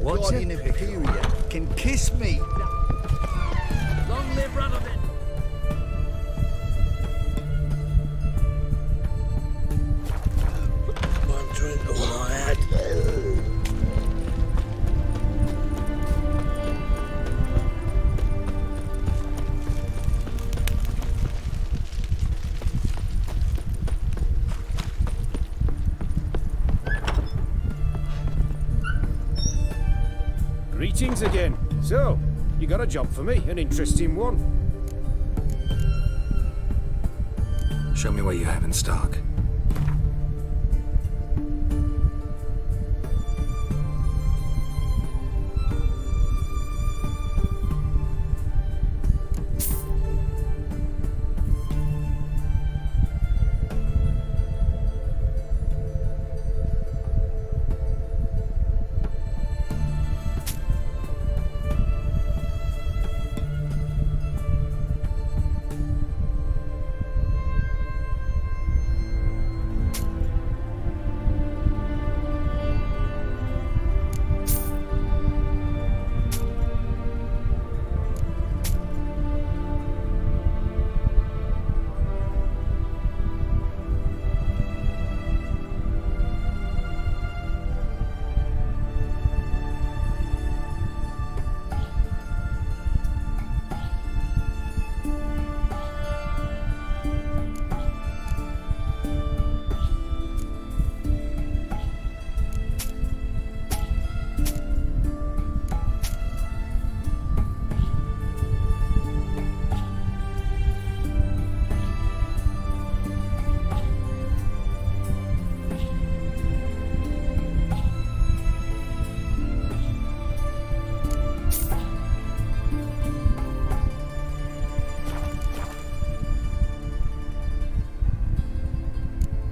What's Guardian it? Imperial can kiss me. Long live Radovid! One drink of all I had. Greetings again. So, you got a job for me, an interesting one. Show me what you have in stock.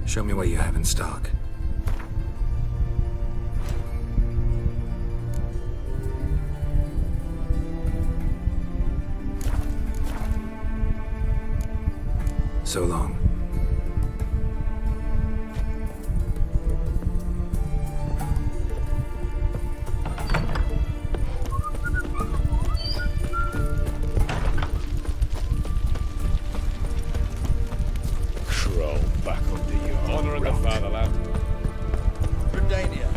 Show me what you have in stock. So long. Crawl back under your honor of the fatherland. Redania.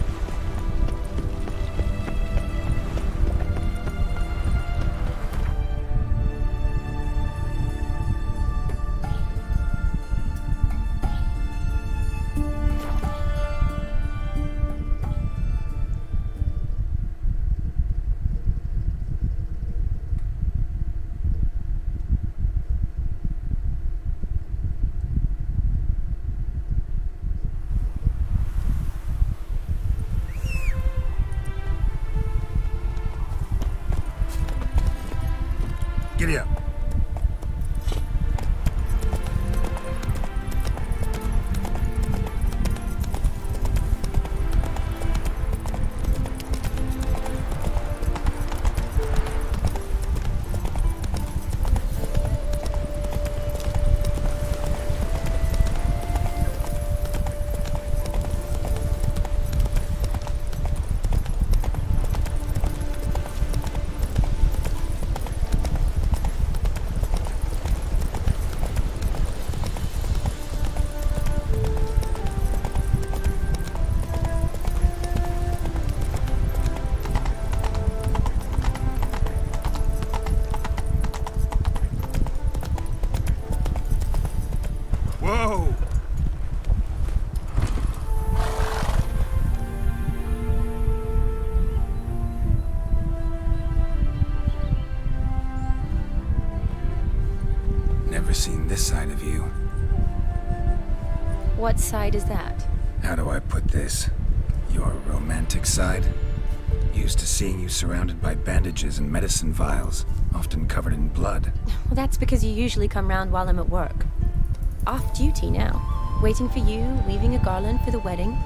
Giddy up. Whoa! Never seen this side of you. What side is that? How do I put this? Your romantic side? Used to seeing you surrounded by bandages and medicine vials, often covered in blood. Well, that's because you usually come round while I'm at work. Off duty now. Waiting for you, weaving a garland for the wedding.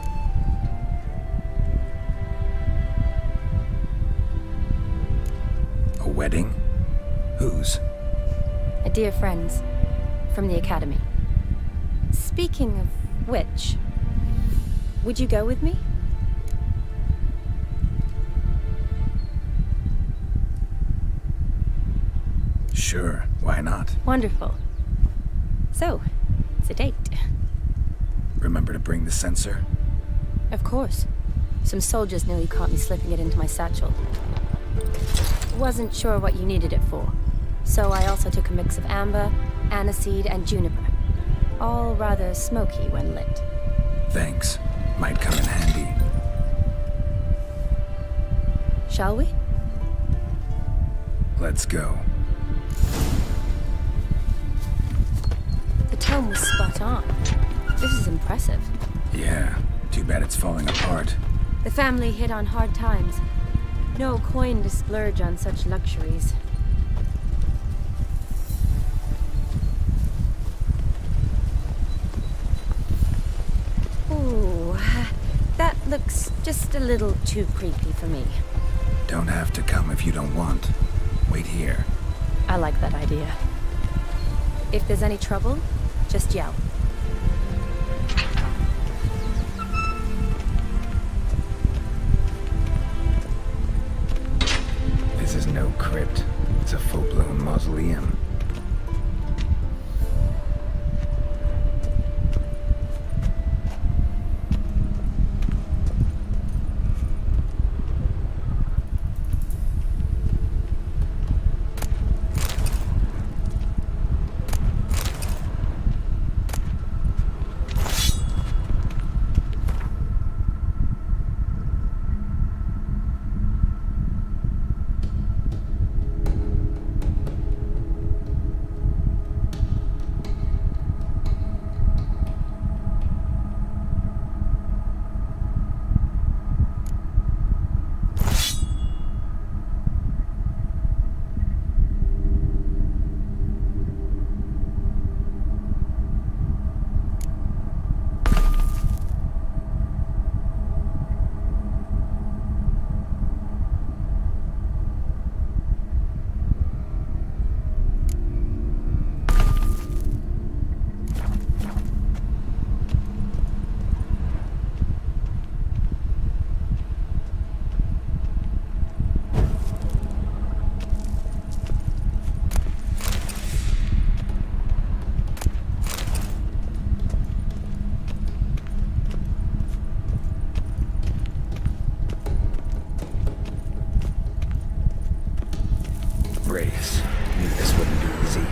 A wedding? Whose? A dear friend's. From the academy. Speaking of which, would you go with me? Sure, why not? Wonderful. So, it's a date. Remember to bring the sensor? Of course. Some soldiers nearly caught me slipping it into my satchel. Wasn't sure what you needed it for, so I also took a mix of amber, aniseed, and juniper. All rather smoky when lit. Thanks. Might come in handy. Shall we? Let's go. The tone was spot on. This is impressive. Yeah, too bad it's falling apart. The family hit on hard times. No coin to splurge on such luxuries. Ooh, that looks just a little too creepy for me. Don't have to come if you don't want. Wait here. I like that idea. If there's any trouble, just yell. This is no crypt. It's a full-blown mausoleum. Brace. Knew this wouldn't be easy.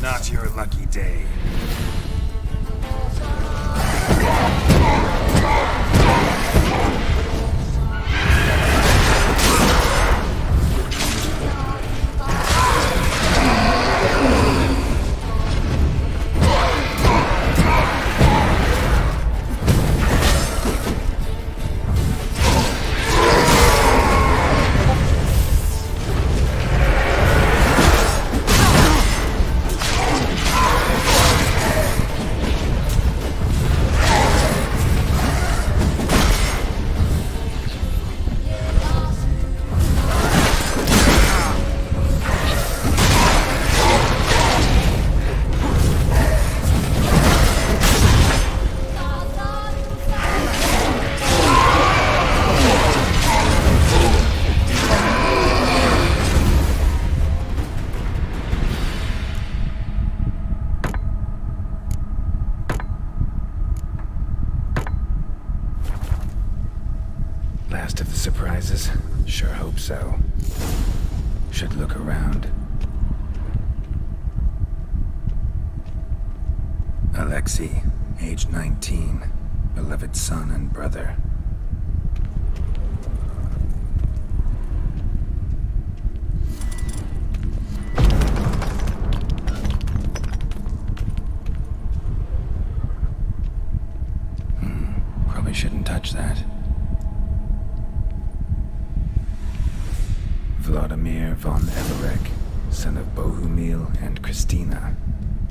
Not your lucky day. Last of the surprises? Sure hope so. Should look around. Alexei, age 19, beloved son and brother. Probably shouldn't touch that. Vladimir von Everek, son of Bohumil and Christina.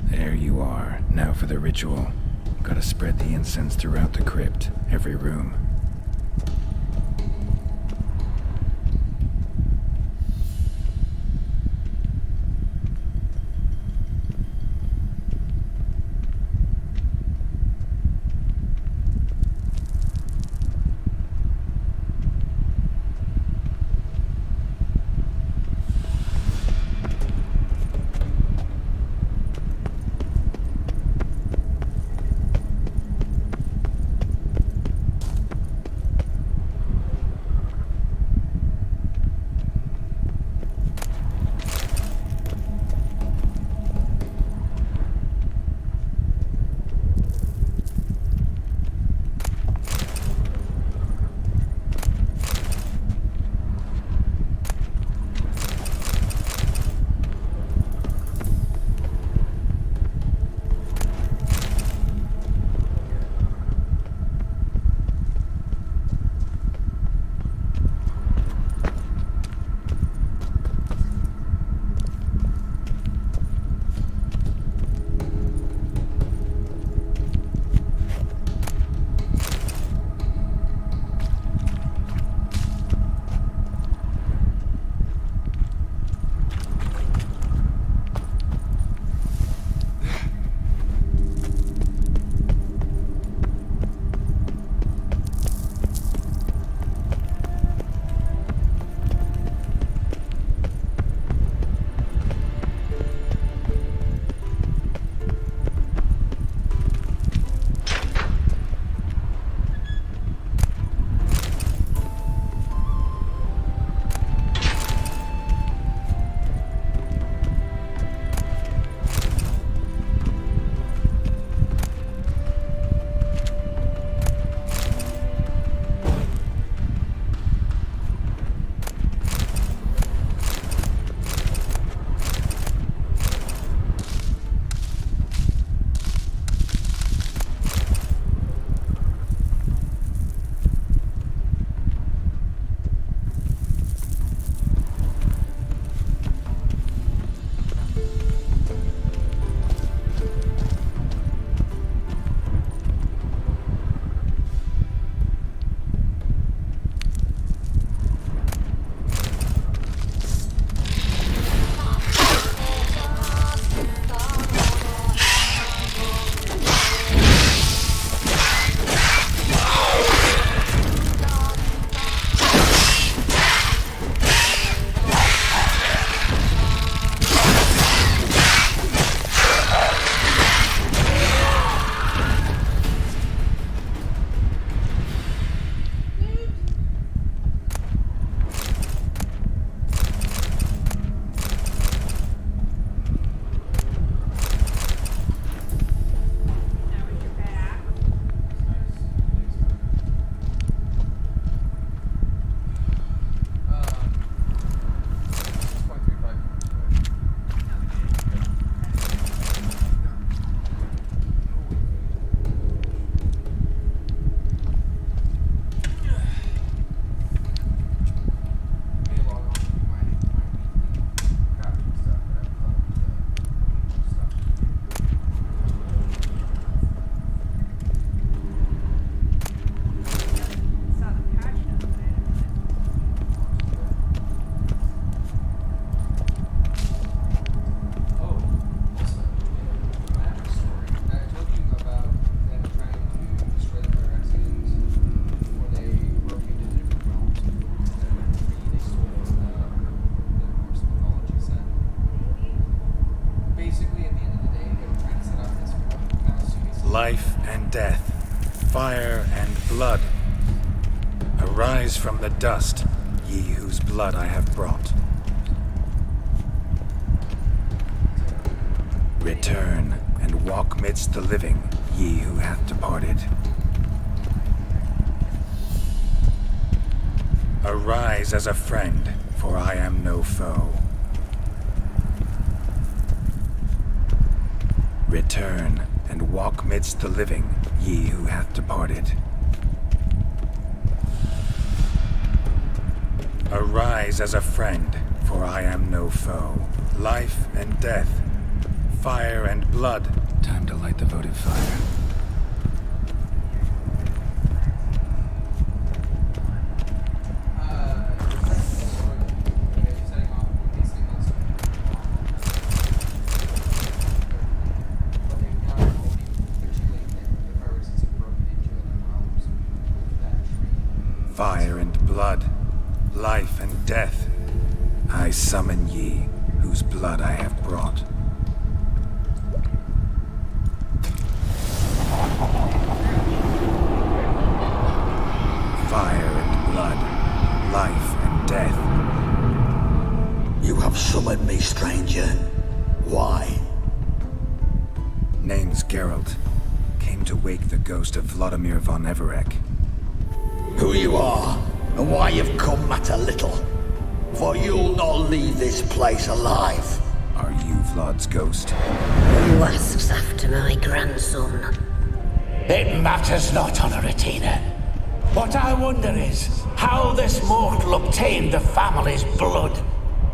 There you are. Now for the ritual. Gotta spread the incense throughout the crypt, every room. life and death, fire and blood. Arise from the dust, ye whose blood I have brought. Return and walk midst the living, ye who hath departed. Arise as a friend, for I am no foe. Return and walk midst the living, ye who hath departed. Arise as a friend, for I am no foe. Life and death, fire and blood. Time to light the votive fire. Fire and blood, life and death, I summon ye, whose blood I have brought. Fire and blood, life and death. You have summoned me, stranger. Why? Name's Geralt. Came to wake the ghost of Vladimir von Everec. Who you are, and why you've come matter little. For you'll not leave this place alive. Are you Vlad's ghost? Who asks after my grandson? It matters not, Honoratina. What I wonder is how this mortal obtained the family's blood.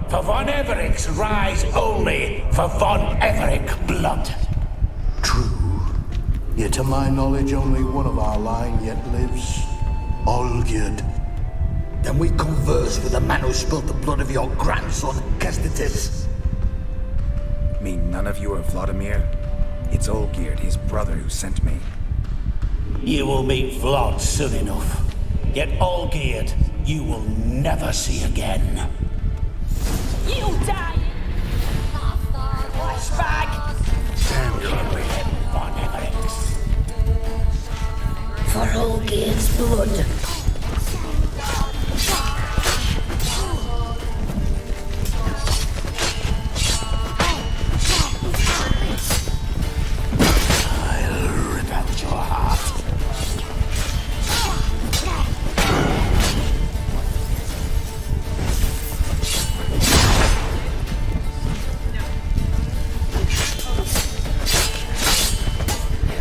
For von Everec's rise only for von Everec blood. True. Yet to my knowledge, only one of our line yet lives. Olgierd. Then we converse with the man who spilled the blood of your grandson, Kestitis. Mean none of you are Vladimir? It's Olgierd, his brother, who sent me. You will meet Vlad soon enough. Yet Olgierd, you will never see again. You die! Flashback! Damn, Conway. Von Everec. For Olgierd's blood. I'll rip out your heart.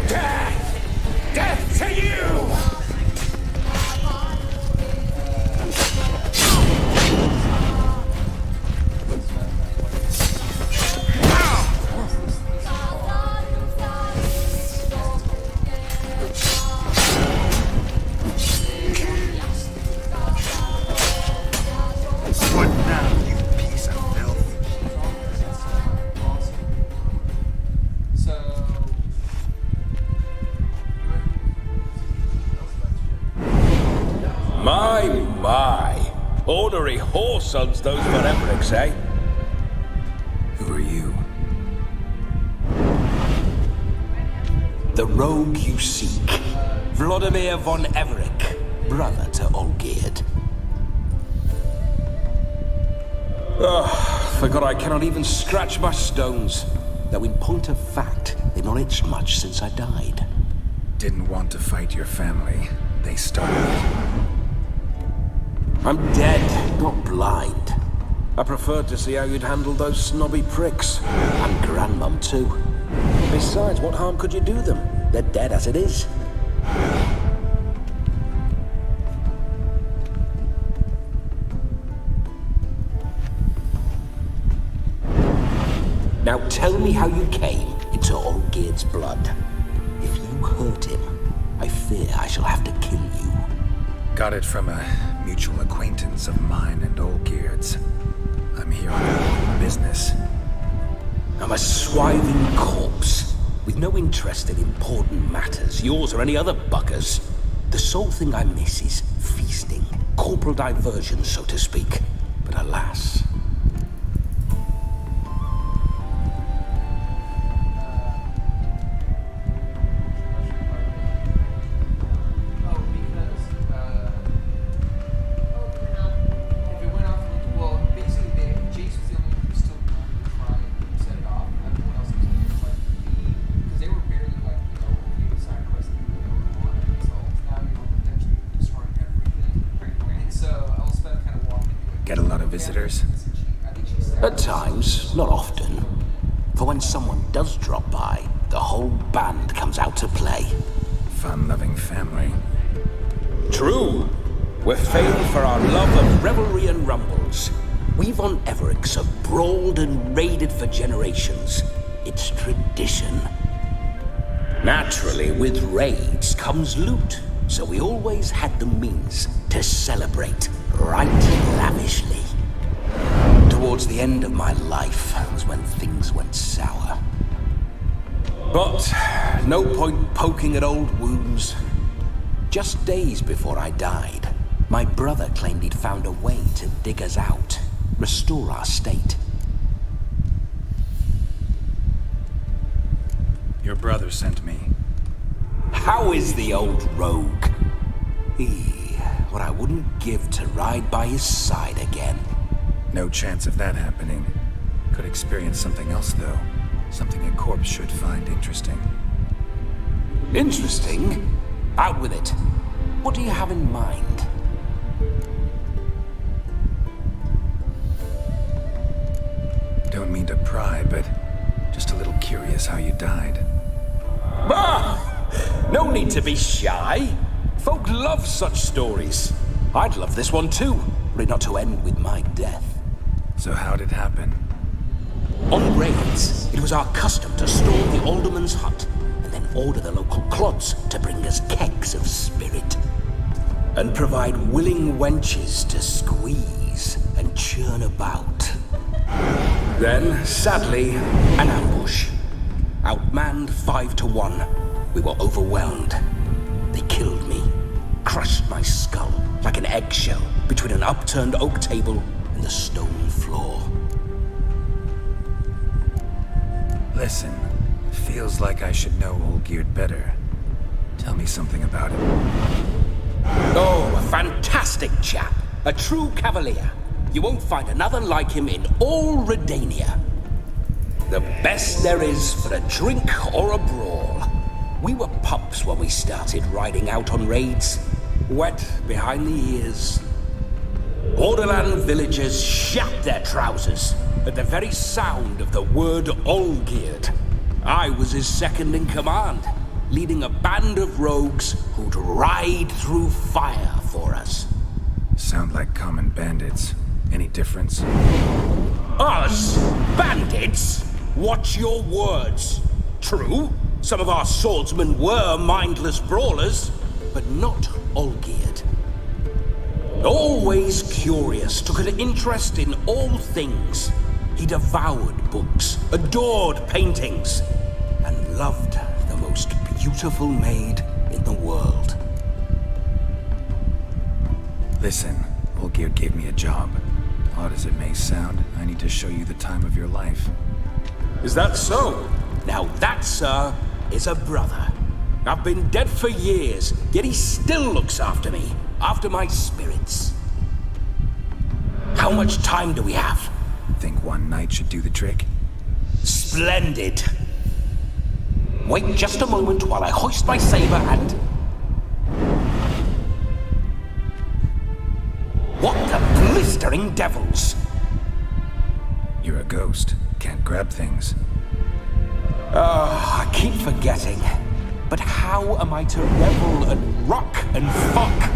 Death! Death to you! What now, you piece of filth? My. Ornery whore sons those von Everecs, eh? Who are you? The rogue you seek. Vladimir von Everec, brother to Olgierd. Forgot I cannot even scratch my stones. Though in point of fact, they've not itched much since I died. Didn't want to fight your family. They started. I'm dead, not blind. I preferred to see how you'd handle those snobby pricks. And Grandmum, too. Besides, what harm could you do them? They're dead as it is. Now tell me how you came into Olgierd's blood. If you hurt him, I fear I shall have to kill you. Got it from a mutual acquaintance of mine and Olgierd's. I'm here on business. I'm a swiving corpse, with no interest in important matters, yours or any other buggers. The sole thing I miss is feasting, corporal diversion, so to speak. But alas... Get a lot of visitors? At times, not often. For when someone does drop by, the whole band comes out to play. Fun-loving family. True. We're famed for our love of revelry and rumbles. We Von Evericks have brawled and raided for generations. It's tradition. Naturally, with raids comes loot, so we always had the means to celebrate right lavishly. Towards the end of my life was when things went sour. But no point poking at old wounds. Just days before I died, my brother claimed he'd found a way to dig us out, restore our state. Your brother sent me. How is the old rogue? What I wouldn't give to ride by his side again. No chance of that happening. Could experience something else, though. Something a corpse should find interesting. Interesting? Out with it. What do you have in mind? Don't mean to pry, but just a little curious how you died. No need to be shy. Folk love such stories. I'd love this one too, were it not to end with my death. So how'd it happen? On raids, it was our custom to storm the alderman's hut and then order the local clods to bring us kegs of spirit. And provide willing wenches to squeeze and churn about. Then, sadly, an ambush. Outmanned 5 to 1. We were overwhelmed. They killed me, crushed my skull like an eggshell between an upturned oak table and the stone floor. Listen, it feels like I should know Olgierd better. Tell me something about him. Oh, a fantastic chap. A true cavalier. You won't find another like him in all Redania. The best there is for a drink or a brawl. We were pups when we started riding out on raids. Wet behind the ears. Borderland villagers shat their trousers at the very sound of the word Olgierd. I was his second in command, leading a band of rogues who'd ride through fire for us. Sound like common bandits. Any difference? Us? Bandits? Watch your words. True, some of our swordsmen were mindless brawlers, but not Olgierd. Always curious, took an interest in all things. He devoured books, adored paintings, and loved the most beautiful maid in the world. Listen, Olgierd gave me a job. Odd as it may sound, I need to show you the time of your life. Is that so? Now that, sir, is a brother. I've been dead for years, yet he still looks after me, after my spirits. How much time do we have? Think one night should do the trick? Splendid. Wait just a moment while I hoist my saber and... What the blistering devils? You're a ghost. Can't grab things. I keep forgetting. But how am I to revel and rock and fuck?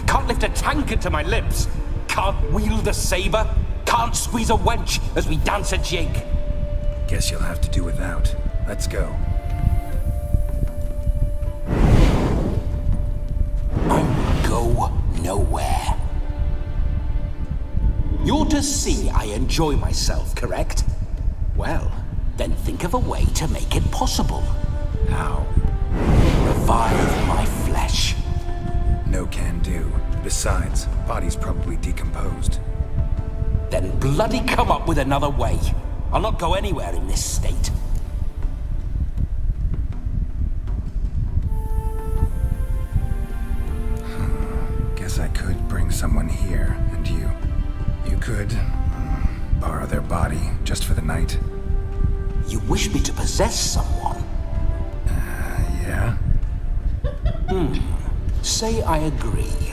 Can't lift a tankard to my lips. Can't wield a saber. Can't squeeze a wench as we dance a jig. Guess you'll have to do without. Let's go. I will go nowhere. You're to see I enjoy myself, correct? Well, then think of a way to make it possible. How? Revive my flesh. No can do. Besides, body's probably decomposed. Then bloody come up with another way. I'll not go anywhere in this state. Guess I could bring someone here, and you could borrow their body just for the night. You wish me to possess someone? Yeah? Say I agree.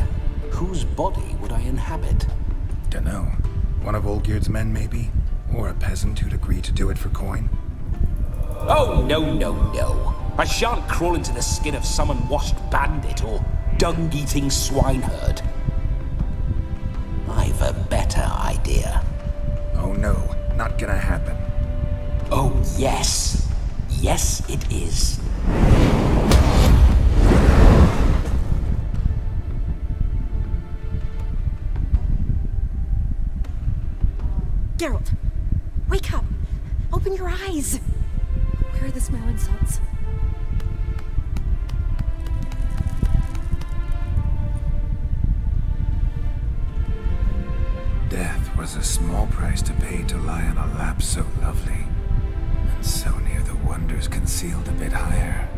Whose body would I inhabit? Dunno. One of Olgierd's men, maybe? Or a peasant who'd agree to do it for coin? Oh, no. I shan't crawl into the skin of some unwashed bandit or dung-eating swineherd. I've a better idea. Oh no, not gonna happen. Oh, yes. Yes, it is. Geralt, wake up! Open your eyes! Where are the smelling salts? Death was a small price to pay to lie on a lap so lovely, and so near the wonders concealed a bit higher.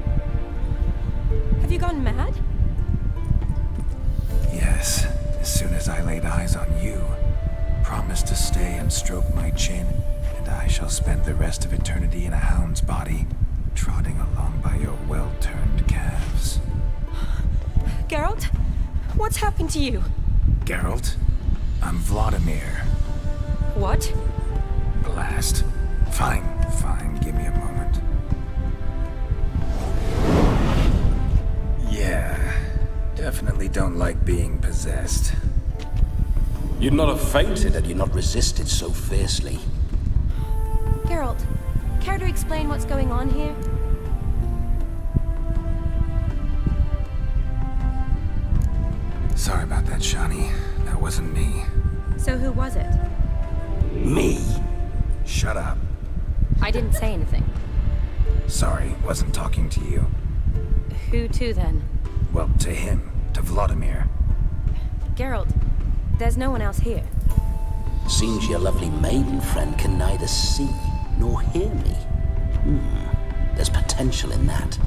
Have you gone mad? Yes, as soon as I laid eyes on you, promised to stay and stroke my chin, and I shall spend the rest of eternity in a hound's body, trotting along by your well-turned calves. Geralt? What's happened to you? Geralt, I'm Vladimir. What? Blast. Fine, give me a moment. Yeah, definitely don't like being possessed. You'd not have fainted had you not resisted so fiercely. Geralt, care to explain what's going on here? Sorry about that, Shani. That wasn't me. So who was it? Me? Shut up. I didn't say anything. Sorry, wasn't talking to you. Who to then? Well, to him. To Vladimir. Geralt, there's no one else here. Seems your lovely maiden friend can neither see nor hear me. There's potential in that.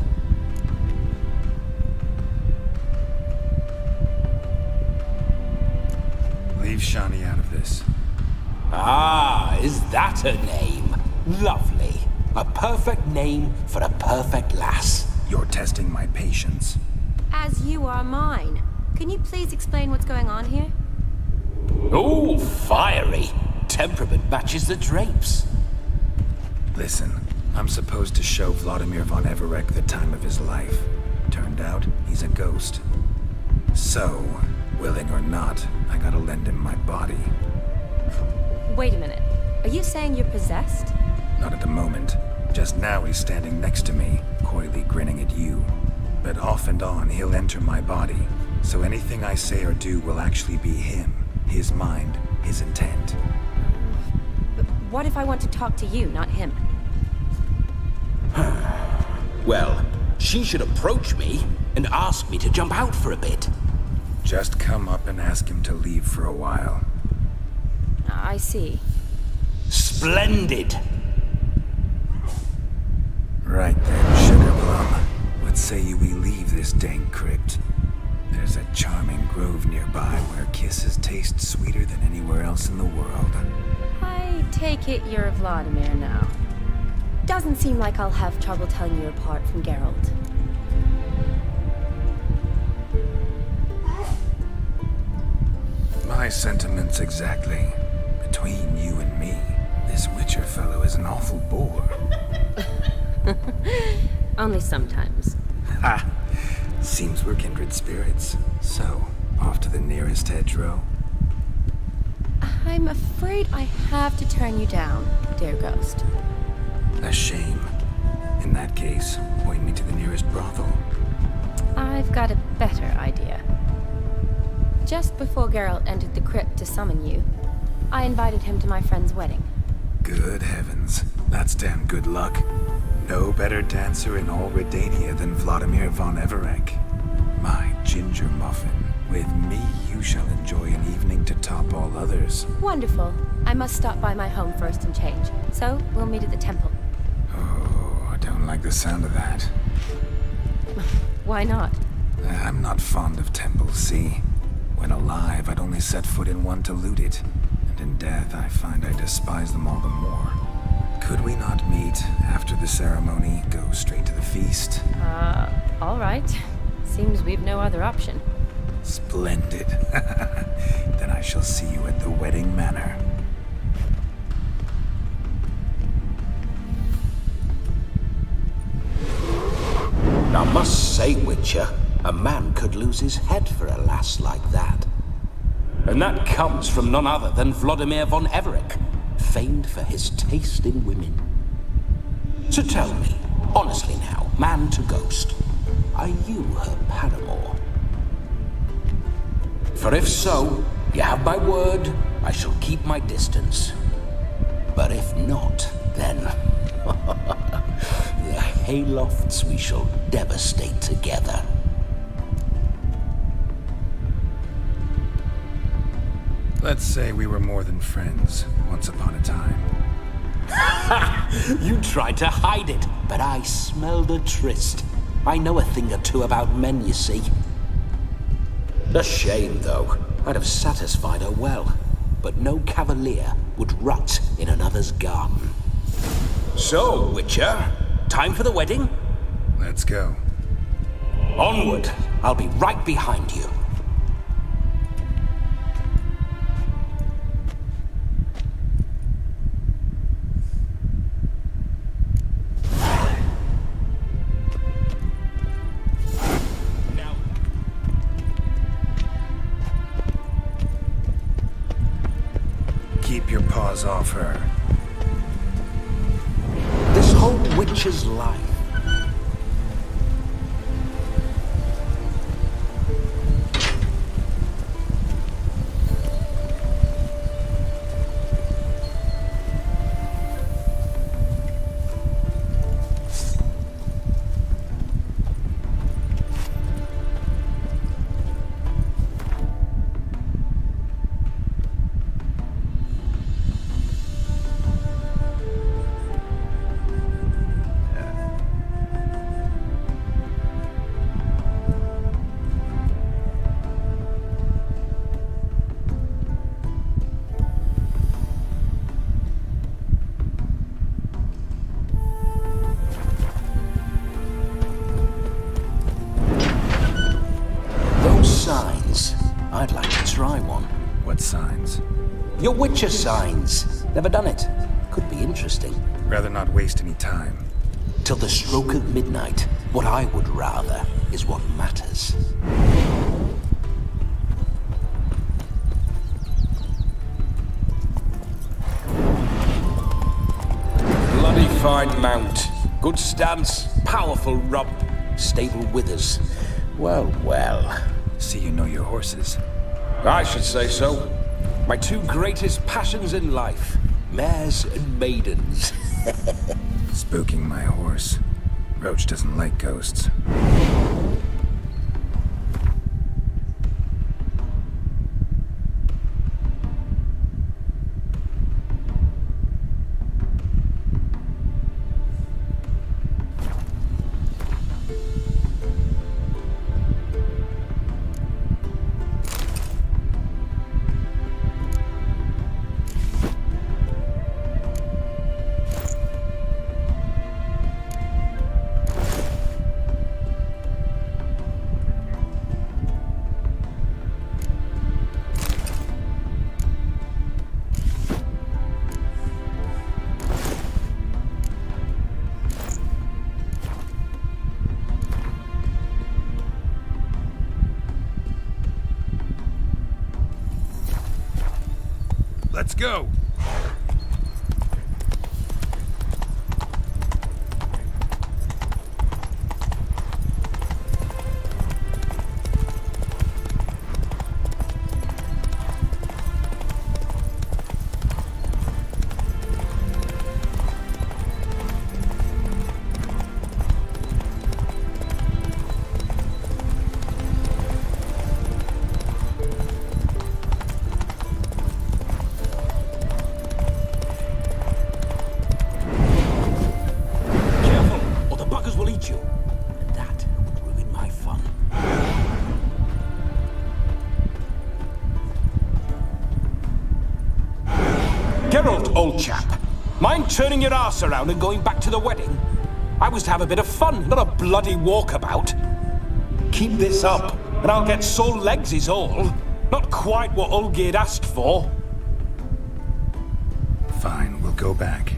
Leave Shani out of this. Ah, is that a name? Lovely. A perfect name for a perfect lass. You're testing my patience. As you are mine. Can you please explain what's going on here? Oh, fiery. Temperament matches the drapes. Listen, I'm supposed to show Vladimir von Everec the time of his life. Turned out, he's a ghost. So, willing or not, I gotta lend him my body. Wait a minute. Are you saying you're possessed? Not at the moment. Just now he's standing next to me, coyly grinning at you. But off and on, he'll enter my body. So anything I say or do will actually be him. His mind, his intent. But what if I want to talk to you, not him? Well, she should approach me and ask me to jump out for a bit. Just come up and ask him to leave for a while. I see. Splendid! Right then, Sugar Plum. What say you we leave this dank crypt? There's a charming grove nearby where kisses taste sweeter than anywhere else in the world. I take it you're Vladimir now. Doesn't seem like I'll have trouble telling you apart from Geralt. My sentiments exactly. Between you and me, this Witcher fellow is an awful bore. Only sometimes. Ha! Seems we're kindred spirits. So, off to the nearest hedgerow. I'm afraid I have to turn you down, dear ghost. A shame. In that case, point me to the nearest brothel. I've got a better idea. Just before Geralt entered the crypt to summon you, I invited him to my friend's wedding. Good heavens. That's damn good luck. No better dancer in all Redania than Vladimir von Everec. My ginger muffin. With me, you shall enjoy an evening to top all others. Wonderful. I must stop by my home first and change. So, we'll meet at the temple. Oh, I don't like the sound of that. Why not? I'm not fond of temples, see? When alive, I'd only set foot in one to loot it. And in death, I find I despise them all the more. Could we not meet after the ceremony, go straight to the feast? All right. Seems we've no other option. Splendid. Then I shall see you at the wedding manor. I must say, Witcher, a man could lose his head for a lass like that. And that comes from none other than Vladimir von Everec, famed for his taste in women. So tell me, honestly now, man to ghost, are you her paramour? For if so, you have my word, I shall keep my distance. But if not, then the haylofts we shall devastate together. Let's say we were more than friends once upon a time. You tried to hide it, but I smelled a tryst. I know a thing or two about men, you see. A shame, though. I'd have satisfied her well, but no cavalier would rot in another's garden. So, Witcher, time for the wedding? Let's go. Onward! I'll be right behind you. Keep your paws off her. This whole witch's life. Signs. I'd like to try one. What signs? Your Witcher signs. Never done it. Could be interesting. Rather not waste any time. Till the stroke of midnight, what I would rather is what matters. Bloody fine mount. Good stance, powerful rump, stable withers. Well, well. See you know your horses. I should say so. My two greatest passions in life, mares and maidens. Spooking my horse. Roach doesn't like ghosts. Let's go! Geralt, old chap. Mind turning your arse around and going back to the wedding? I was to have a bit of fun, not a bloody walkabout. Keep this up, and I'll get sore legs is all. Not quite what Olgerd asked for. Fine, we'll go back.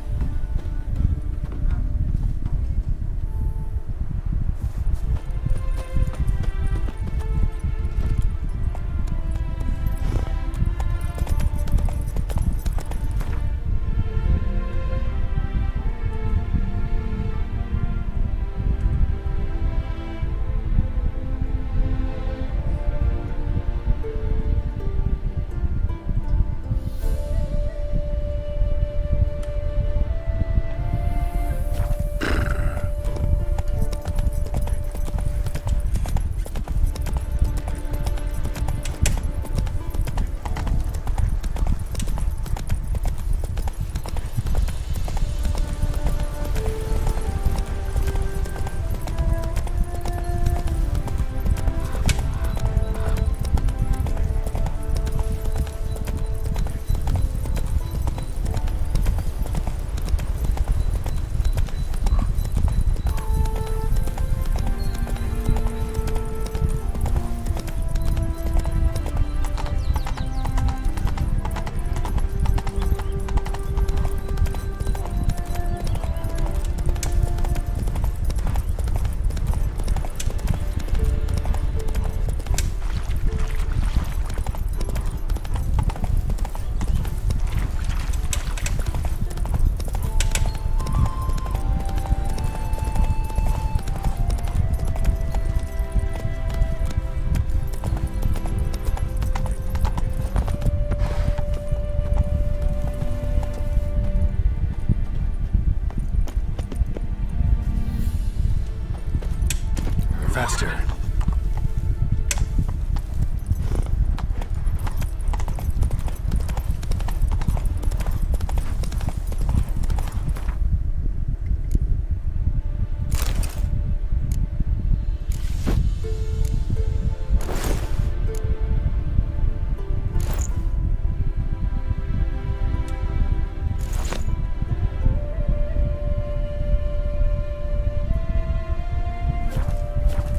Faster.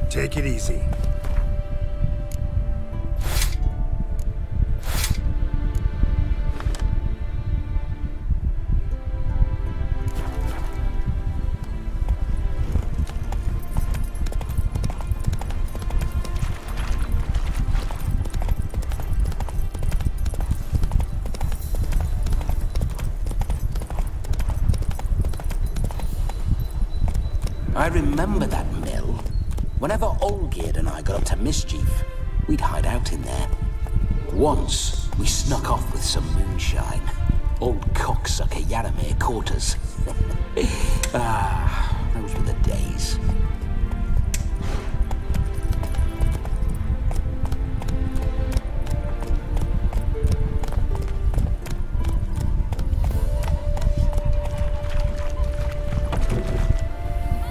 Take it easy. I remember that mill. Whenever Olgerd and I got up to mischief, we'd hide out in there. Once, we snuck off with some moonshine. Old cocksucker Yaramir caught us. Those were the days.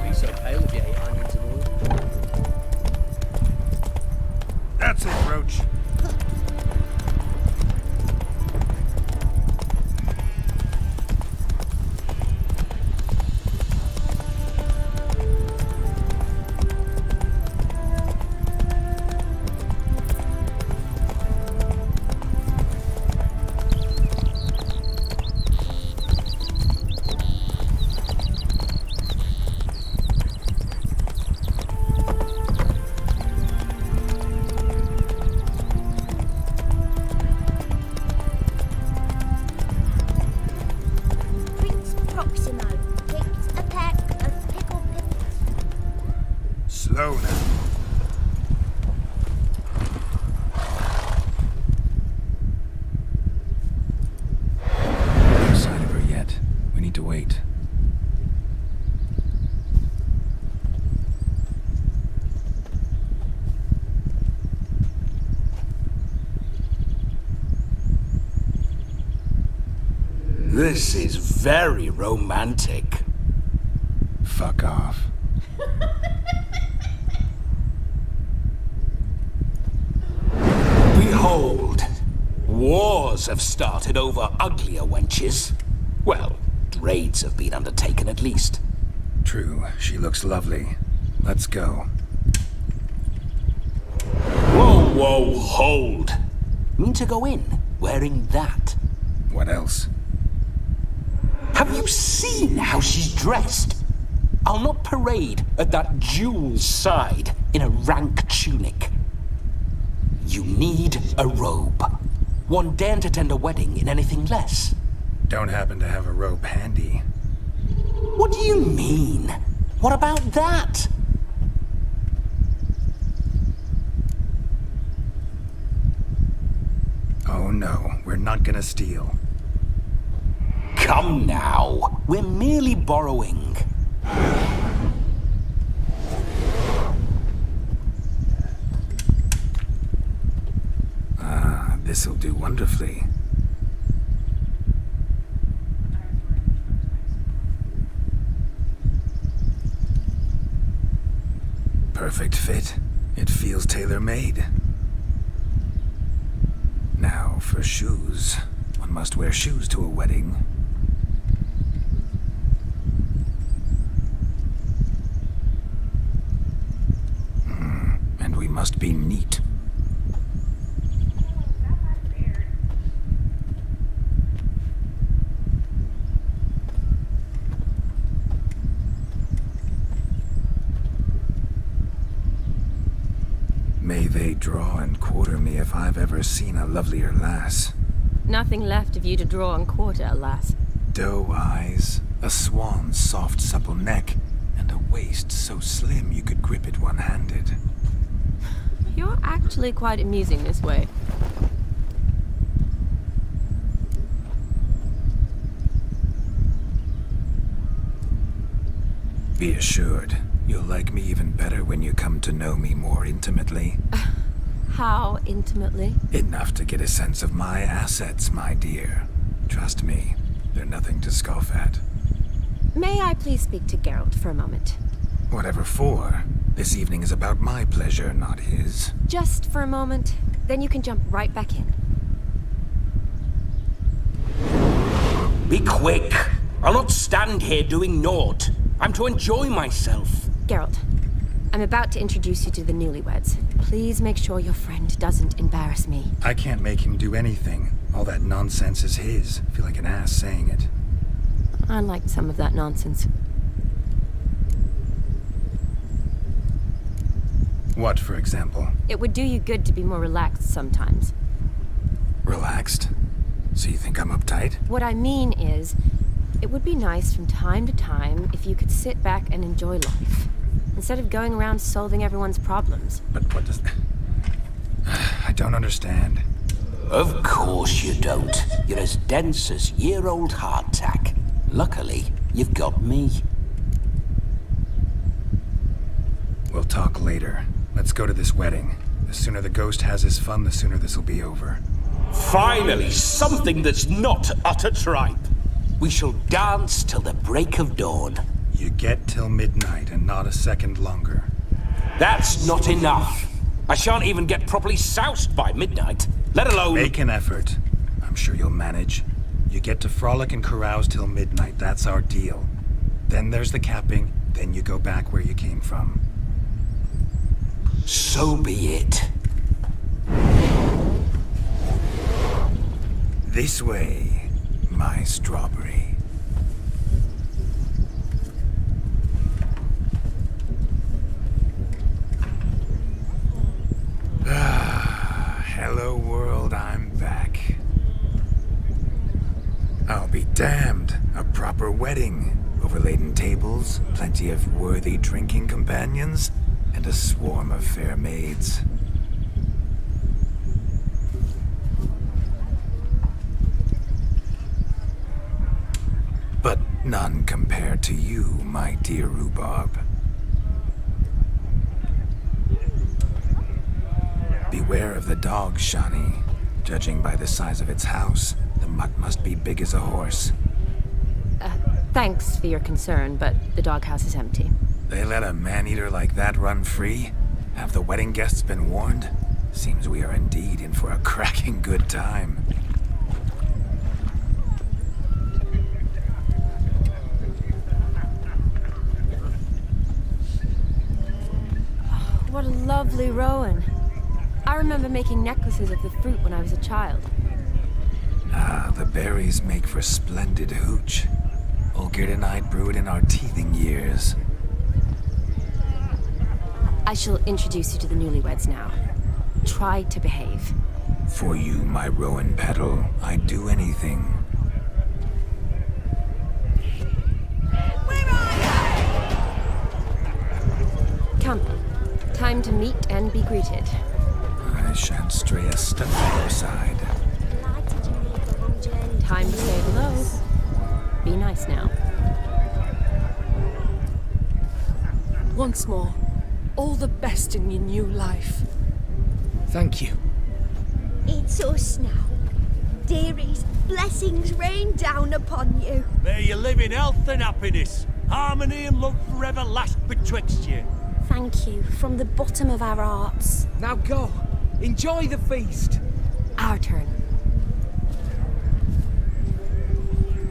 Be so pale if you ate onions and oil. That's it, Roach. Prince Proximo gets a pack of pickle pippins. Slow now. No sign of her yet. We need to wait. This is very romantic. Fuck off. Behold, wars have started over uglier wenches. Well, raids have been undertaken at least. True, she looks lovely. Let's go. Whoa, hold. Mean to go in wearing that? What else? Have you seen how she's dressed? I'll not parade at that jewel's side in a rank tunic. You need a robe. One daren't attend a wedding in anything less. Don't happen to have a robe handy. What do you mean? What about that? Oh no, we're not gonna steal. Come now, we're merely borrowing. This'll do wonderfully. Perfect fit. It feels tailor-made. Now, for shoes. One must wear shoes to a wedding. And we must be neat. May they draw and quarter me if I've ever seen a lovelier lass. Nothing left of you to draw and quarter, alas. Doe eyes, a swan's soft supple neck, and a waist so slim you could grip it one-handed. You're actually quite amusing this way. Be assured, you'll like me even better when you come to know me more intimately. How intimately? Enough to get a sense of my assets, my dear. Trust me, they're nothing to scoff at. May I please speak to Geralt for a moment? Whatever for. This evening is about my pleasure, not his. Just for a moment, then you can jump right back in. Be quick! I'll not stand here doing naught. I'm to enjoy myself. Geralt, I'm about to introduce you to the newlyweds. Please make sure your friend doesn't embarrass me. I can't make him do anything. All that nonsense is his. I feel like an ass saying it. I liked some of that nonsense. What, for example? It would do you good to be more relaxed sometimes. Relaxed? So you think I'm uptight? What I mean is, it would be nice from time to time if you could sit back and enjoy life, instead of going around solving everyone's problems. But what does... I don't understand. Of course you don't. You're as dense as year-old hardtack. Luckily, you've got me. We'll talk later. Let's go to this wedding. The sooner the ghost has his fun, the sooner this'll be over. Finally, something that's not utter tripe. We shall dance till the break of dawn. You get till midnight and not a second longer. That's not enough. I shan't even get properly soused by midnight, let alone... Make an effort. I'm sure you'll manage. You get to frolic and carouse till midnight. That's our deal. Then there's the capping. Then you go back where you came from. So be it. This way, my strawberry. Hello world, I'm back. I'll be damned. A proper wedding. Overladen tables, plenty of worthy drinking companions, and a swarm of fair maids. But none compared to you, my dear rhubarb. Beware of the dog, Shani. Judging by the size of its house, the mutt must be big as a horse. Thanks for your concern, but the doghouse is empty. They let a man-eater like that run free? Have the wedding guests been warned? Seems we are indeed in for a cracking good time. What a lovely rowan. I remember making necklaces of the fruit when I was a child. Ah, the berries make for splendid hooch. Olgerd and I brew it in our teething years. I shall introduce you to the newlyweds now. Try to behave. For you, my Rowan Petal, I'd do anything. Come. Time to meet and be greeted. I shan't stray a step from your side. Delighted you made the long journey. Time to say hello. Be nice now. Once more, all the best in your new life. Thank you. It's us now. Dearies, blessings rain down upon you. May you live in health and happiness. Harmony and love forever last betwixt you. Thank you from the bottom of our hearts. Now go. Enjoy the feast. Our turn.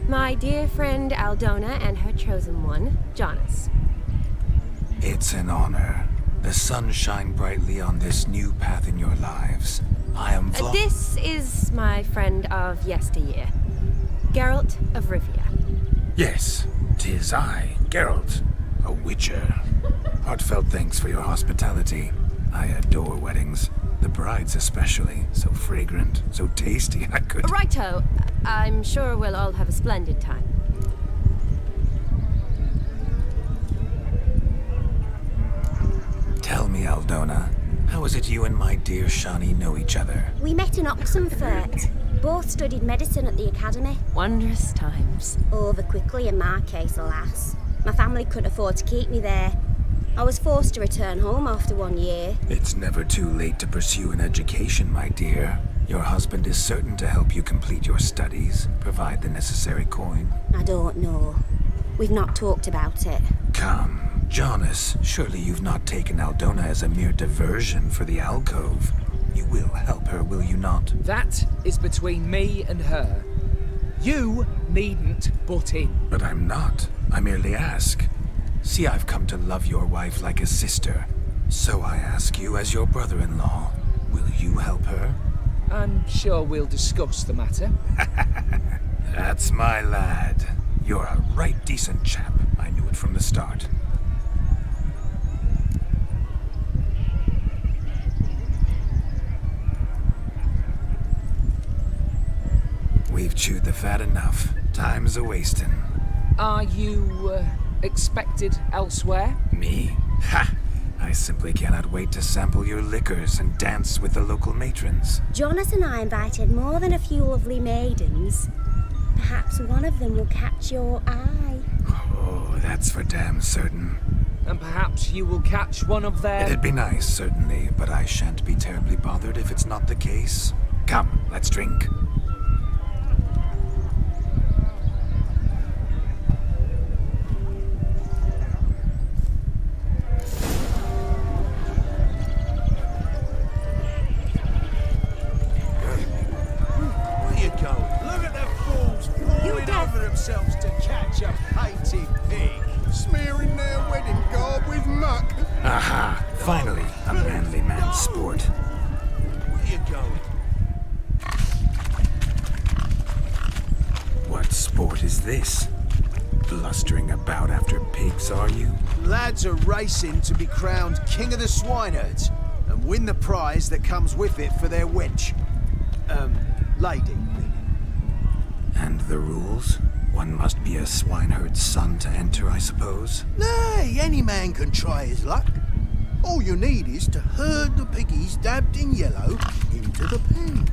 My dear friend Aldona and her chosen one, Jonas. It's an honor. The sun shine brightly on this new path in your lives. I am This is my friend of yesteryear, Geralt of Rivia. Yes, 'tis I, Geralt, a witcher. Heartfelt thanks for your hospitality. I adore weddings. The brides especially. So fragrant, so tasty, I could... Righto. I'm sure we'll all have a splendid time. Tell me, Aldona, how is it you and my dear Shani know each other? We met in Oxenfurt. Both studied medicine at the academy. Wondrous times. Over quickly in my case, alas. My family couldn't afford to keep me there. I was forced to return home after 1 year. It's never too late to pursue an education, my dear. Your husband is certain to help you complete your studies, provide the necessary coin. I don't know. We've not talked about it. Come, Jonas, surely you've not taken Aldona as a mere diversion for the alcove. You will help her, will you not? That is between me and her. You needn't butt in. But I'm not. I merely ask. See, I've come to love your wife like a sister. So I ask you as your brother-in-law, will you help her? I'm sure we'll discuss the matter. That's my lad. You're a right decent chap. I knew it from the start. We've chewed the fat enough. Time's a-wasting. Are you, expected elsewhere? Me? Ha! I simply cannot wait to sample your liquors and dance with the local matrons. Jonas and I invited more than a few lovely maidens. Perhaps one of them will catch your eye. Oh, that's for damn certain. And perhaps you will catch one of their... It'd be nice, certainly, but I shan't be terribly bothered if it's not the case. Come, let's drink. Themselves to catch a painted pig, smearing their wedding garb with muck. Aha! Finally, a manly man's sport. Where you going? What sport is this? Blustering about after pigs, are you? Lads are racing to be crowned king of the swineherds and win the prize that comes with it for their wench. Lady. And the rules? One must be a swineherd's son to enter, I suppose? Nay, any man can try his luck. All you need is to herd the piggies dabbed in yellow into the pen.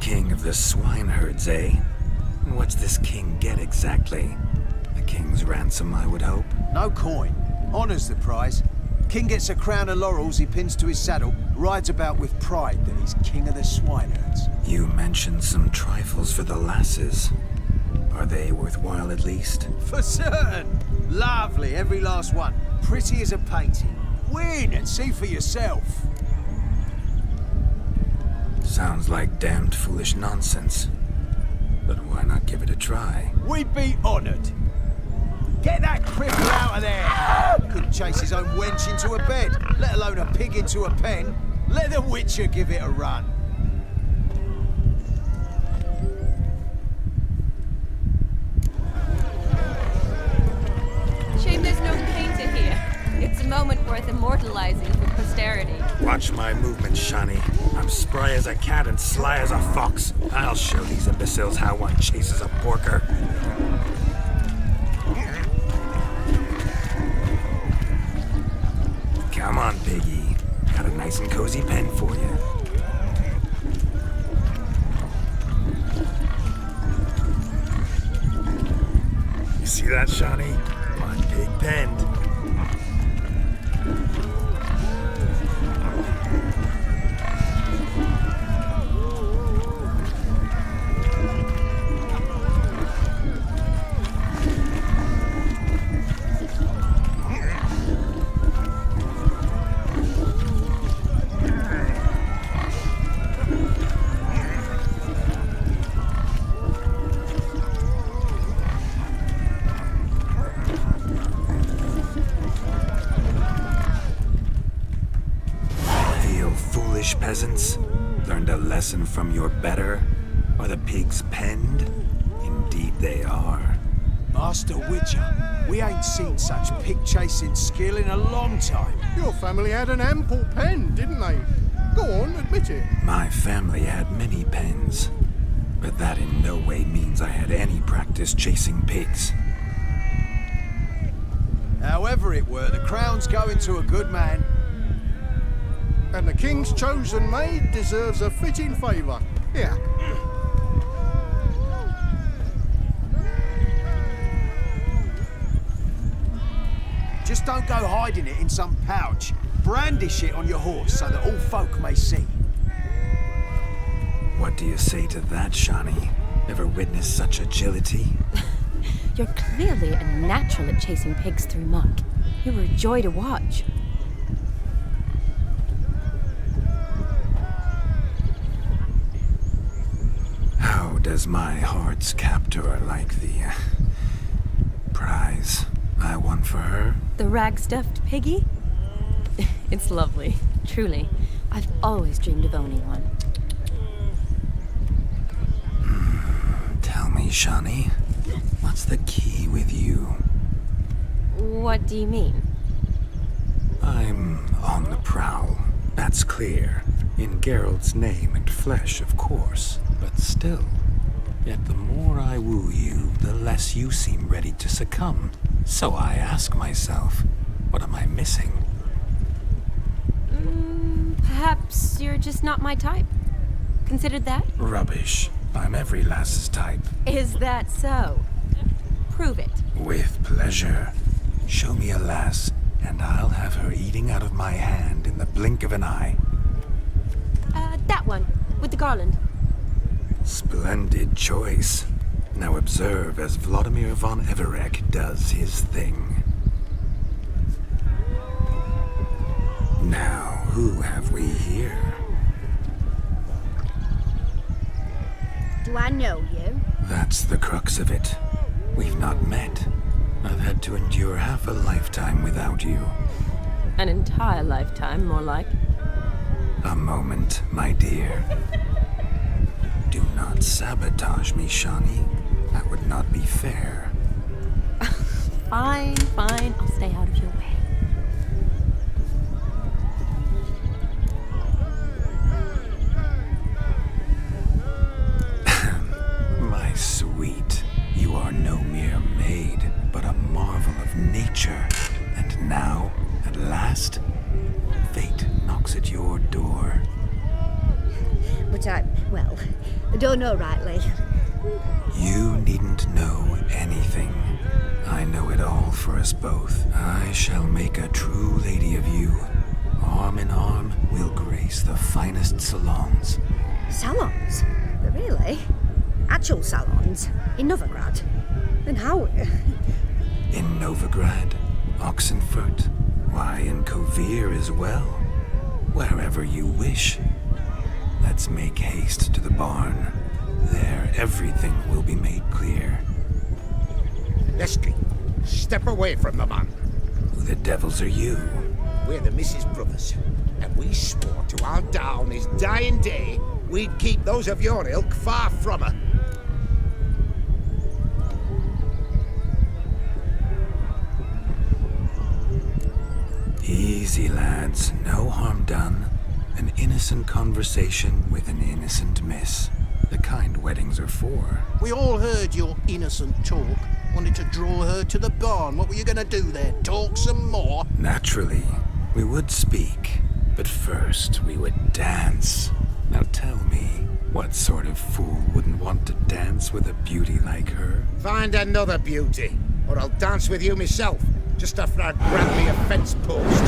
King of the swineherds, eh? What's this king get exactly? A king's ransom, I would hope. No coin. Honours the prize. King gets a crown of laurels he pins to his saddle, rides about with pride that he's king of the swineherds. You mentioned some trifles for the lasses. Are they worthwhile at least? For certain! Lovely, every last one. Pretty as a painting. Win and see for yourself. Sounds like damned foolish nonsense. But why not give it a try? We'd be honoured. Get that cripple out of there! Couldn't chase his own wench into a bed, let alone a pig into a pen. Let the Witcher give it a run. Shame there's no painter here. It's a moment worth immortalizing for posterity. Watch my movements, Shani. I'm spry as a cat and sly as a fox. I'll show these imbeciles how one chases a porker. Come on, Piggy. Got a nice and cozy pen for you. You see that, Shani? One big pen. Peasants, learned a lesson from your better? Are the pigs penned? Indeed they are. Master Witcher, we ain't seen such pig-chasing skill in a long time. Your family had an ample pen, didn't they? Go on, admit it. My family had many pens, but that in no way means I had any practice chasing pigs. However it were, the crown's going to a good man. And the king's chosen maid deserves a fitting favour. Here. Just don't go hiding it in some pouch. Brandish it on your horse so that all folk may see. What do you say to that, Shani? Ever witnessed such agility? You're clearly a natural at chasing pigs through muck. You were a joy to watch. How does my heart's captor like the prize I won for her? The rag-stuffed piggy? It's lovely, truly. I've always dreamed of owning one. Tell me, Shani, what's the key with you? What do you mean? I'm on the prowl, that's clear. In Geralt's name and flesh, of course, but still. Yet the more I woo you, the less you seem ready to succumb. So I ask myself, what am I missing? Perhaps you're just not my type. Considered that? Rubbish. I'm every lass's type. Is that so? Prove it. With pleasure. Show me a lass, and I'll have her eating out of my hand in the blink of an eye. That one, with the garland. Splendid choice. Now observe as Vladimir von Everec does his thing. Now, who have we here? Do I know you? That's the crux of it. We've not met. I've had to endure half a lifetime without you. An entire lifetime, more like. A moment, my dear. Do not sabotage me, Shani. That would not be fair. Fine, fine. I'll stay out of your way. My sweet, you are no mere maid, but a marvel of nature. And now, at last, fate knocks at your door. But I don't know rightly. You needn't know anything. I know it all for us both. I shall make a true lady of you. Arm in arm, we'll grace the finest salons. Salons? Really? Actual salons? In Novigrad? Then how? In Novigrad, Oxenfurt, why, in Kovir as well. Wherever you wish. Let's make haste to the barn. There, everything will be made clear. Leslie, Step away from the man. Who the devils are you? We're the Mrs. Brothers, and we swore to our Da on his dying day we'd keep those of your ilk far from her. Easy, lads. No harm done. An innocent conversation with an innocent miss. The kind weddings are for. We all heard your innocent talk. Wanted to draw her to the barn. What were you gonna do there? Talk some more? Naturally, we would speak. But first, we would dance. Now tell me, what sort of fool wouldn't want to dance with a beauty like her? Find another beauty, or I'll dance with you myself, just after I'd grab me a fence post.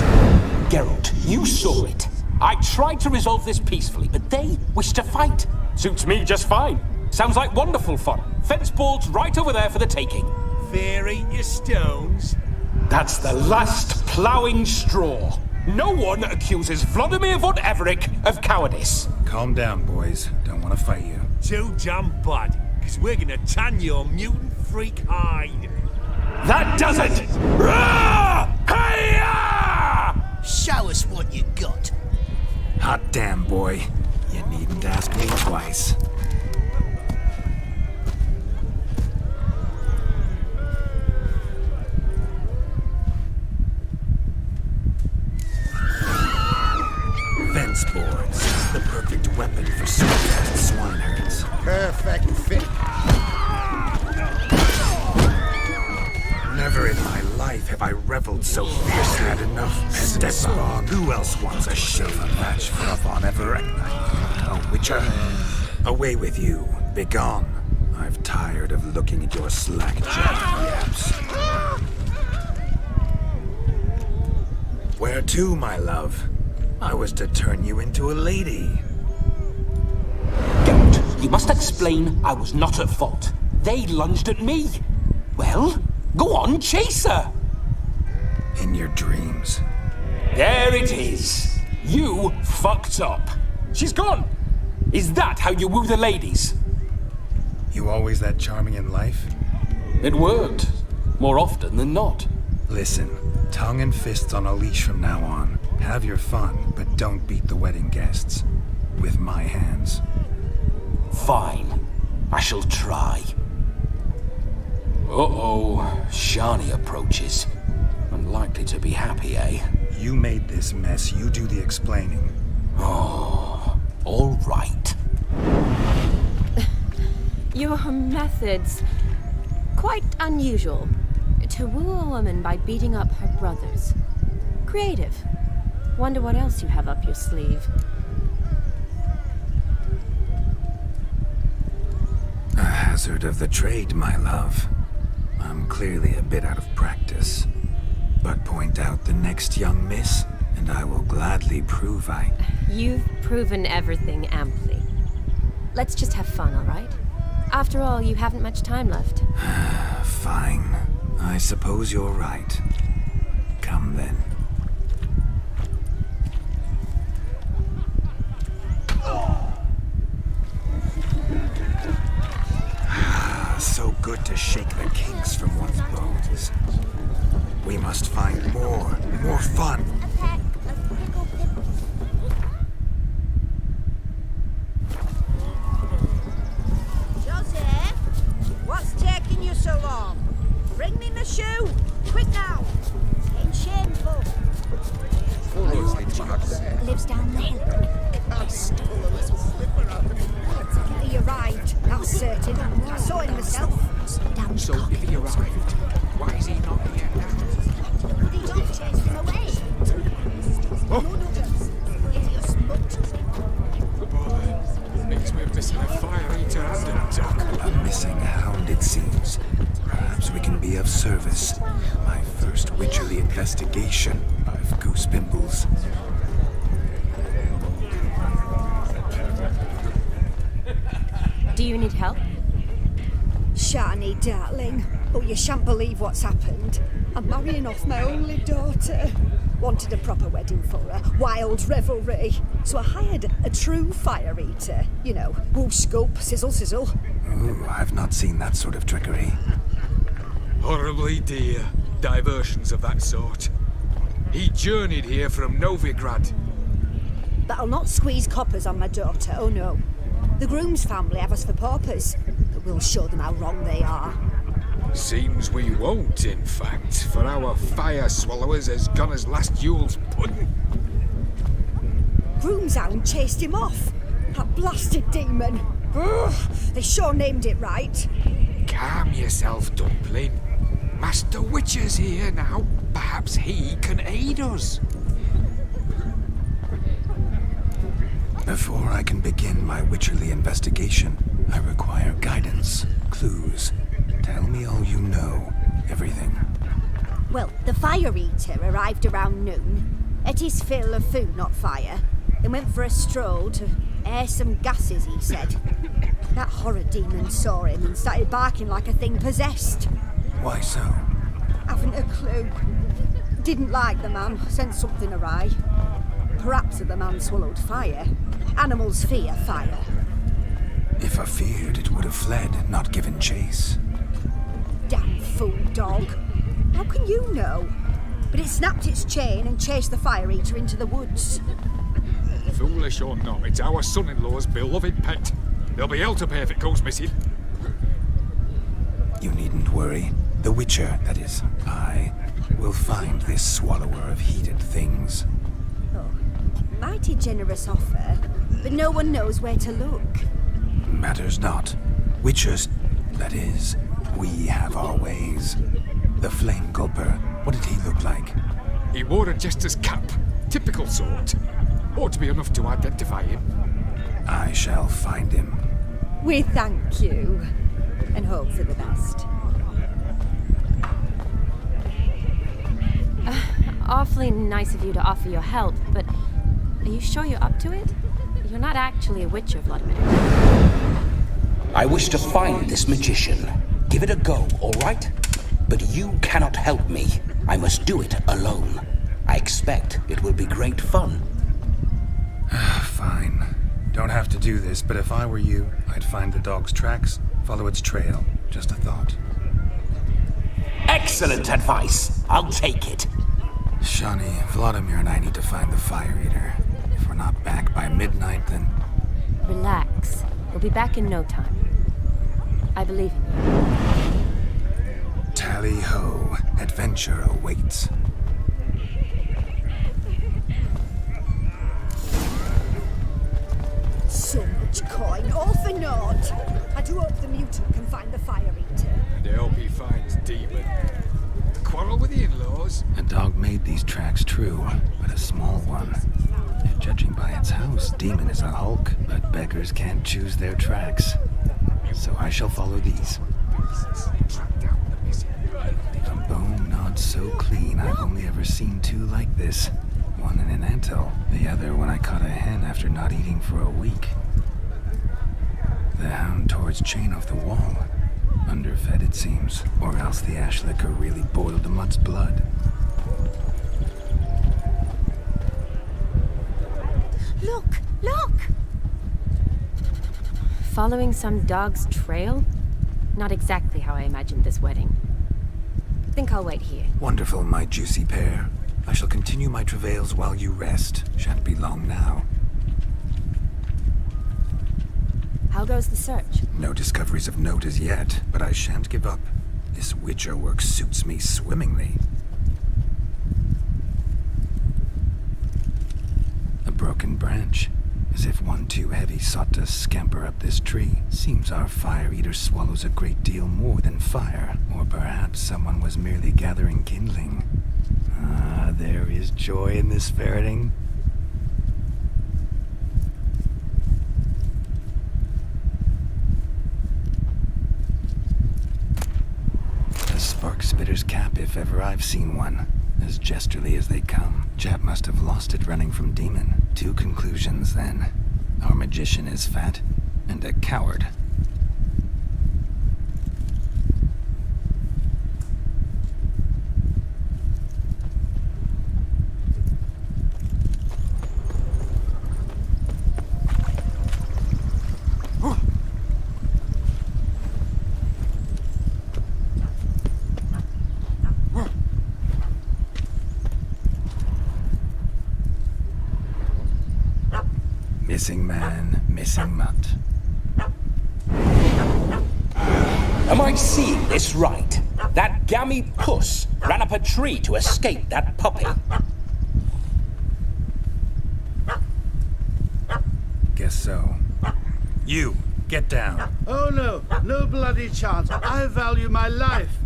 Geralt, you saw it. I tried to resolve this peacefully, but they wish to fight. Suits me just fine. Sounds like wonderful fun. Fence boards right over there for the taking. Fear eat your stones. That's the last ploughing straw. No one accuses Vladimir von Everec of cowardice. Calm down, boys. Don't want to fight you. Too damn bad, because we're gonna tan your mutant freak hide. That does it! Rah! Hi-ya! Show us what you got. Hot damn, boy. You needn't ask me twice. Fence boards. The perfect weapon for small-cast swineherds. Perfect fit. Never in my life have I reveled so fiercely. Had enough. Step on. Who else wants a shave match for Von Everec? Oh, Witcher. Away with you. Begone. I've tired of looking at your slack-jawed yaps. Where to, my love? I was to turn you into a lady. Geralt, you must explain I was not at fault. They lunged at me. Well, go on, chase her. In your dreams. There it is. You fucked up. She's gone. Is that how you woo the ladies? You always that charming in life? It worked. More often than not. Listen, tongue and fists on a leash from now on. Have your fun, but don't beat the wedding guests. With my hands. Fine. I shall try. Uh-oh. Shani approaches. Unlikely to be happy, eh? You made this mess. You do the explaining. Oh, all right. Your methods... quite unusual. To woo a woman by beating up her brothers. Creative. Wonder what else you have up your sleeve. A hazard of the trade, my love. I'm clearly a bit out of practice. But point out the next young miss, and I will gladly prove I... You've proven everything amply. Let's just have fun, all right? After all, you haven't much time left. Fine. I suppose you're right. Come then. So good to shake the kinks from one's bones. We must find more fun. Joseph, what's taking you so long? Bring me my shoe, quick now. It's shameful. Lives down the hill. He arrived, that's certain. I saw him myself. Down So if he arrived, why is he not here now? They don't chase him away. Means we're missing a fire eater and a duck. A missing hound, it seems. Perhaps we can be of service. My first witcherly investigation. I've goose pimples. Do you need help? Shani, darling. Oh, you shan't believe what's happened. I'm marrying off my only daughter. Wanted a proper wedding for her. Wild revelry. So I hired a true fire eater. You know, whoosh, scope, sizzle, sizzle. Ooh, I've not seen that sort of trickery. Horribly dear diversions of that sort. He journeyed here from Novigrad. But I'll not squeeze coppers on my daughter, oh no. The groom's family have us for paupers, but we'll show them how wrong they are. Seems we won't, in fact, for our fire swallowers has gone as last Yule's pudding. Groom's hound chased him off. That blasted demon. Ugh, they sure named it right. Calm yourself, Dumpling. Master Witcher's here now. Perhaps he can aid us. Before I can begin my witcherly investigation, I require guidance, clues. Tell me all you know. Everything. Well, the Fire Eater arrived around noon, ate his fill of food, not fire, then went for a stroll to air some gases, he said. That horror demon saw him and started barking like a thing possessed. Why so? Haven't a clue. Didn't like the man, sensed something awry. Perhaps the man swallowed fire. Animals fear fire. If I feared, it would have fled, not given chase. Damn fool dog. How can you know? But it snapped its chain and chased the Fire Eater into the woods. Foolish or not, it's our son-in-law's beloved pet. There'll be hell to pay if it goes missing. You needn't worry. The Witcher, that is, I, will find this swallower of heated things. Oh, mighty generous offer, but no one knows where to look. Matters not. Witchers, that is, we have our ways. The Flame Gulper, what did he look like? He wore a jester's cap. Typical sort. Ought to be enough to identify him. I shall find him. We thank you, and hope for the best. Awfully nice of you to offer your help, but are you sure you're up to it? You're not actually a witcher, Vladimir. I wish to find this magician. Give it a go, all right? But you cannot help me. I must do it alone. I expect it will be great fun. Fine. Don't have to do this, but if I were you, I'd find the dog's tracks, follow its trail. Just a thought. Excellent advice. I'll take it. Shani, Vladimir and I need to find the Fire Eater. If we're not back by midnight, then... Relax. We'll be back in no time. I believe in you. Tally-ho. Adventure awaits. So much coin, all for naught. I do hope the mutant can find the Fire Eater. And I hope he finds Demon. Quarrel with the in-laws? A dog made these tracks true, but a small one. Judging by its house, Demon is a hulk, but beggars can't choose their tracks. So I shall follow these. A bone not so clean, I've only ever seen two like this. One in an anthill, the other when I caught a hen after not eating for a week. The hound tore its chain off the wall. Underfed, it seems, or else the ash liquor really boiled the mutt's blood. Look! Look! Following some dog's trail? Not exactly how I imagined this wedding. Think I'll wait here. Wonderful, my juicy pair. I shall continue my travails while you rest. Shan't be long now. How goes the search? No discoveries of note as yet, but I shan't give up. This Witcher work suits me swimmingly. A broken branch, as if one too heavy sought to scamper up this tree. Seems our Fire Eater swallows a great deal more than fire, or perhaps someone was merely gathering kindling. Ah, there is joy in this ferreting. A spark spitter's cap, if ever I've seen one. As jesterly as they come. Chap must have lost it running from Demon. Two conclusions, then. Our magician is fat, and a coward. Missing man, missing mutt. Am I seeing this right? That gammy puss ran up a tree to escape that puppy. Guess so. You, get down. Oh no, no bloody chance. I value my life.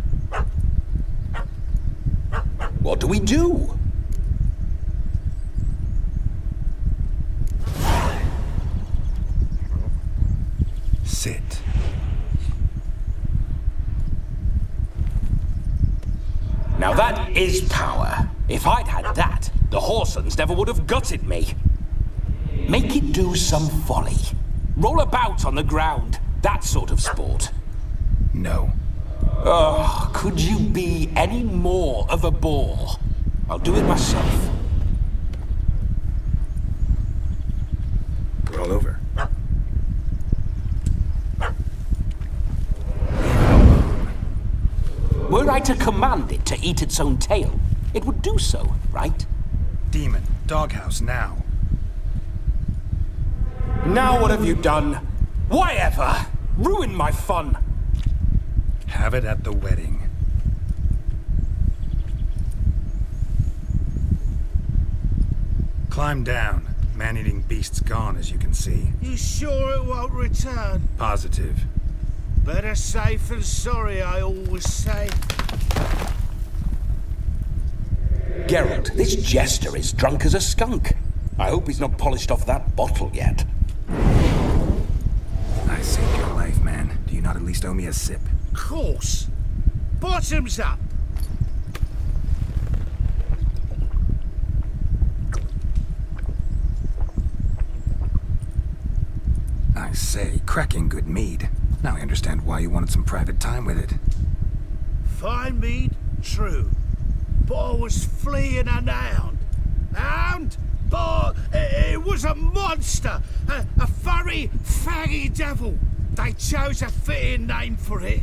What do we do? Sit. Now that is power. If I'd had that, the Horsons never would have gutted me. Make it do some folly. Roll about on the ground. That sort of sport. No. Oh, could you be any more of a bore? I'll do it myself. Roll over. Were I to command it to eat its own tail, it would do so, right? Demon, doghouse now. Now what have you done? Why ever? Ruin my fun. Have it at the wedding. Climb down. Man-eating beast's gone, as you can see. You sure it won't return? Positive. Better safe than sorry, I always say. Geralt, this jester is drunk as a skunk. I hope he's not polished off that bottle yet. I saved your life, man. Do you not at least owe me a sip? Course. Bottoms up. I say, cracking good mead. Now I understand why you wanted some private time with it. Fine mead, true. But I was fleeing an hound. Hound? But it was a monster. A furry, faggy devil. They chose a fitting name for it.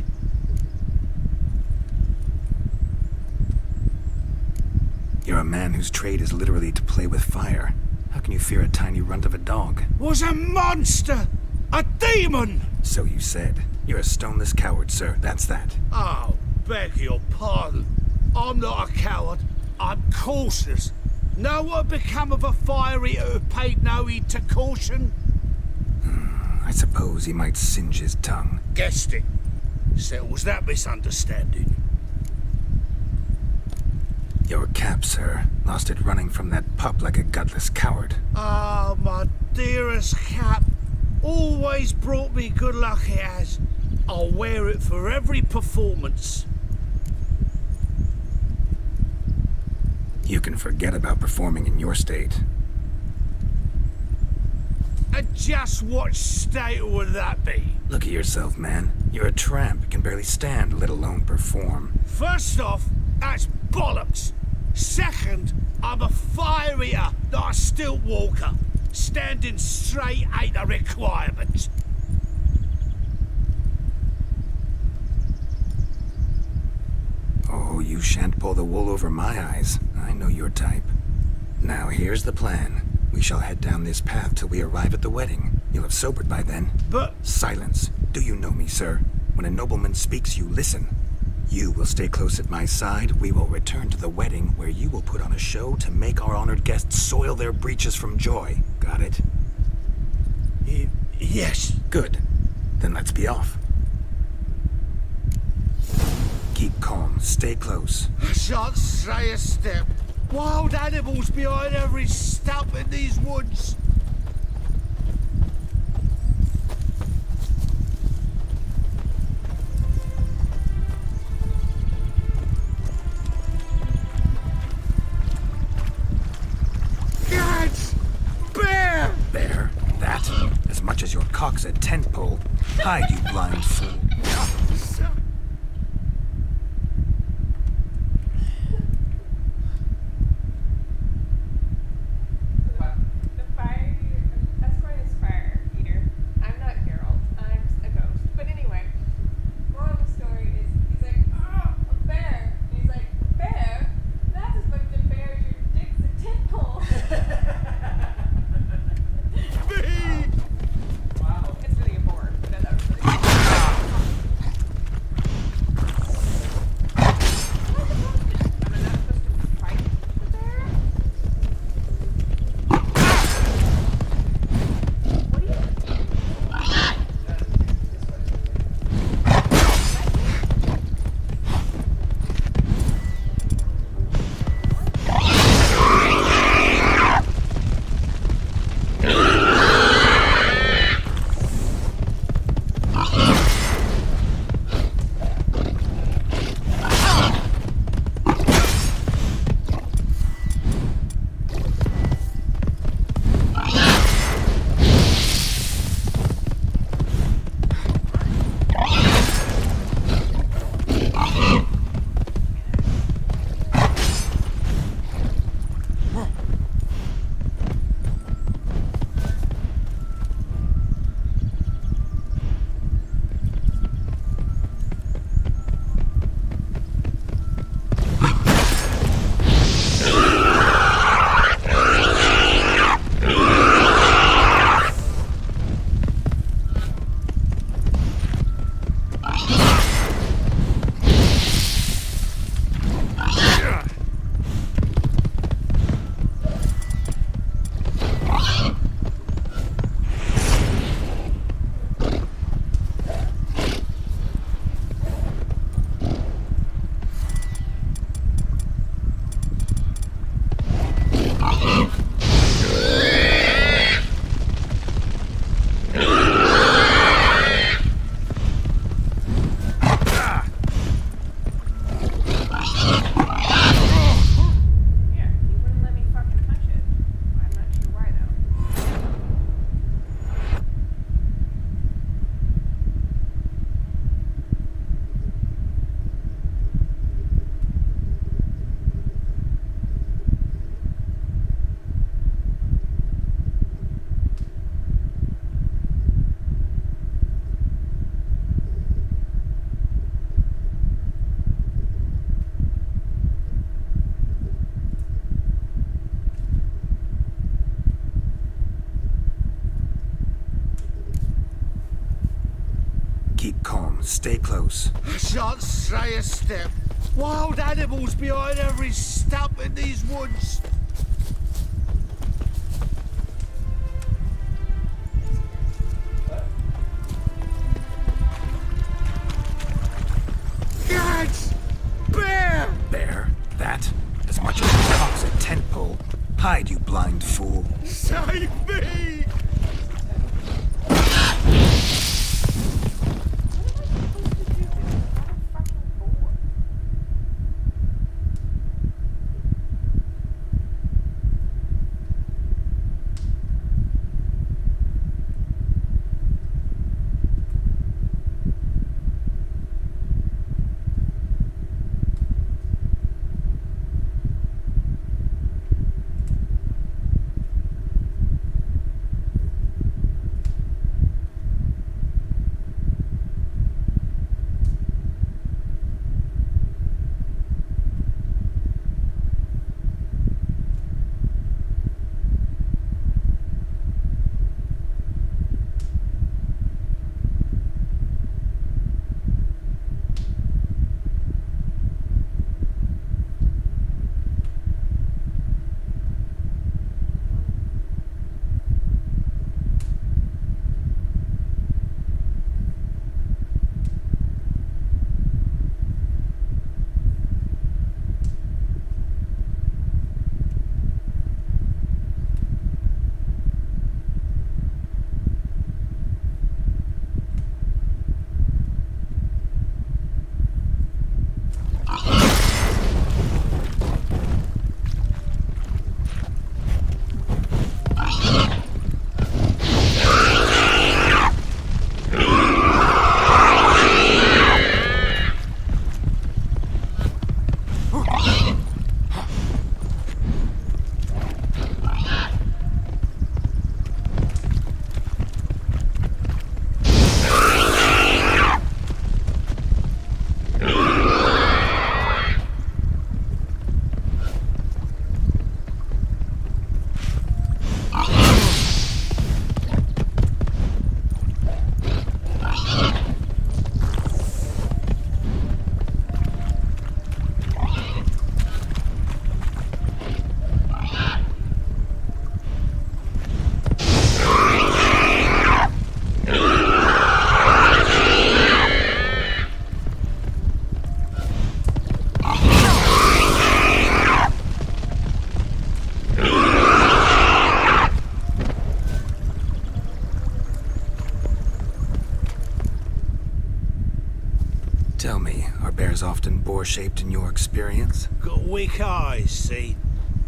You're a man whose trade is literally to play with fire. How can you fear a tiny runt of a dog? Was a monster! A demon! So you said. You're a stoneless coward, sir. That's that. Oh, beg your pardon. I'm not a coward. I'm cautious. Know what become of a fire eater who paid no heed to caution? I suppose he might singe his tongue. Guessed it. Settles that misunderstanding. Your cap, sir. Lost it running from that pup like a gutless coward. Ah, my dearest cap. Always brought me good luck it has. I'll wear it for every performance. You can forget about performing in your state. And just what state would that be? Look at yourself, man. You're a tramp, can barely stand, let alone perform. First off, that's bollocks. Second, I'm a fire eater, not a stilt walker. Standing straight ain't a requirement. Oh, you shan't pull the wool over my eyes. I know your type. Now here's the plan. We shall head down this path till we arrive at the wedding. You'll have sobered by then. But... Silence. Do you know me, sir? When a nobleman speaks, you listen. You will stay close at my side. We will return to the wedding, where you will put on a show to make our honored guests soil their breeches from joy. Got it? Yes. Good. Then let's be off. Keep calm. Stay close. I shan't stray a step. Wild animals behind every stump in these woods. Gads! Bear! Bear? That? As much as your cock's a tent pole. Hide, you blind fool. Me! Keep calm. Stay close. I shan't stray a step. Wild animals behind every stump in these woods. Gads! Bear! Bear? That? As much as it cocks a tent pole. Hide, you blind fool. Save me! Tell me, are bears often boar-shaped in your experience? Got weak eyes, see?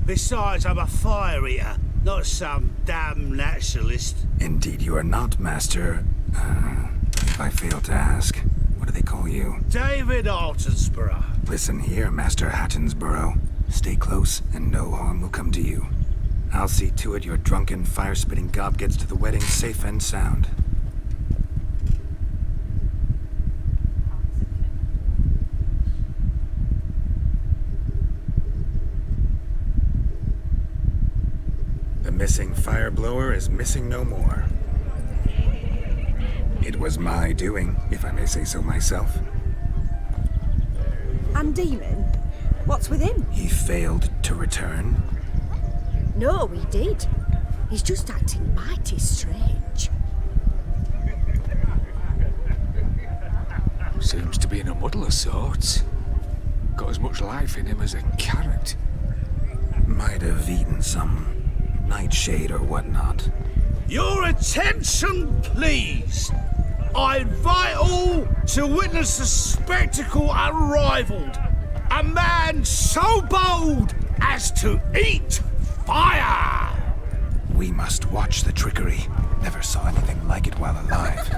Besides, I'm a fire eater, not some damn naturalist. Indeed you are not, Master... if I fail to ask, what do they call you? David Altonsborough. Listen here, Master Hattonsborough. Stay close, and no harm will come to you. I'll see to it your drunken, fire-spitting gob gets to the wedding safe and sound. The missing fire blower is missing no more. It was my doing, if I may say so myself. And Demon? What's with him? He failed to return. No, he did. He's just acting mighty strange. Seems to be in a muddle of sorts. Got as much life in him as a carrot. Might have eaten some nightshade or whatnot. Your attention, please. I invite all to witness a spectacle unrivaled. A man so bold as to eat fire! We must watch the trickery. Never saw anything like it while alive.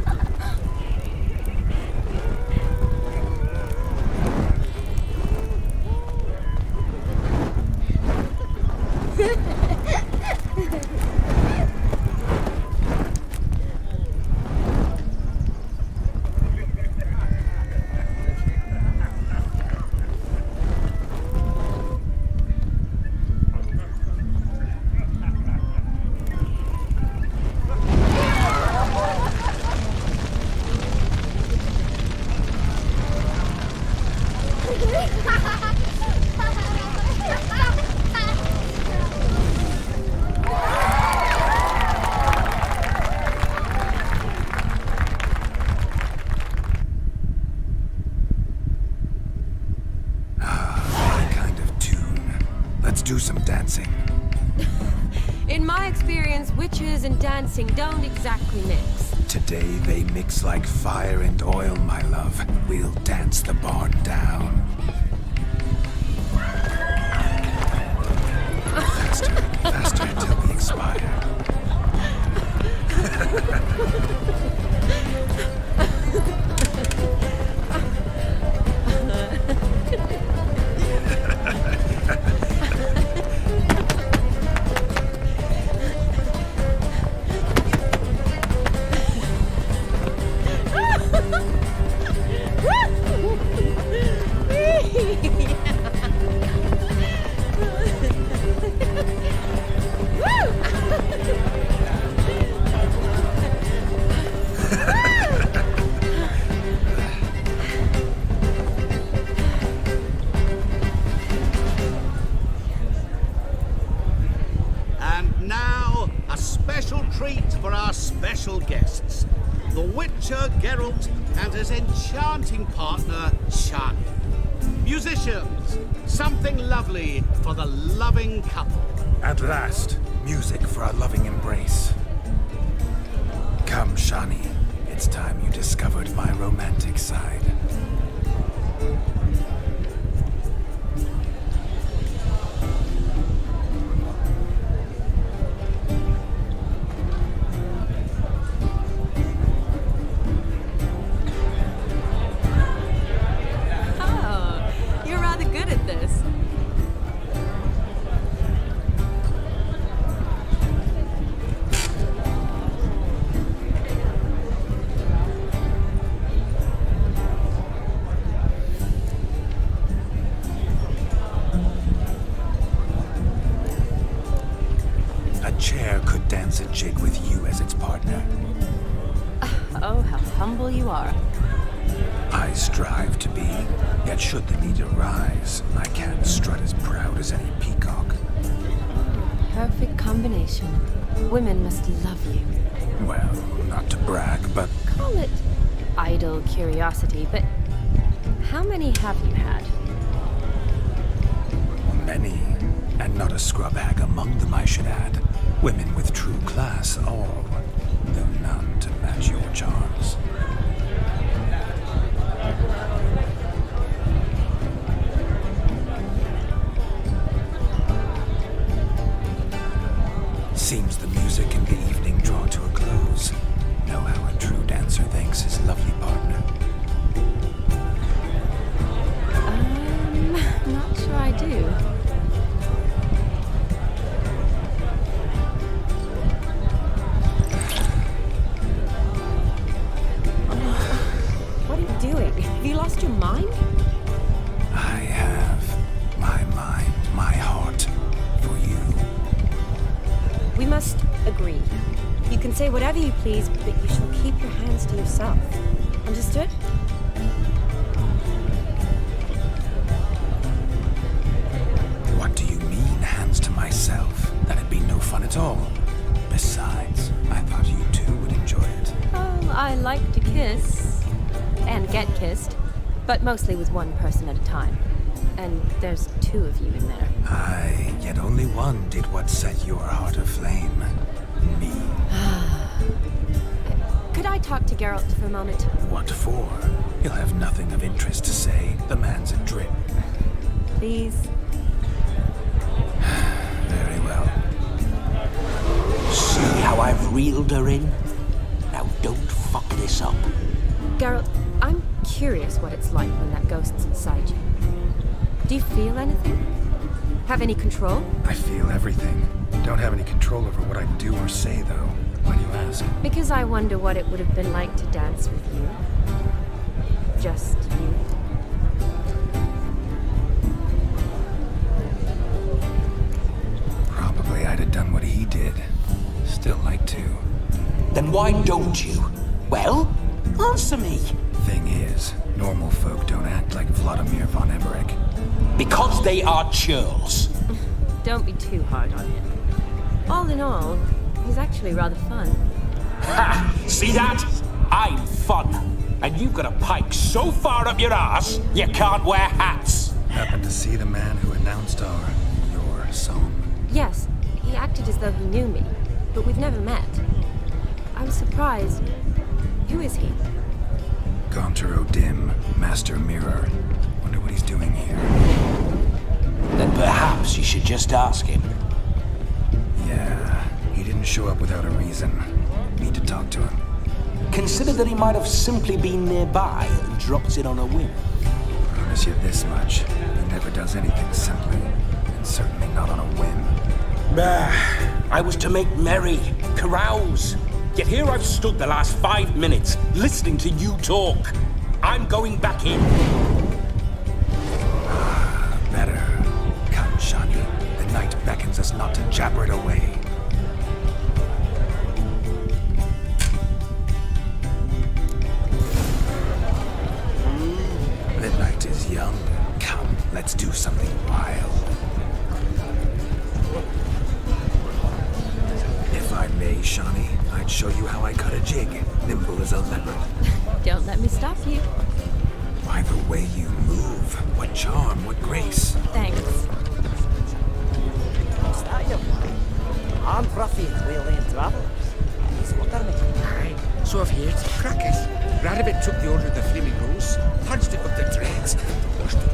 do some dancing. In my experience, witches and dancing don't exactly mix. Today they mix like fire and oil, my love. We'll dance the barn down. Faster, faster till we expire. And now, a special treat for our special guests. The Witcher Geralt and his enchanting partner, Shani. Musicians, something lovely for the loving couple. At last, music for our loving embrace. Come, Shani. It's time you discovered my romantic side. Oh, you're rather good at this. A chair could dance a jig with you as its partner. Oh, how humble you are. I strive to be, yet should the need arise, I can't strut as proud as any peacock. Perfect combination. Women must love you. Well, not to brag, but Call it idle curiosity, but how many have you had? many, and not a scrub hag among them, I should add. Women with true class, all, though none to match your charms. Seems the music and the evening draw to a close. Know how a true dancer thanks his lovely partner. Not sure I do. What are you doing? Have you lost your mind? I have my mind, my heart for you. We must agree. You can say whatever you please, but you shall keep your hands to yourself. Understood? What do you mean, hands to myself? That'd be no fun at all. Besides, I thought you two would enjoy it. Oh, I like to kiss. And get kissed. But mostly with one person at a time. And there's two of you in there. Aye, yet only one did what set your heart aflame. Me. Could I talk to Geralt for a moment? What for? He'll have nothing of interest to say. The man's a drip. Please? Very well. See how I've reeled her in? Now don't fuck this up. Geralt, I'm curious what it's like when that ghost's inside you. Do you feel anything? Have any control? I feel everything. Don't have any control over what I do or say, though. Why do you ask? Because I wonder what it would have been like to dance with you. Just you. Probably I'd have done what he did. Still like to. Then why don't you? Well, answer me. Thing is, normal folk don't act like Vladimir von Everec. Because they are churls. Don't be too hard on him. All in all, he's actually rather fun. Ha! See that? I'm fun. And you've got a pike so far up your ass, you can't wear hats. Happened to see the man who announced your song? Yes, he acted as though he knew me, but we've never met. I was surprised. Who is he? Gaunter O'Dim, Master Mirror. Wonder what he's doing here. Then perhaps you should just ask him. Yeah, he didn't show up without a reason. Need to talk to him. Consider that he might have simply been nearby and dropped in on a whim. Promise you this much. He never does anything simply. And certainly not on a whim. I was to make merry, carouse. Yet here I've stood the last 5 minutes, listening to you talk. I'm going back in. Better. Come, Shani. The night beckons us not to jabber it away. The night is young. Come, let's do something wild. If I may, Shani, I'd show you how I cut a jig, nimble as a leopard. Don't let me stop you. By the way you move, what charm, what grace. Thanks. Is that your plan? I'm Ruffy and Wayland Traveller. He's wondering. Aye, so I've heard. Crackers. Radovit took the order of the Flaming Rose, punched it up the dreads, washed it.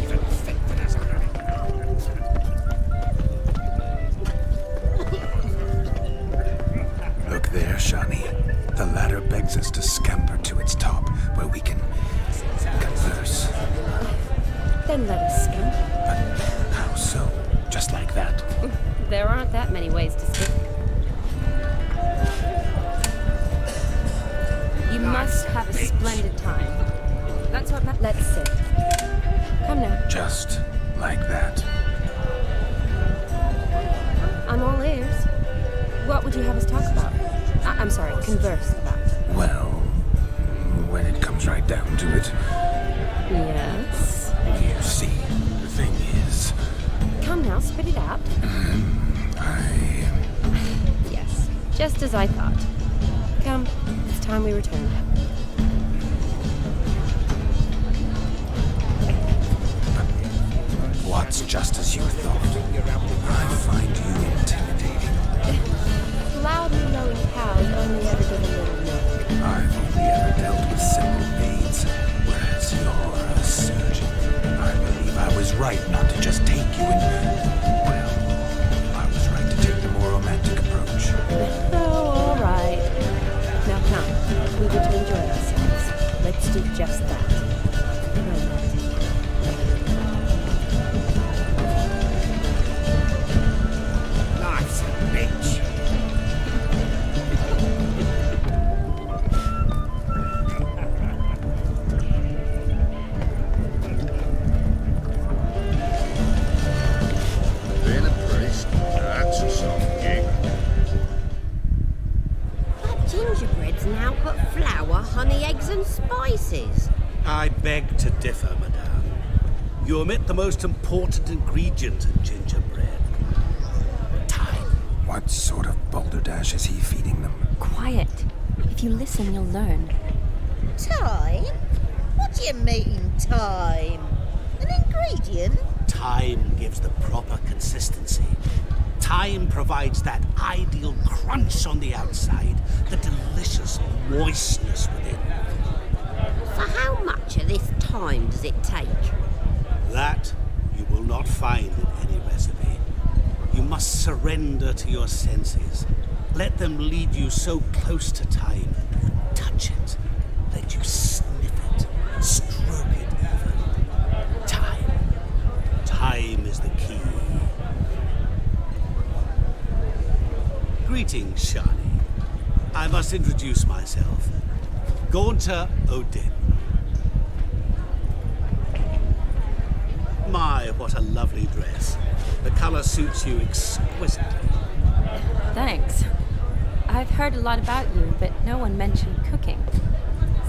Even fit for his honor. Look there, Shani. The ladder begs us to scamper to its top, where we can converse. Then let us scamper. But how so? Just like that? There aren't that many ways to speak. You must have a splendid time. That's what let's sit. Come now. Just like that. I'm all ears. What would you have us talk about? I'm sorry, converse about. Well, when it comes right down to it. Yes? You see, the thing is... Come now, spit it out. Yes, just as I thought. Come, it's time we return. What's just as you thought? I find you intimidating. Loud and lowing cows only ever give a little milk. I've only ever dealt with simple maids, whereas you're a surgeon. I believe I was right not to just take you and... Well, I was right to take the more romantic approach. Oh, all right. Now come, we were to enjoy ourselves. Let's do just that. Life's a bitch. Being a priest, that's some gig. That gingerbread's now got flour, honey, eggs and spices. I beg to differ, madame. You omit the most important ingredient in gingerbread. What sort of balderdash is he feeding them? Quiet. If you listen, you'll learn. Time? What do you mean, time? An ingredient? Time gives the proper consistency. Time provides that ideal crunch on the outside, the delicious moistness within. For how much of this time does it take? That you will not find in any recipe. You must surrender to your senses. Let them lead you so close to time. You touch it. Let you sniff it. Stroke it even. Time. Time is the key. Greetings, Shani. I must introduce myself. Gaunter O'Dim. My, what a lovely dress. The color suits you exquisitely. Thanks. I've heard a lot about you, but no one mentioned cooking.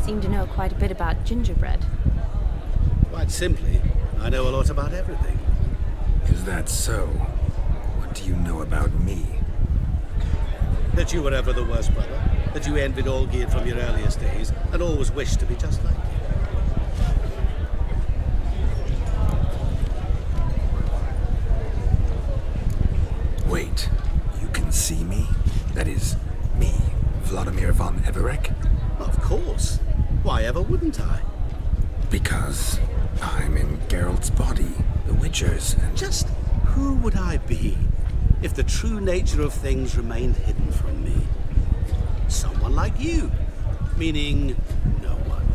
Seem to know quite a bit about gingerbread. Quite simply, I know a lot about everything. Is that so? What do you know about me? That you were ever the worst brother. That you envied Olgierd from your earliest days, and always wished to be just like him. Wait, you can see me? That is, me, Vladimir von Everec? Of course. Why ever wouldn't I? Because I'm in Geralt's body, the Witcher's, and Just who would I be if the true nature of things remained hidden from me? Someone like you. Meaning, no one.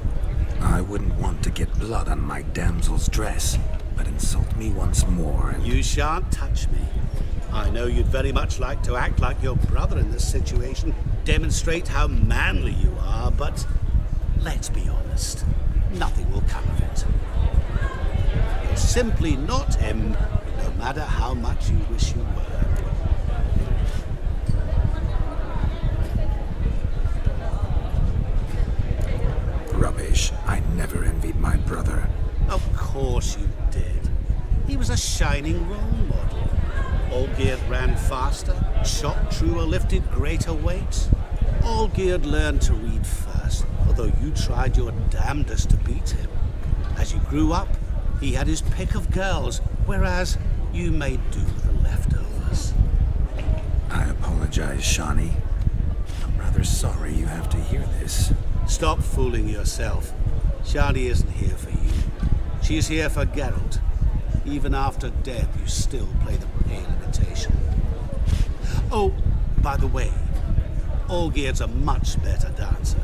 I wouldn't want to get blood on my damsel's dress, but insult me once more and... You shan't touch me. I know you'd very much like to act like your brother in this situation, demonstrate how manly you are, but let's be honest, nothing will come of it. You're simply not him, no matter how much you wish you were. Rubbish. I never envied my brother. Of course you did. He was a shining role model. Olgierd ran faster, shot truer, lifted greater weights. Olgierd learned to read first, although you tried your damnedest to beat him. As you grew up, he had his pick of girls, whereas you made do with the leftovers. I apologize, Shani. I'm rather sorry you have to hear this. Stop fooling yourself. Shani isn't here for you. She's here for Geralt. Even after death, you still play the pale imitation. Oh, by the way, Olgierd's a much better dancer.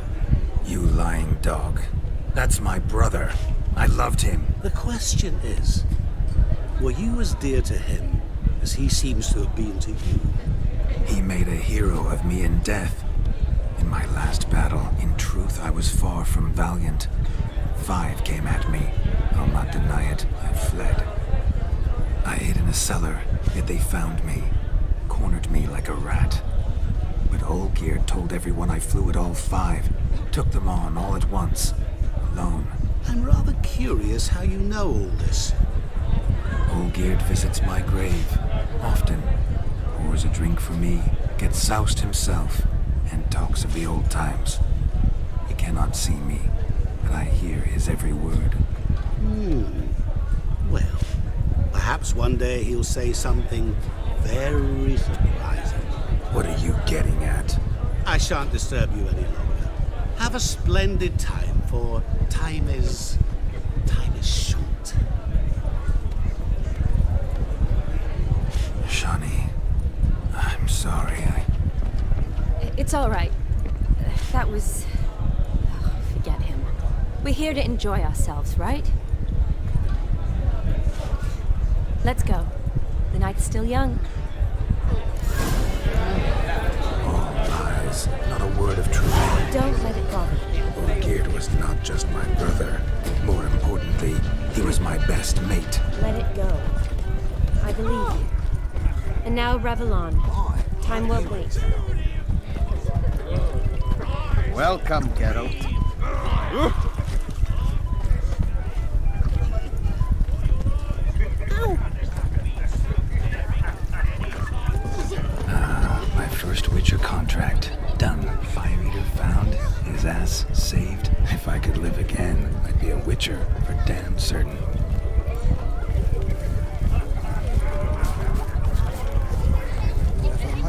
You lying dog. That's my brother. I loved him. The question is, were you as dear to him as he seems to have been to you? He made a hero of me in death. In my last battle, in truth, I was far from valiant. 5 came at me. I'll not deny it. I fled. I hid in a cellar, yet they found me. Cornered me like a rat. But Olgierd told everyone I flew at all 5. Took them on all at once. Alone. I'm rather curious how you know all this. Olgierd visits my grave. Often. Pours a drink for me. Gets soused himself. And talks of the old times. He cannot see me, but I hear his every word. Well, perhaps one day he'll say something very surprising. What are you getting at? I shan't disturb you any longer. Have a splendid time, for time is short. Shani, I'm sorry. It's all right. That was... Oh, forget him. We're here to enjoy ourselves, right? Let's go. The night's still young. All lies. Not a word of truth. Don't let it bother you. Olgierd was not just my brother. More importantly, he was my best mate. Let it go. I believe you. And now, Revelon. Time won't wait. Welcome, Geralt. My first Witcher contract. Done. Fire Eater found. His ass saved. If I could live again, I'd be a Witcher for damn certain.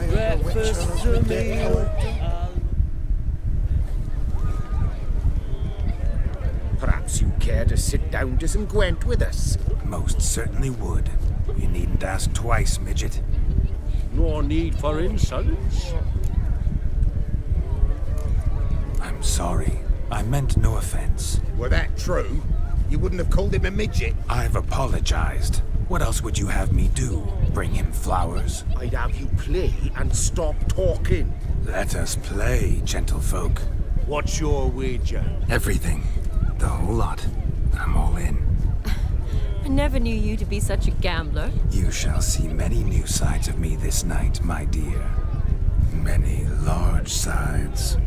Breakfast a meal. Perhaps you care to sit down to some Gwent with us? Most certainly would. You needn't ask twice, midget. No need for insults. I'm sorry. I meant no offense. Were that true, you wouldn't have called him a midget. I've apologized. What else would you have me do? Bring him flowers? I'd have you play and stop talking. Let us play, gentlefolk. What's your wager? Everything. The whole lot. I'm all in. I never knew you to be such a gambler. You shall see many new sides of me this night, my dear. Many large sides.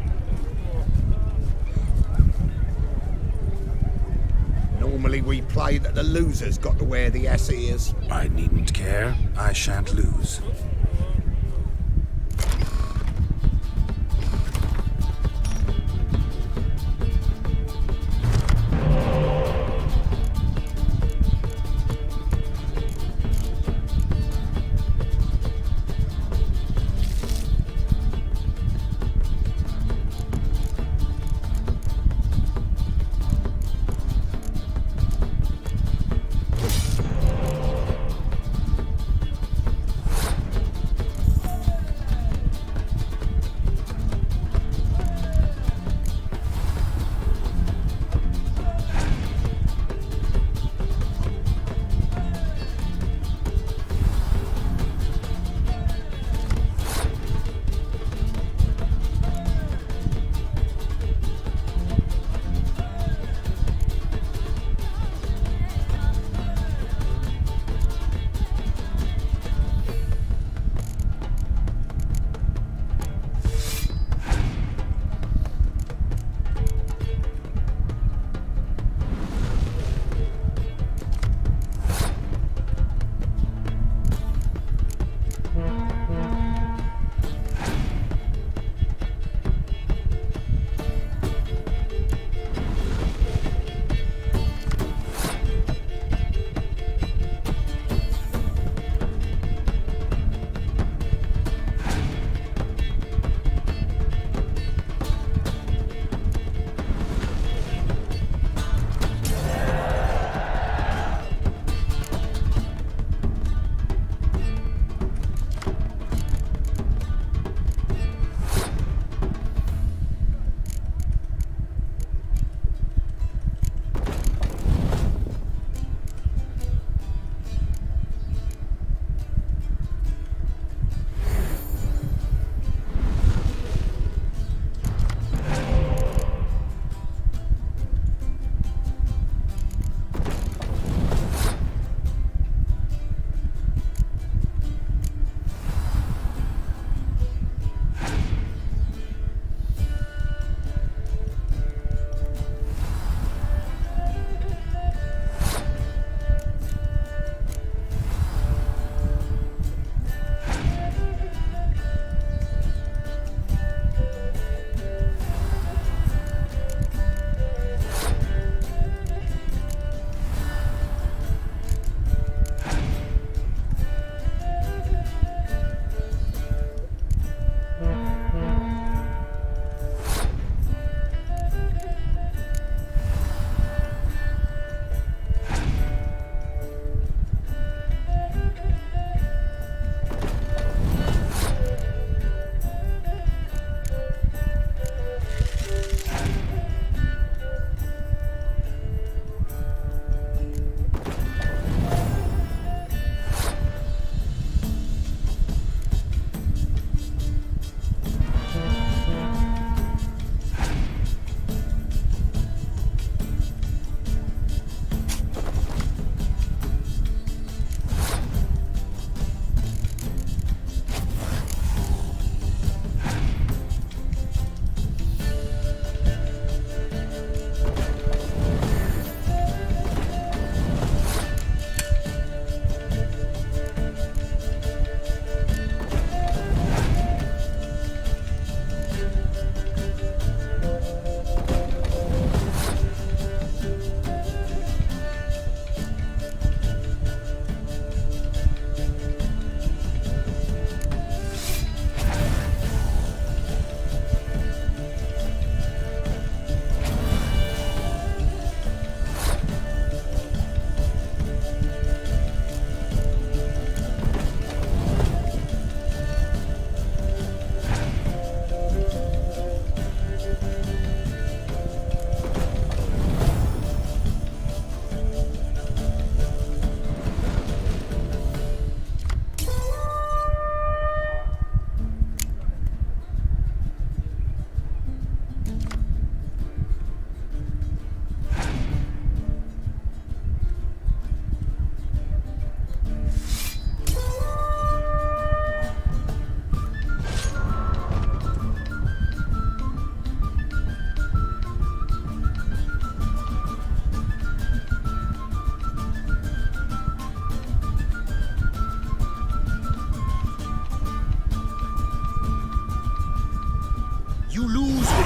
Normally we play that the loser's got to wear the ass ears. I needn't care. I shan't lose.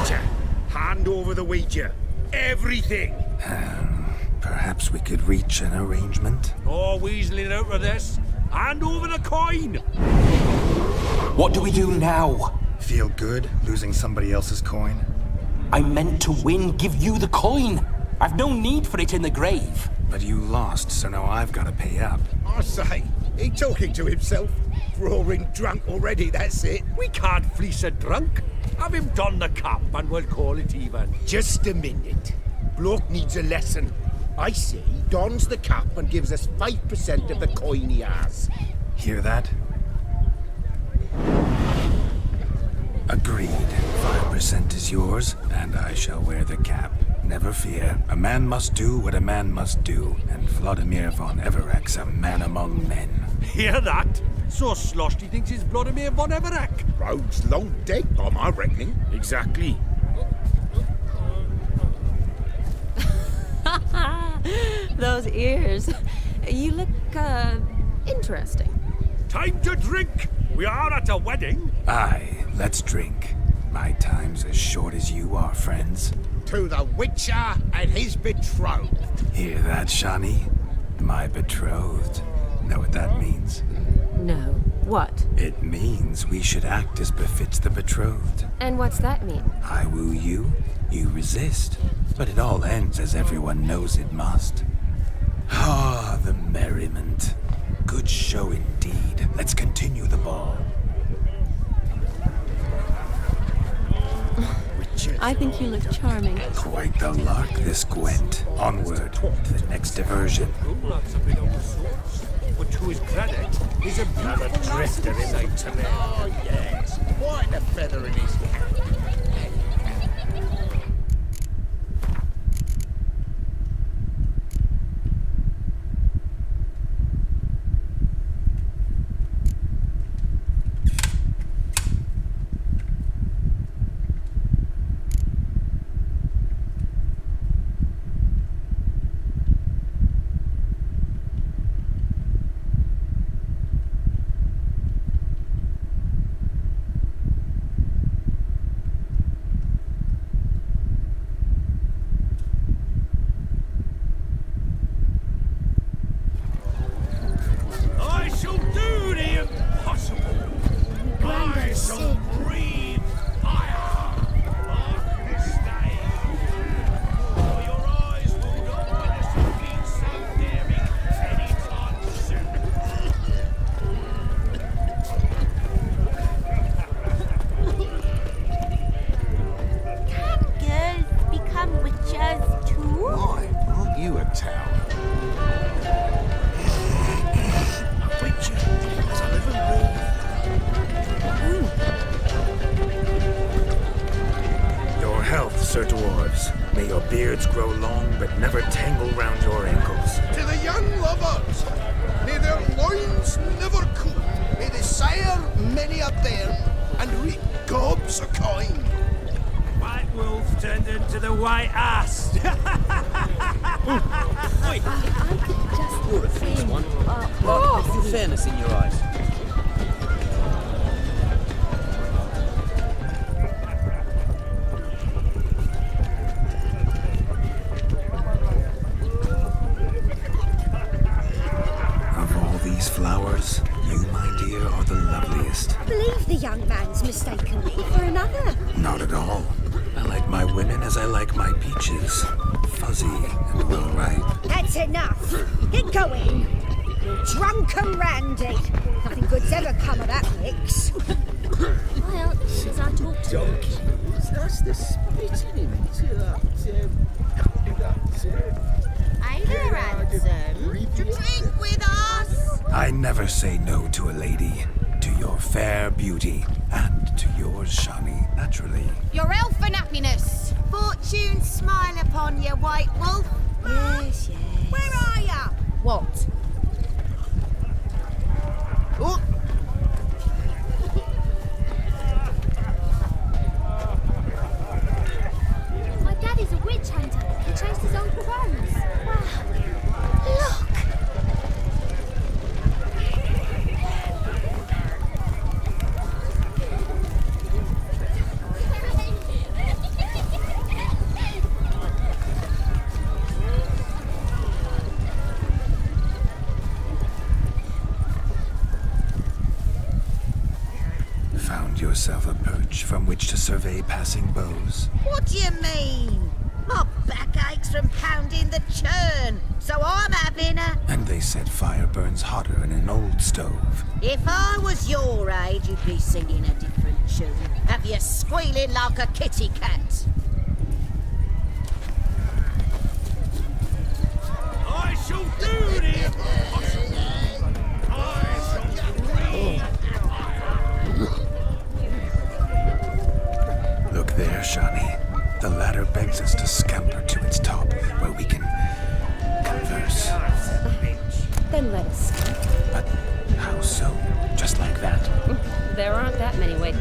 Witcher, hand over the wager. Everything. Perhaps we could reach an arrangement? Oh, weaseling out of this. Hand over the coin! What do we do now? Feel good losing somebody else's coin? I meant to win, give you the coin. I've no need for it in the grave. But you lost, so now I've got to pay up. I say, he talking to himself. Roaring drunk already, that's it. We can't fleece a drunk. Have him don the cap and we'll call it even. Just a minute. Bloke needs a lesson. I say, dons the cap and gives us 5% of the coin he has. Hear that? Agreed. 5% is yours, and I shall wear the cap. Never fear. A man must do what a man must do, and Vladimir von Everek's a man among men. Hear that? So sloshed he thinks he's Vladimir von Everek. Rogue's long dead, by my reckoning. Exactly. Those ears. You look, interesting. Time to drink! We are at a wedding. Aye, let's drink. My time's as short as you are, friends. To the Witcher and his betrothed. Hear that, Shani? My betrothed. Know what that means? No. What? It means we should act as befits the betrothed. And what's that mean? I woo you, you resist. But it all ends as everyone knows it must. Ah, the merriment. Good show indeed. Let's continue the ball. I think you look charming. Quite the lark, this Gwent. Onward to the next diversion. That's a bit on the sorts. But to his credit, he's a beautiful Drifter in to me. Oh, yes. Quite a feather in his cap. Sir Dwarves. May your beards grow long, but never tangle round your ankles. To the young lovers, may their loins never cool. May they sire many a bairn and reap gobs of coin. White wolf turned into the white ass. I could just You're a fierce one. But a few fairness in your eyes. Flowers, you, my dear, are the loveliest. I believe the young man's mistaken me for another. Not at all. I like my women as I like my peaches. Fuzzy and well ripe. That's enough. Get going. You're drunk and randy. Nothing good's ever come of that mix. Well, as I talk to him. That's the spitting into that. Hey there, handsome. Drink with us. I never say no to a lady. To your fair beauty. And to yours, Shani, naturally. Your elfin happiness. Fortune smile upon you, White Wolf. Yes, yes. Where are ya? What? Oh. My daddy's a witch hunter. He chased his old crows. Wow. Look! yourself a perch from which to survey passing bows? What do you mean? My back aches from pounding the churn, so I'm having a... And they said fire burns hotter in an old stove. If I was your age, you'd be singing a different tune. Have you squealing like a kitty cat? I shall do this! Look there, Shani. The ladder begs us to scamper to its top, where we can converse. Then let us. But how so? Just like that? There aren't that many ways.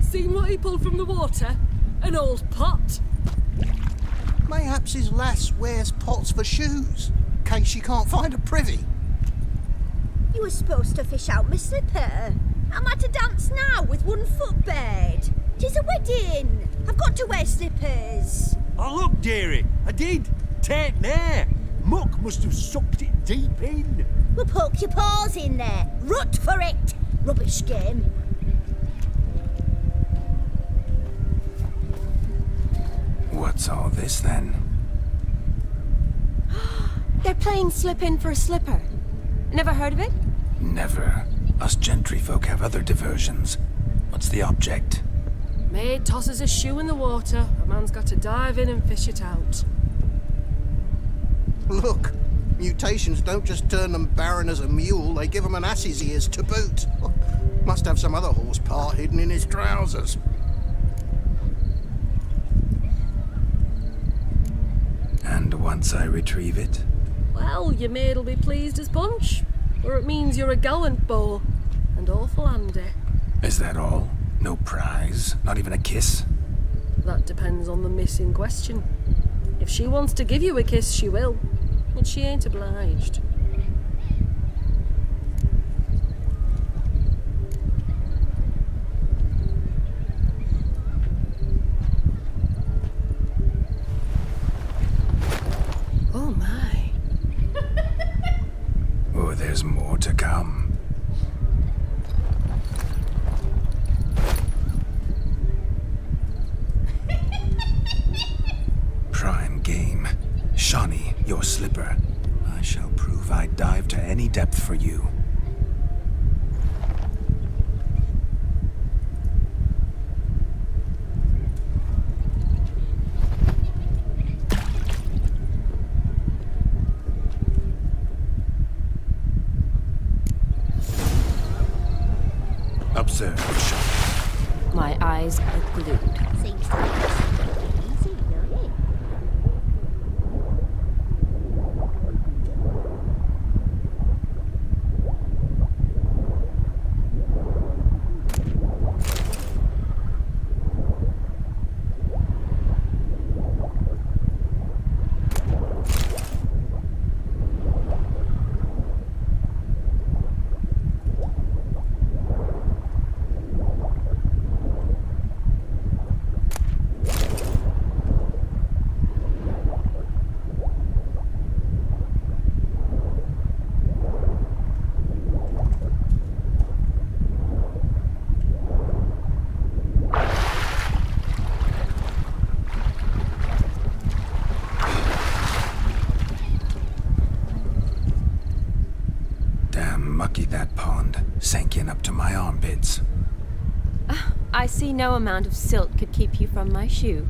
Seen what he pulled from the water? An old pot? Mayhaps his lass wears pots for shoes, in case she can't find a privy. You were supposed to fish out my slipper. I'm at a dance now with one foot bared. 'Tis a wedding. I've got to wear slippers. Oh, look, dearie, I did. Take there. Muck must have sucked it deep in. Well, poke your paws in there. Rut for it. Rubbish game. What's all this then? They're playing slip in for a slipper. Never heard of it? Never. Us gentry folk have other diversions. What's the object? Maid tosses a shoe in the water. A man's got to dive in and fish it out. Look, mutations don't just turn them barren as a mule, they give them an ass's ears to boot. Must have some other horse part hidden in his trousers. And once I retrieve it? Well, your maid'll be pleased as punch. Or it means you're a gallant beau. And awful handy. Is that all? No prize? Not even a kiss? That depends on the miss in question. If she wants to give you a kiss, she will. But she ain't obliged. Oh my. Oh, there's more to come. Prime game. Shani, your slipper. I shall prove I'd dive to any depth for you. Observe, Shani. My eyes are glued. Seems to be easy, don't it? Lucky that pond sank in up to my armpits. I see no amount of silt could keep you from my shoe.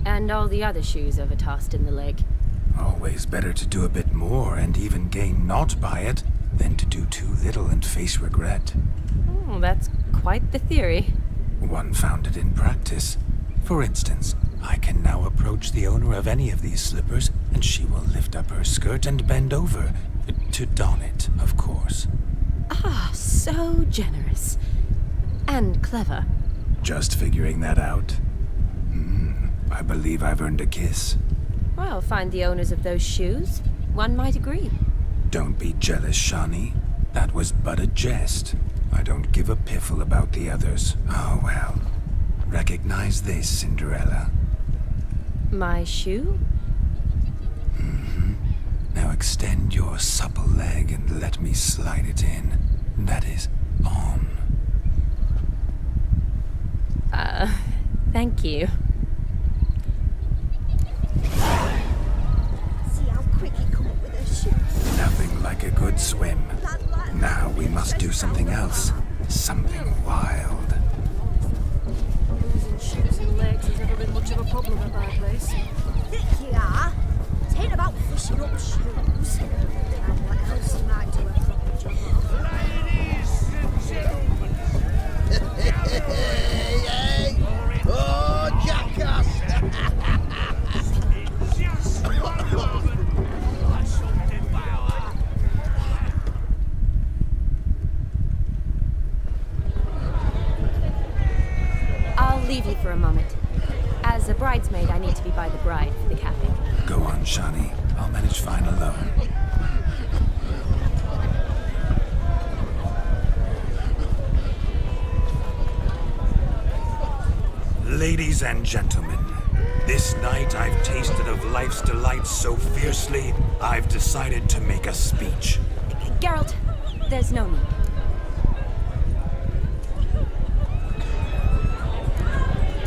And all the other shoes overtossed in the lake. Always better to do a bit more and even gain naught by it than to do too little and face regret. Oh, that's quite the theory. One founded in practice. For instance, I can now approach the owner of any of these slippers, and she will lift up her skirt and bend over. To don it, of course. Ah, so generous. And clever. Just figuring that out. I believe I've earned a kiss. Well, find the owners of those shoes. One might agree. Don't be jealous, Shani. That was but a jest. I don't give a piffle about the others. Oh, well. Recognize this, Cinderella. My shoe? Now extend your supple leg and let me slide it in. That is, on. Thank you. See how quick he come up with her shoes. Nothing like a good swim. Now we must do something else. Something wild. Losing shoes and legs has never been much of a problem at my place. Thick you are. It ain't about fishing up shoes. And what else you might do a proper job of. Ladies and gentlemen. Hey! Oh, jackass! Just one moment. I shall devour. I'll leave you for a moment. As a bridesmaid, I need to be by the bride for the capping. Go on, Shani. I'll manage fine alone. Ladies and gentlemen, this night I've tasted of life's delights so fiercely, I've decided to make a speech. Geralt, there's no need.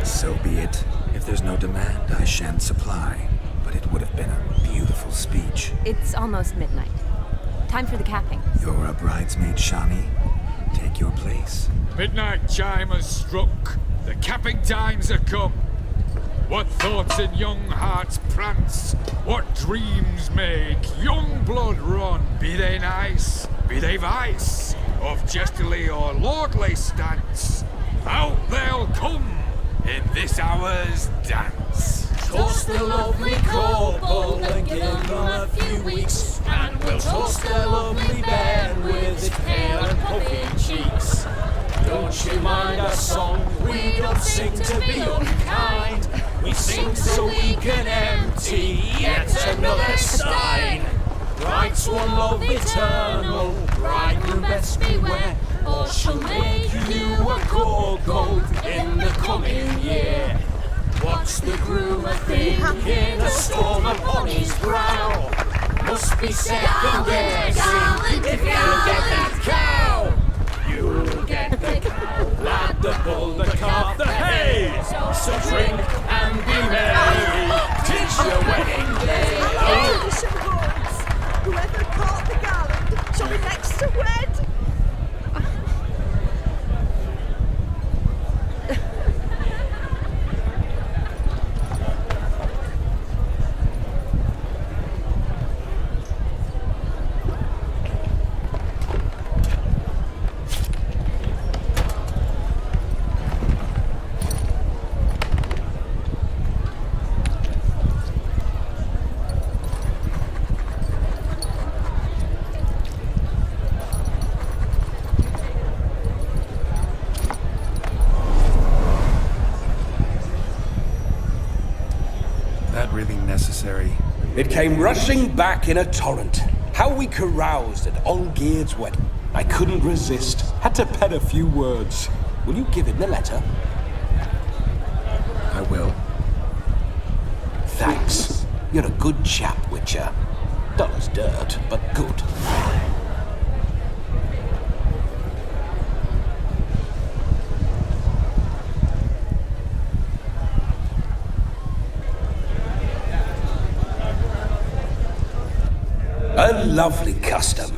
So be it. If there's no demand, I shan't supply. But it would have been a beautiful speech. It's almost midnight. Time for the capping. You're a bridesmaid, Shani. Take your place. Midnight chime has struck. The capping times are come. What thoughts in young hearts prance? What dreams make young blood run? Be they nice, be they vice, of jestily or lordly stance, out they'll come in this hour's dance. Toast the lovely couple and give them a few weeks, and we'll toast the lovely bed with its pale and puffing cheeks. Don't you mind our song? We don't sing to be unkind. We sing so we can empty yet another stein. Bride's one love eternal, bridegroom best beware, or she'll make you a go-goat in the coming year. What's the groom a-thinking? A storm upon his brow. Must be second guessing if you'll get that cow. You'll get the cow, lad, the bull, the calf, the hay. So drink and be merry, 'tis your wedding day. Whoever caught the garland shall be next to wed. It came rushing back in a torrent. How we caroused at Olgierd's wedding. I couldn't resist. Had to pen a few words. Will you give him the letter? I will. Thanks. You're a good chap, Witcher. Dull as dirt, but good. A lovely custom.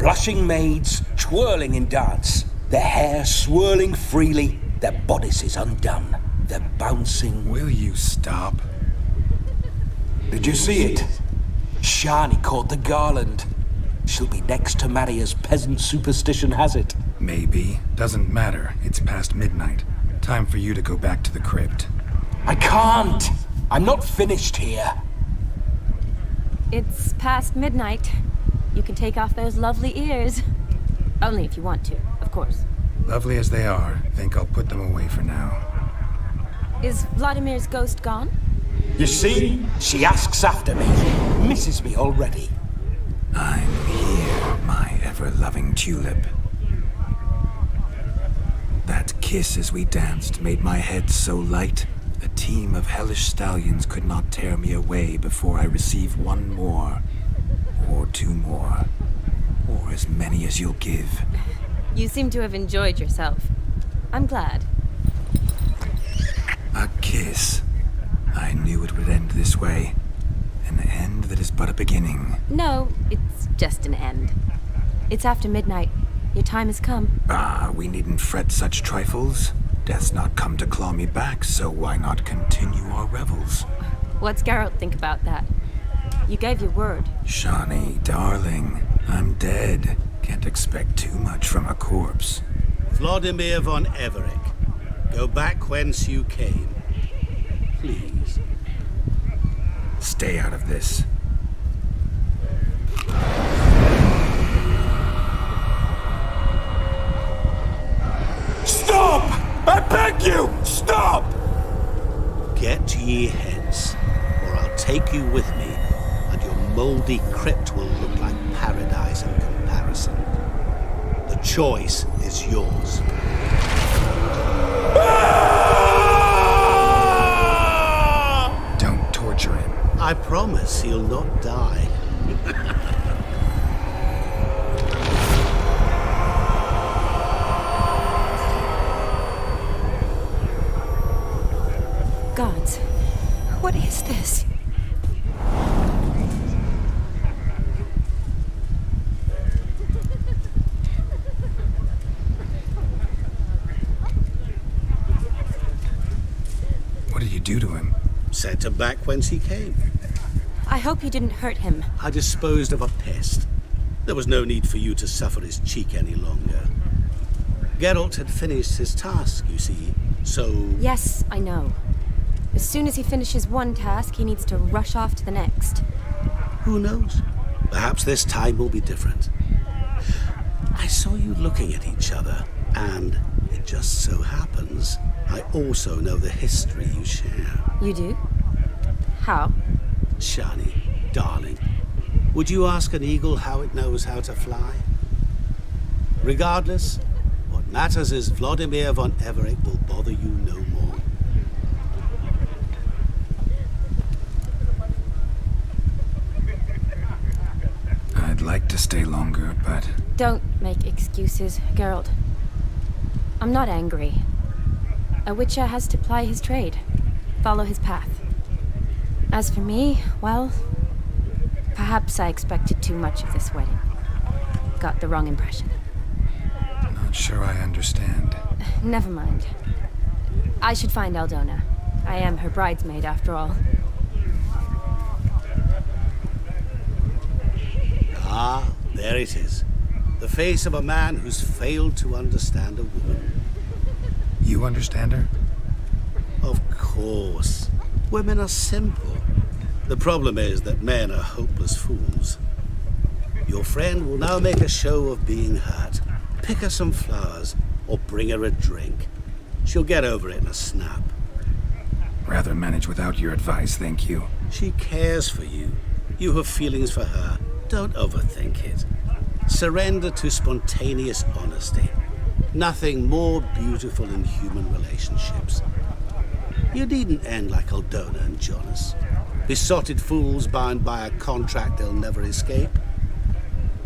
Blushing maids, twirling in dance, their hair swirling freely, their bodices undone, their bouncing... Will you stop? Did you see it? Shani caught the garland. She'll be next to marry as peasant superstition has it. Maybe. Doesn't matter. It's past midnight. Time for you to go back to the crypt. I can't! I'm not finished here. It's past midnight. You can take off those lovely ears. Only if you want to, of course. Lovely as they are, think I'll put them away for now. Is Vladimir's ghost gone? You see? She asks after me. Misses me already. I'm here, my ever-loving tulip. That kiss as we danced made my head so light, a team of hellish stallions could not tear me away before I receive one more. Or two more. Or as many as you'll give. You seem to have enjoyed yourself. I'm glad. A kiss. I knew it would end this way. An end that is but a beginning. No, it's just an end. It's after midnight. Your time has come. Ah, we needn't fret such trifles. Death's not come to claw me back, so why not continue our revels? What's Geralt think about that? You gave your word. Shani, darling, I'm dead. Can't expect too much from a corpse. Vladimir von Everec, go back whence you came. Please. Stay out of this. Stop! I beg you! Stop! Get ye hence, or I'll take you with me, and your moldy crypt will look like paradise in comparison. The choice is yours. Don't torture him. I promise he'll not die. Gods, what is this? What did you do to him? Sent him back whence he came. I hope you didn't hurt him. I disposed of a pest. There was no need for you to suffer his cheek any longer. Geralt had finished his task, you see, so... Yes, I know. As soon as he finishes one task, he needs to rush off to the next. Who knows? Perhaps this time will be different. I saw you looking at each other, and it just so happens I also know the history you share. You do? How? Shani, darling, would you ask an eagle how it knows how to fly? Regardless, what matters is Vladimir von Everec will bother you no more. I'd like to stay longer, but... Don't make excuses, Geralt. I'm not angry. A Witcher has to ply his trade, follow his path. As for me, well, perhaps I expected too much of this wedding. Got the wrong impression. Not sure I understand. Never mind. I should find Aldona. I am her bridesmaid, after all. Ah, there it is. The face of a man who's failed to understand a woman. You understand her? Of course. Women are simple. The problem is that men are hopeless fools. Your friend will now make a show of being hurt. Pick her some flowers, or bring her a drink. She'll get over it in a snap. Rather manage without your advice, thank you. She cares for you. You have feelings for her. Don't overthink it. Surrender to spontaneous honesty. Nothing more beautiful in human relationships. You needn't end like Aldona and Jonas. Besotted fools bound by a contract they'll never escape.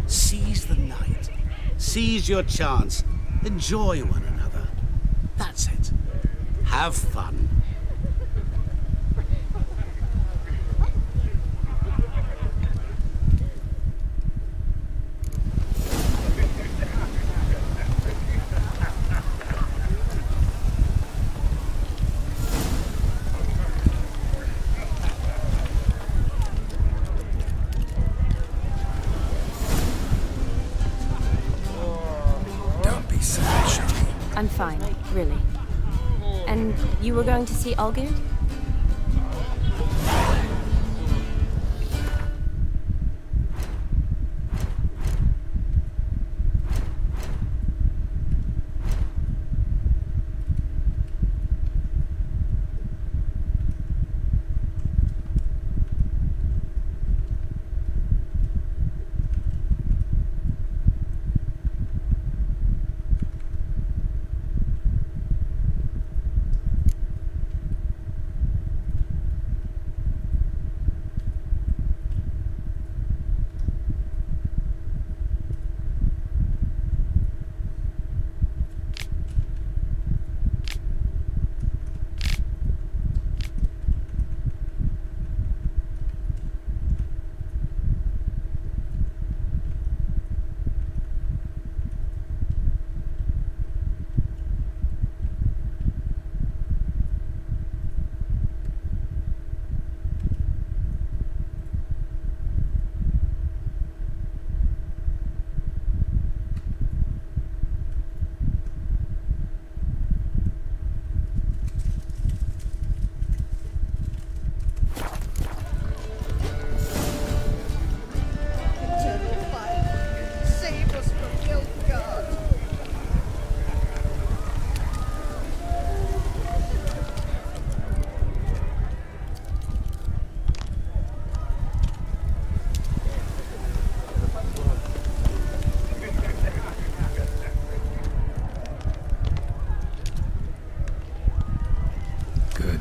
Seize the night. Seize your chance. Enjoy one another. That's it. Have fun. I'm fine, really. And you were going to see Olgierd?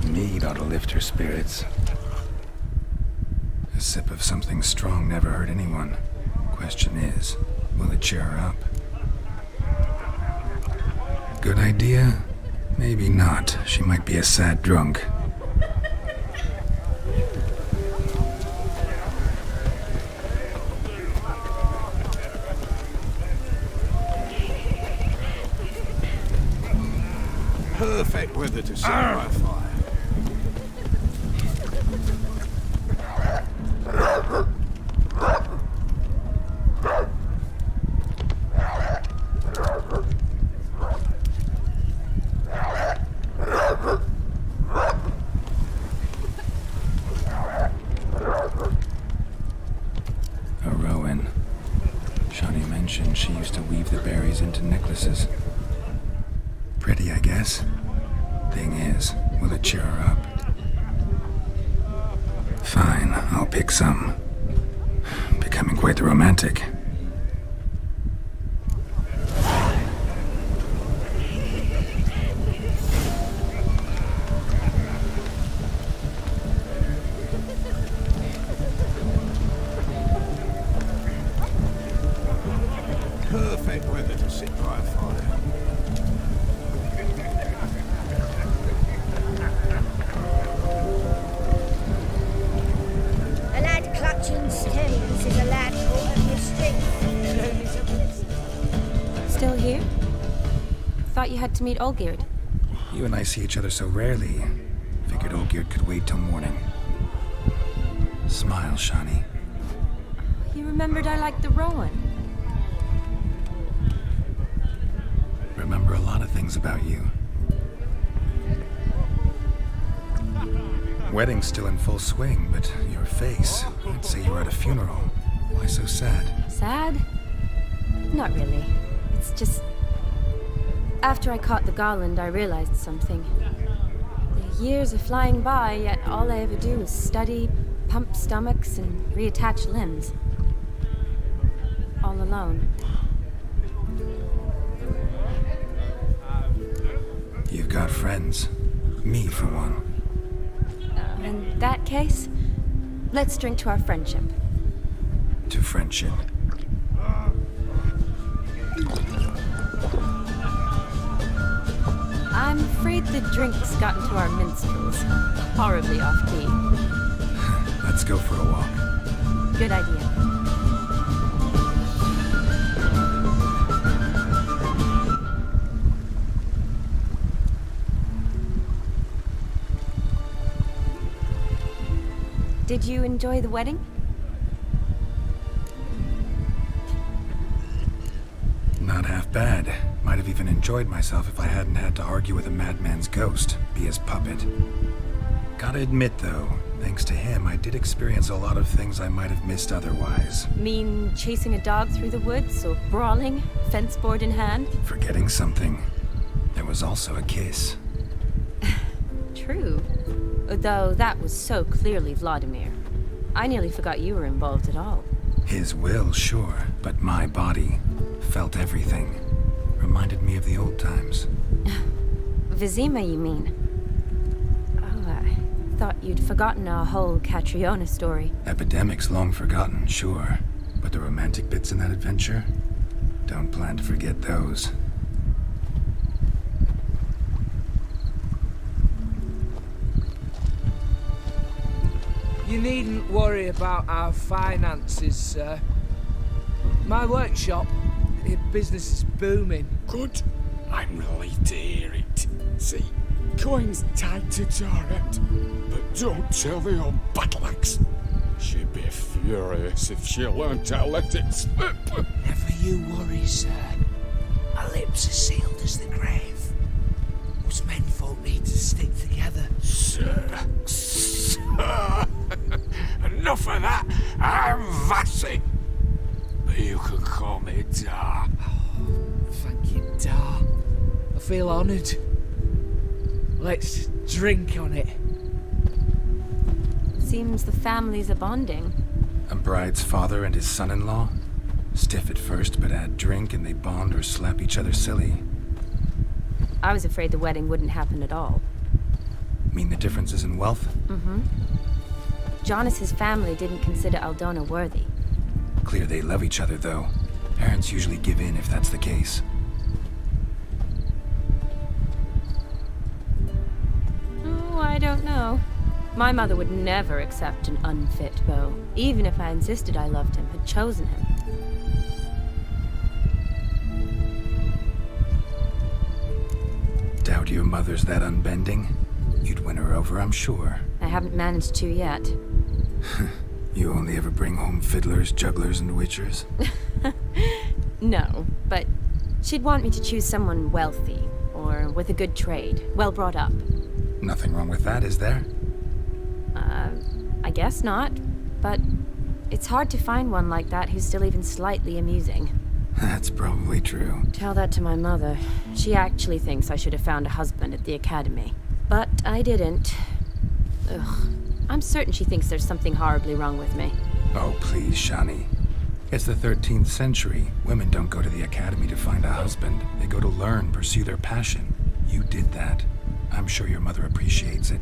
Mead ought to lift her spirits. A sip of something strong never hurt anyone. Question is, will it cheer her up? Good idea? Maybe not. She might be a sad drunk. Perfect weather to sit by a fire. She used to weave the berries into necklaces. Pretty, I guess. Thing is, will it cheer her up? Fine, I'll pick some. Becoming quite the romantic. Perfect weather to sit by a fire. A lad clutching stems is a lad caught up with strings. Still here? Thought you had to meet Olgierd. You and I see each other so rarely. Figured Olgierd could wait till morning. Smile, Shani. You remembered I liked the Rowan. Remember a lot of things about you. Wedding's still in full swing, but your face, I'd say you were at a funeral. Why so sad? Sad? Not really. It's just... After I caught the garland, I realized something. The years are flying by, yet all I ever do is study, pump stomachs, and reattach limbs. All alone. You've got friends. Me, for one. In that case, let's drink to our friendship. To friendship. I'm afraid the drink's gotten to our minstrels. Horribly off-key. Let's go for a walk. Good idea. Did you enjoy the wedding? Not half bad. Might have even enjoyed myself if I hadn't had to argue with a madman's ghost, be his puppet. Gotta admit, though, thanks to him, I did experience a lot of things I might have missed otherwise. Mean chasing a dog through the woods, or brawling, fence board in hand? Forgetting something. There was also a kiss. True. Though that was so clearly Vladimir. I nearly forgot you were involved at all. His will, sure, but my body felt everything. Reminded me of the old times. Vizima, you mean? Oh, I thought you'd forgotten our whole Catriona story. Epidemics long forgotten, sure. But the romantic bits in that adventure? Don't plan to forget those. You needn't worry about our finances, sir. My workshop, business is booming. Good. I'm relieved to hear it. See, coin's tied to Torret, but don't tell the old battle axe. She'd be furious if she learned to let it slip. Never you worry, sir. Our lips are sealed as the grave. Us menfolk need to stick together. Sir. Enough of that. I'm Vassy. You can call me Dar. Thank you, Dar. I feel honoured. Let's drink on it. Seems the families are bonding. A bride's father and his son-in-law? Stiff at first, but add drink and they bond or slap each other silly. I was afraid the wedding wouldn't happen at all. Mean the differences in wealth? Mm-hmm. Jonas's family didn't consider Aldona worthy. Clear they love each other, though. Parents usually give in if that's the case. Oh, I don't know. My mother would never accept an unfit beau, even if I insisted I loved him, had chosen him. Doubt your mother's that unbending? You'd win her over, I'm sure. I haven't managed to yet. You only ever bring home fiddlers, jugglers, and witchers? No, but she'd want me to choose someone wealthy, or with a good trade, well brought up. Nothing wrong with that, is there? I guess not, but it's hard to find one like that who's still even slightly amusing. That's probably true. Tell that to my mother. She actually thinks I should have found a husband at the academy. But I didn't. Ugh. I'm certain she thinks there's something horribly wrong with me. Oh, please, Shani. It's the 13th century. Women don't go to the academy to find a husband. They go to learn, pursue their passion. You did that. I'm sure your mother appreciates it.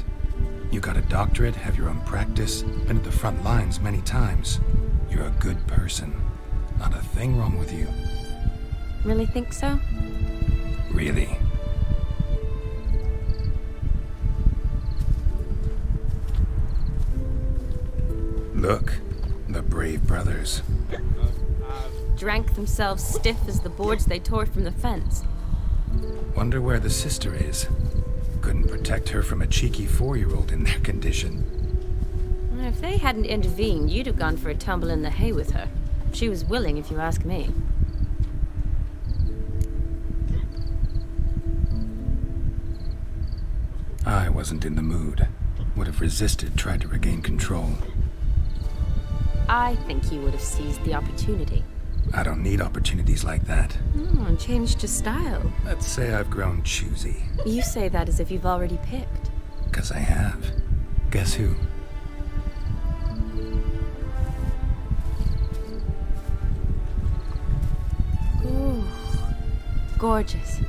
You got a doctorate, have your own practice, been at the front lines many times. You're a good person. Not a thing wrong with you. Really think so? Really. Look, the brave brothers. Drank themselves stiff as the boards they tore from the fence. Wonder where the sister is. Couldn't protect her from a cheeky 4-year-old in their condition. If they hadn't intervened, you'd have gone for a tumble in the hay with her. She was willing, if you ask me. I wasn't in the mood. Would have resisted, tried to regain control. I think you would have seized the opportunity. I don't need opportunities like that. And changed your style. Let's say I've grown choosy. You say that as if you've already picked. 'Cause I have. Guess who? Ooh, gorgeous.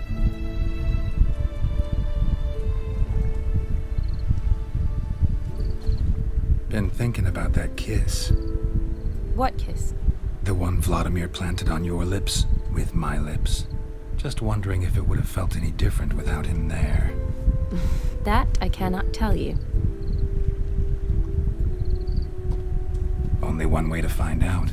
Been thinking about that kiss. What kiss? The one Vladimir planted on your lips with my lips. Just wondering if it would have felt any different without him there. That I cannot tell you. Only one way to find out.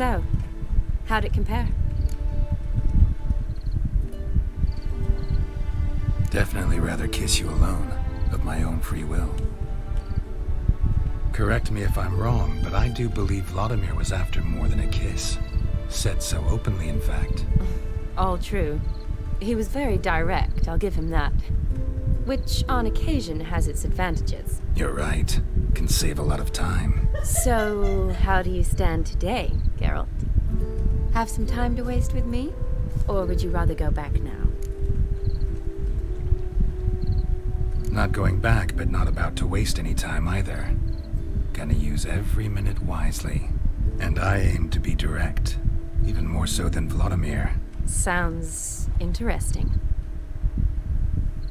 So, how'd it compare? Definitely rather kiss you alone, of my own free will. Correct me if I'm wrong, but I do believe Vladimir was after more than a kiss. Said so openly, in fact. All true. He was very direct, I'll give him that. Which, on occasion, has its advantages. You're right. Can save a lot of time. So, how do you stand today, Geralt? Have some time to waste with me? Or would you rather go back now? Not going back, but not about to waste any time either. Gonna use every minute wisely. And I aim to be direct. Even more so than Vladimir. Sounds interesting.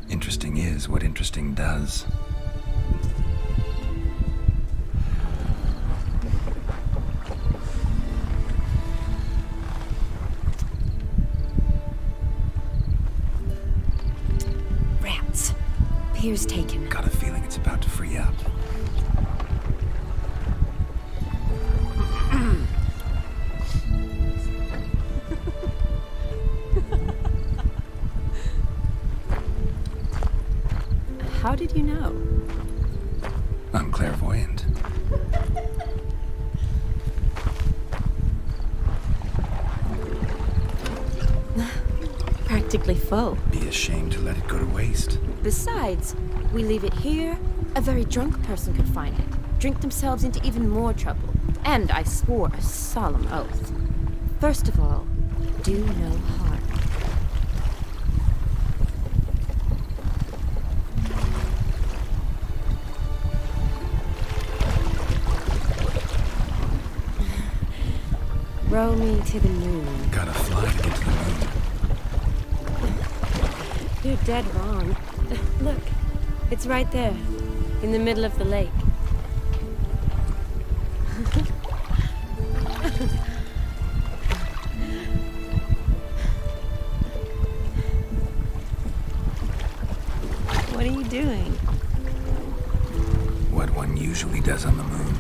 Interesting is what interesting does. Rats. Pier's taken. Got a feeling it's about to free up. How did you know? I'm clairvoyant. Practically full. Be ashamed to let it go to waste. Besides, we leave it here, a very drunk person could find it, drink themselves into even more trouble. And I swore a solemn oath. First of all, do no harm. Row me to the moon. Gotta fly to get to the moon. You're dead wrong. Look, it's right there, in the middle of the lake. What are you doing? What one usually does on the moon.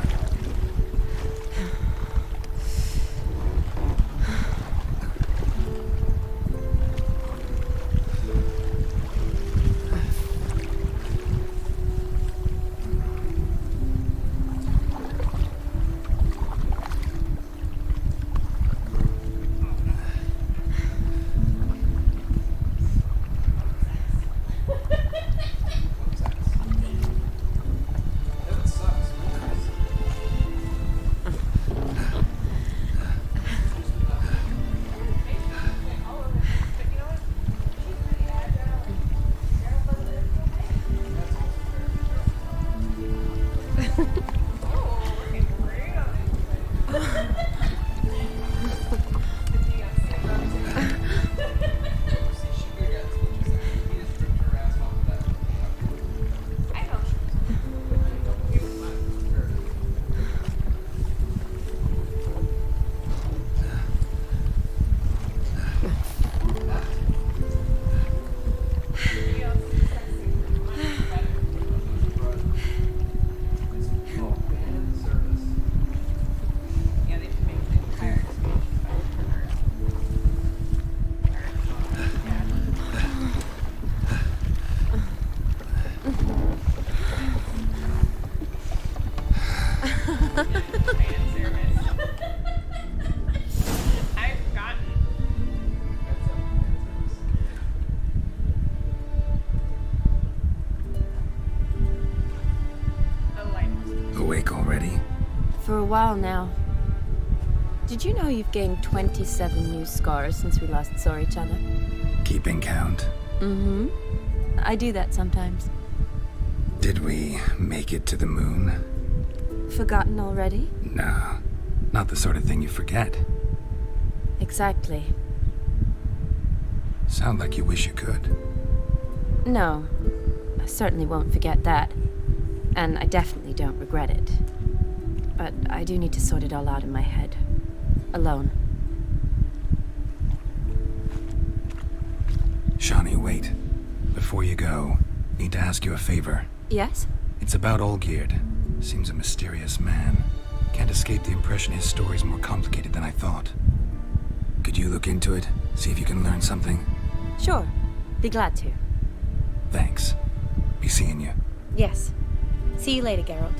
Awake already? For a while now. Did you know you've gained 27 new scars since we last saw each other? Keeping count? Mm-hmm. I do that sometimes. Did we make it to the moon? Forgotten already? No, not the sort of thing you forget. Exactly. Sound like you wish you could. No, I certainly won't forget that. And I definitely don't regret it. But I do need to sort it all out in my head. Alone. Shani, wait. Before you go, need to ask you a favor. Yes? It's about Olgierd. Seems a mysterious man. Can't escape the impression his story's more complicated than I thought. look into it? See if you can learn something? Sure. Be glad to. Thanks. Be seeing you. Yes. See you later, Geralt.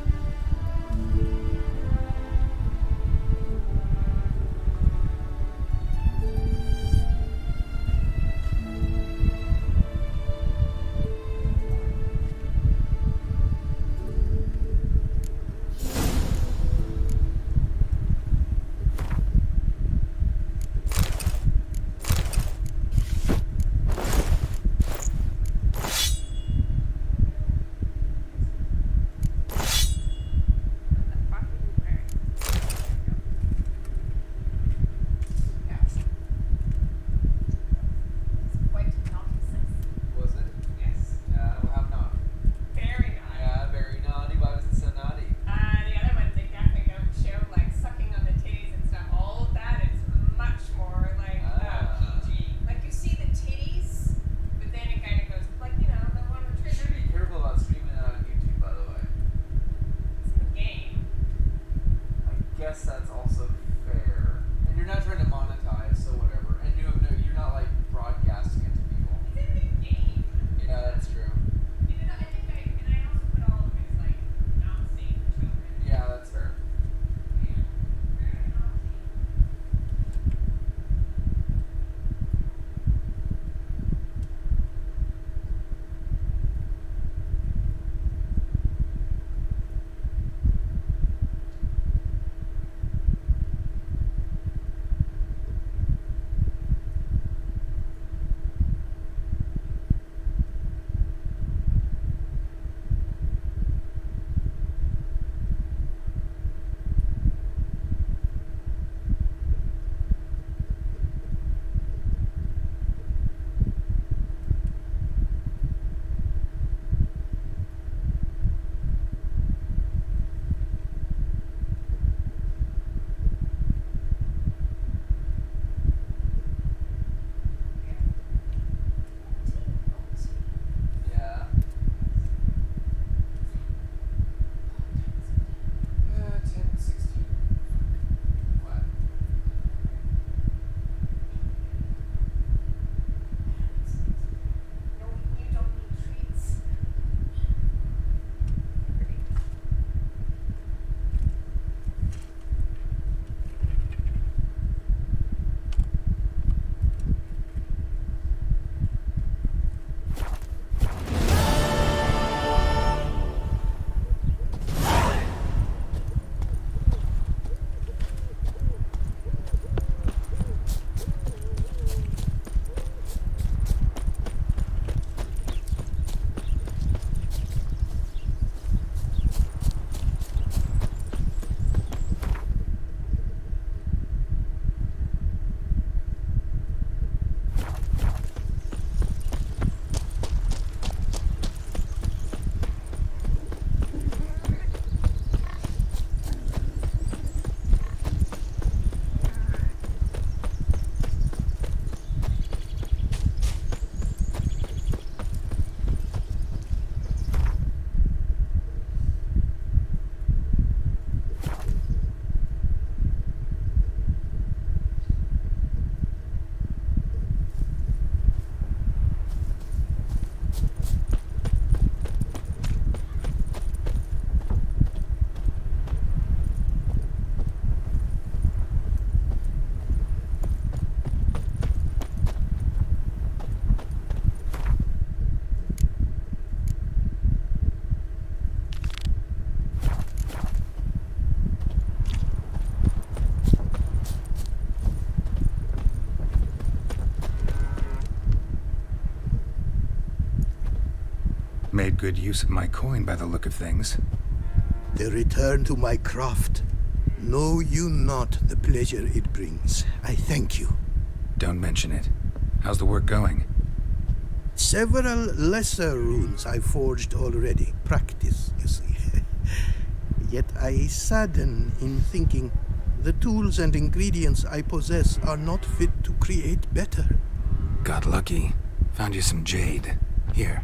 Made good use of my coin by the look of things. The return to my craft. Know you not the pleasure it brings. I thank you. Don't mention it. How's the work going? Several lesser runes I forged already. Practice, you see. Yet I sadden in thinking the tools and ingredients I possess are not fit to create better. Got lucky. Found you some jade. Here.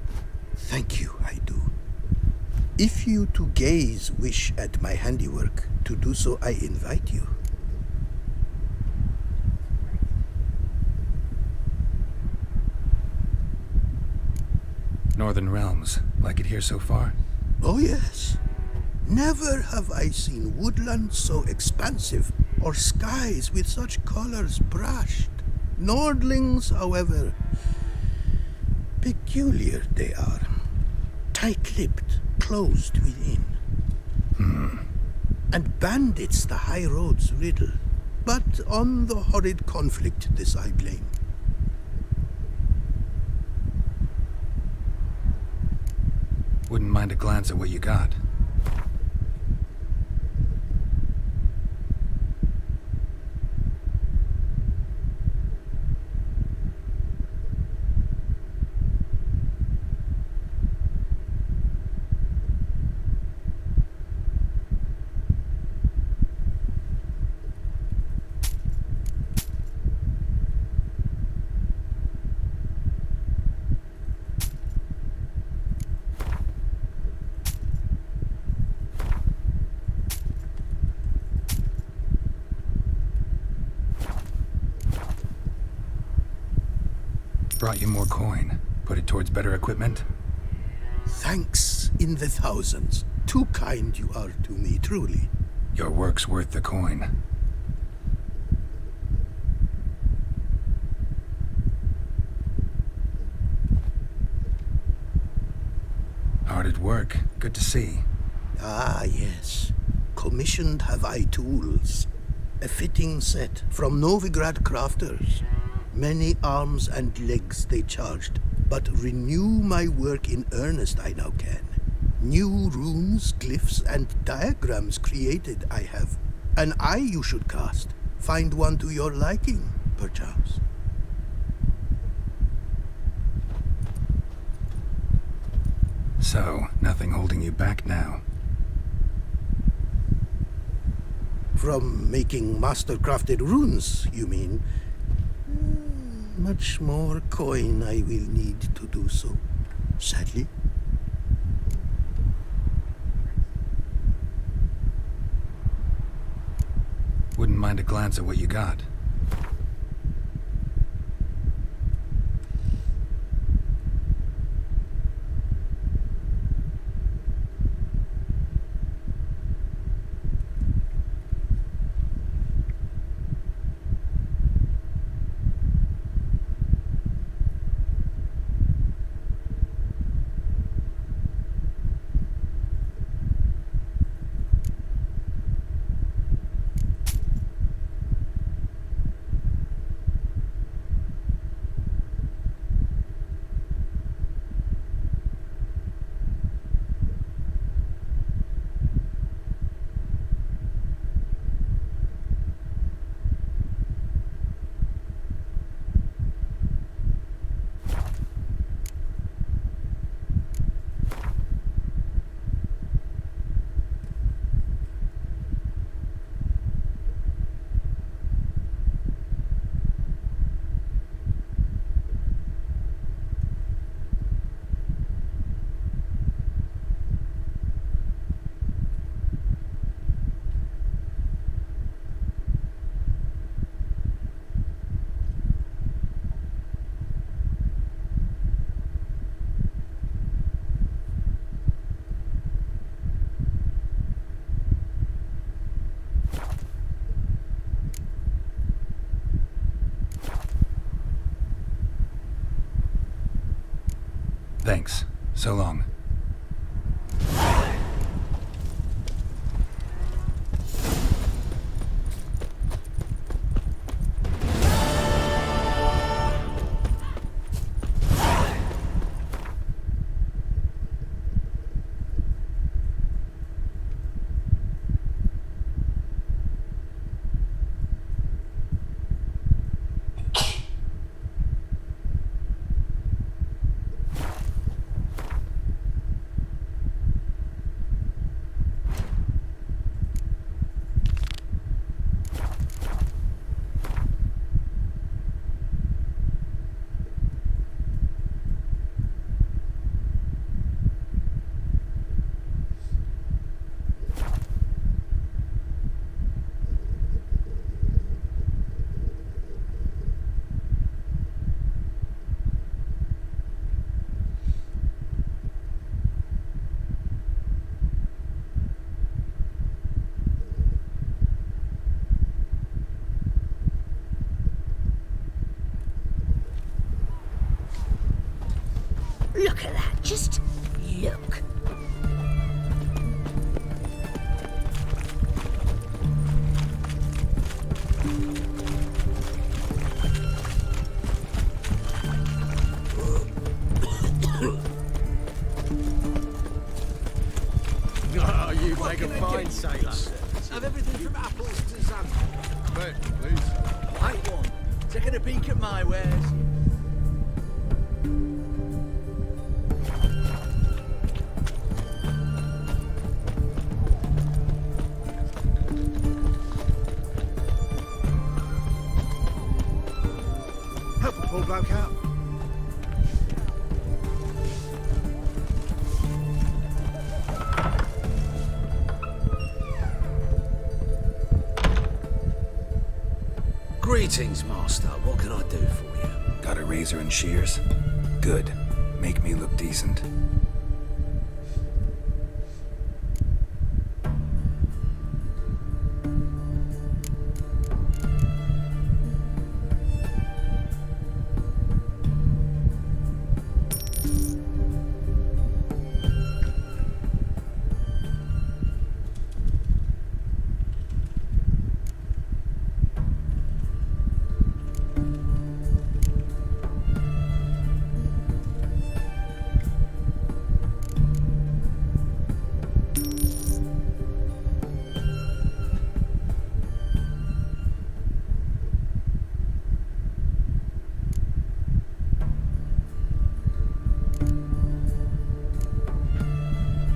Thank you, I do. If you to gaze wish at my handiwork, to do so I invite you. Northern Realms. Like it here so far? Oh, yes. Never have I seen woodland so expansive, or skies with such colors brushed. Nordlings, however, peculiar they are. Tight-lipped, closed within. And bandits the high roads riddle. But on the horrid conflict this I blame. Wouldn't mind a glance at what you got. Brought you more coin. Put it towards better equipment? Thanks in the thousands. Too kind you are to me, truly. Your work's worth the coin. Hard at work. Good to see. Ah, yes. Commissioned have I tools. A fitting set from Novigrad crafters. Many arms and legs they charged, but renew my work in earnest I now can. New runes, glyphs, and diagrams created I have. An eye you should cast. Find one to your liking, perchance. So, nothing holding you back now? From making master-crafted runes, you mean? Much more coin I will need to do so, sadly. Wouldn't mind a glance at what you got. Thanks. So long. Look at that. Just look. Oh, you make a fine sailor. Have everything from apples to xanthan. Wait, please. I one. Taking a peek at my wares. Help a poor bloke out. Greetings, Master. What can I do for you? Got a razor and shears? Good. Make me look decent.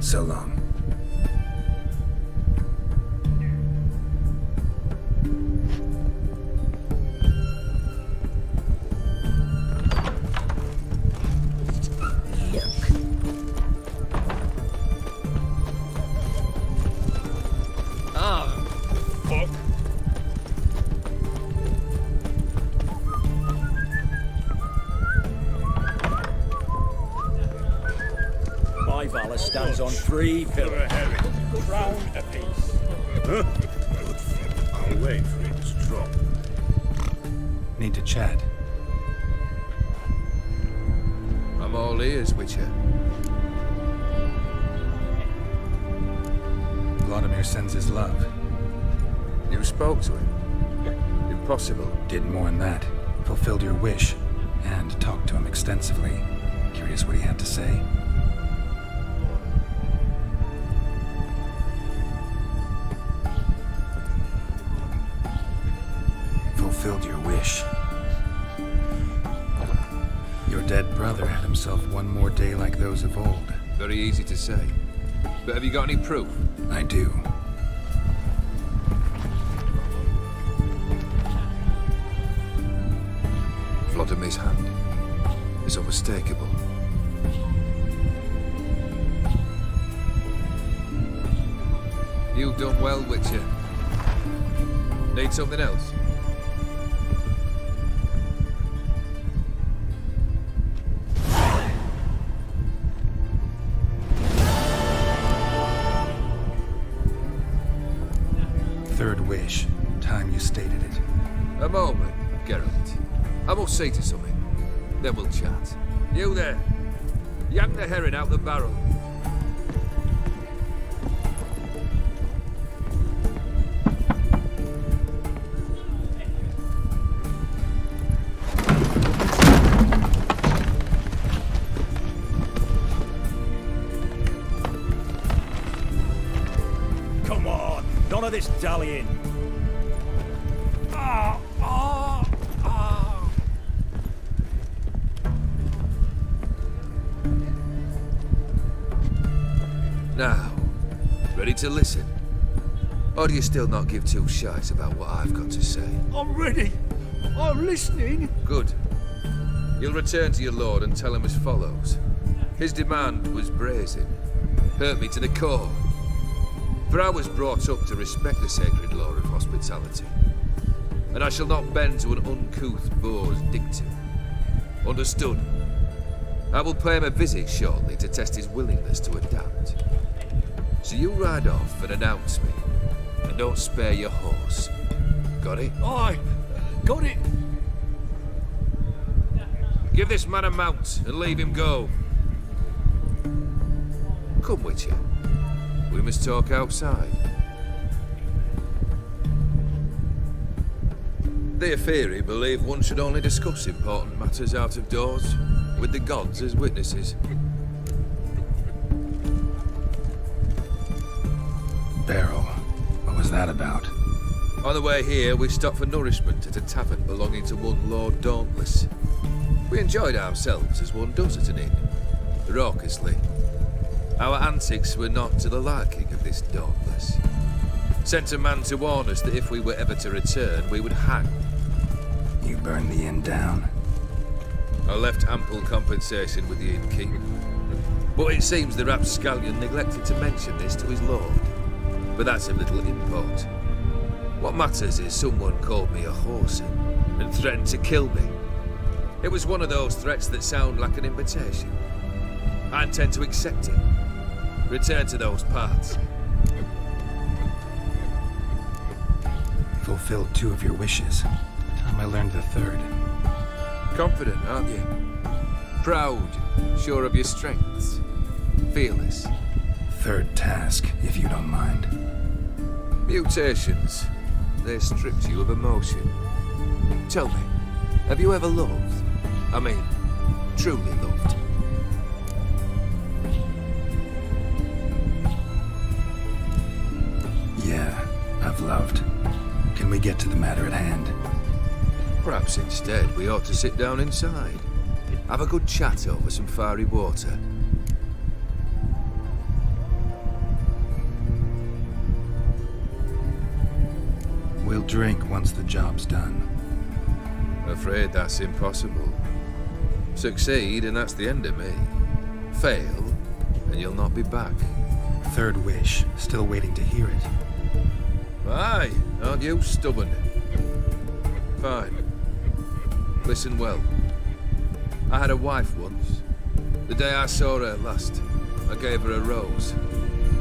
So long. My valor stands on 3 pillars. Crown apiece. Huh? I'll wait for it to drop. Need to chat. I'm all ears, Witcher. Vladimir sends his love. You spoke to him? Impossible. Did more than that. Fulfilled your wish. And talked to him extensively. Curious what he had to say. Fulfilled your wish. Your dead brother had himself one more day like those of old. Very easy to say. But have you got any proof? I do. Vladimir's hand is unmistakable. You've done well, Witcher. Need something else? Third wish. Time you stated it. A moment, Geralt. I must say to something. Then we'll chat. You there. Yank the herring out the barrel. Come on, none of this dallying. Now, ready to listen? Or do you still not give two shites about what I've got to say? I'm ready. I'm listening. Good. You'll return to your lord and tell him as follows. His demand was brazen. Hurt me to the core. For I was brought up to respect the sacred law of hospitality. And I shall not bend to an uncouth boor's dictum. Understood? I will pay him a visit shortly to test his willingness to adapt. So you ride off and announce me. And don't spare your horse. Got it? Aye, got it. Give this man a mount and leave him go. Come, Witcher. We must talk outside. The Aetheri believe one should only discuss important matters out of doors, with the gods as witnesses. Beryl, what was that about? On the way here, we stopped for nourishment at a tavern belonging to one Lord Dauntless. We enjoyed ourselves as one does at an inn, raucously. Our antics were not to the liking of this Dauntless. Sent a man to warn us that if we were ever to return, we would hang. You burned the inn down? I left ample compensation with the innkeep. But it seems the rapscallion neglected to mention this to his lord. But that's of little import. What matters is someone called me a whoreson and threatened to kill me. It was one of those threats that sound like an invitation. I intend to accept it. Return to those parts. Fulfilled 2 of your wishes. Time I learned the 3rd. Confident, aren't you? Proud, sure of your strengths. Fearless. 3rd task, if you don't mind. Mutations. They stripped you of emotion. Tell me, have you ever loved? I mean, truly loved? Yeah, I've loved. Can we get to the matter at hand? Perhaps instead we ought to sit down inside. Have a good chat over some fiery water. We'll drink once the job's done. Afraid that's impossible. Succeed and that's the end of me. Fail and you'll not be back. 3rd wish, still waiting to hear it. Aye, aren't you stubborn? Fine. Listen well. I had a wife once. The day I saw her last, I gave her a rose.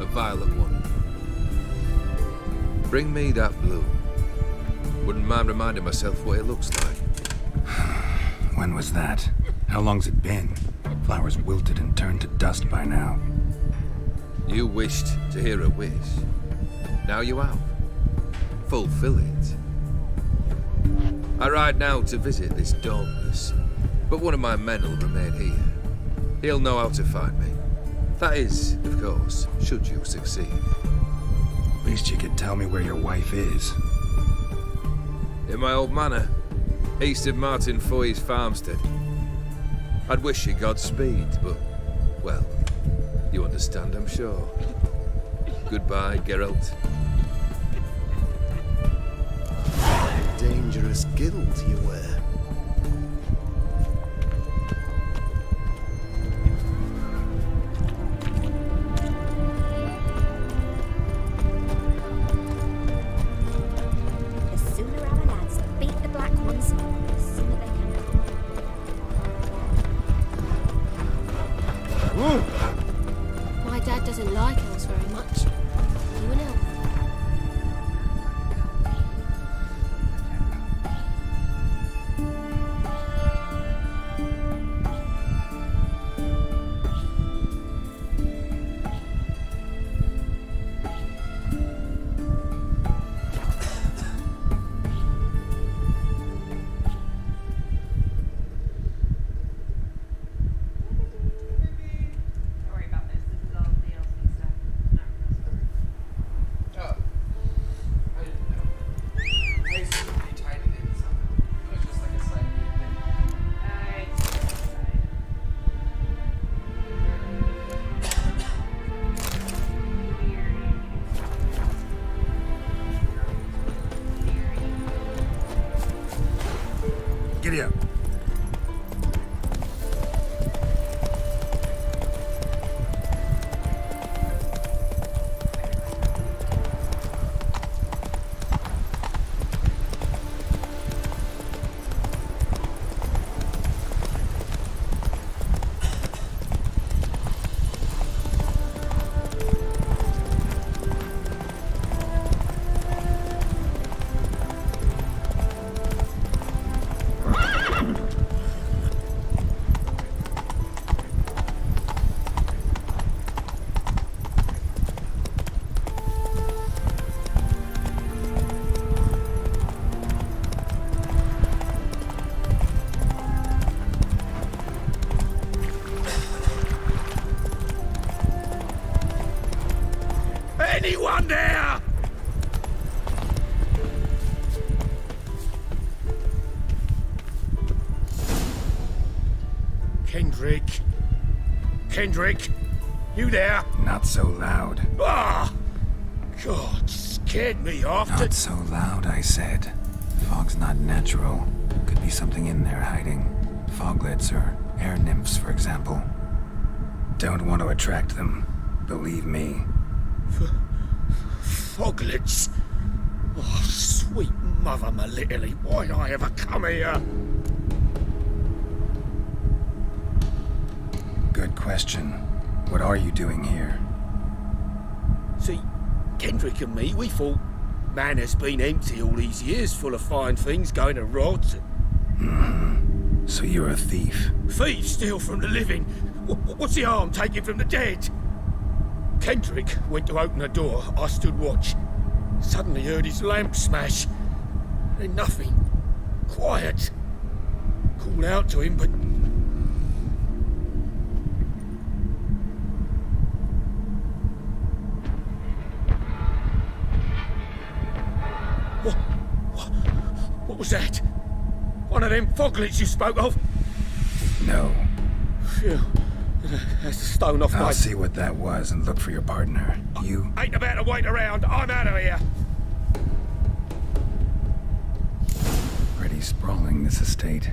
A violet one. Bring me that bloom. Wouldn't mind reminding myself what it looks like. When was that? How long's it been? Flowers wilted and turned to dust by now. You wished to hear a wish. Now you have. Fulfill it. I ride now to visit this Dauntless, but one of my men will remain here. He'll know how to find me. That is, of course, should you succeed. Least you could tell me where your wife is. In my old manor, east of Martin Foy's farmstead. I'd wish you Godspeed, but, well, you understand, I'm sure. Goodbye, Geralt. Dangerous guild you were. The sooner our lads beat the black ones, the sooner they can come. My dad doesn't like elves very much. You an elf? Giddy up. anyone there? Kendrick? Kendrick? You there? Not so loud. Ah! God, scared me off. Not so loud, I said. Fog's not natural. Could be something in there hiding. Foglets or air nymphs, for example. Don't want to attract them. Believe me. Foglets? Oh, sweet mother Melitterly, why'd I ever come here? Good question. What are you doing here? See, Kendrick and me, we thought Manor's been empty all these years, full of fine things going to rot. Mm-hmm. So you're a thief? Thieves steal from the living. What's the harm taking from the dead? Kendrick went to open the door. I stood watch. Suddenly heard his lamp smash. Then nothing. Quiet. Called out to him, but... What was that? One of them foglets you spoke of? No. Phew. That's a stone off my... I'll see what that was and look for your partner. You... Ain't about to wait around. I'm out of here. Pretty sprawling, this estate.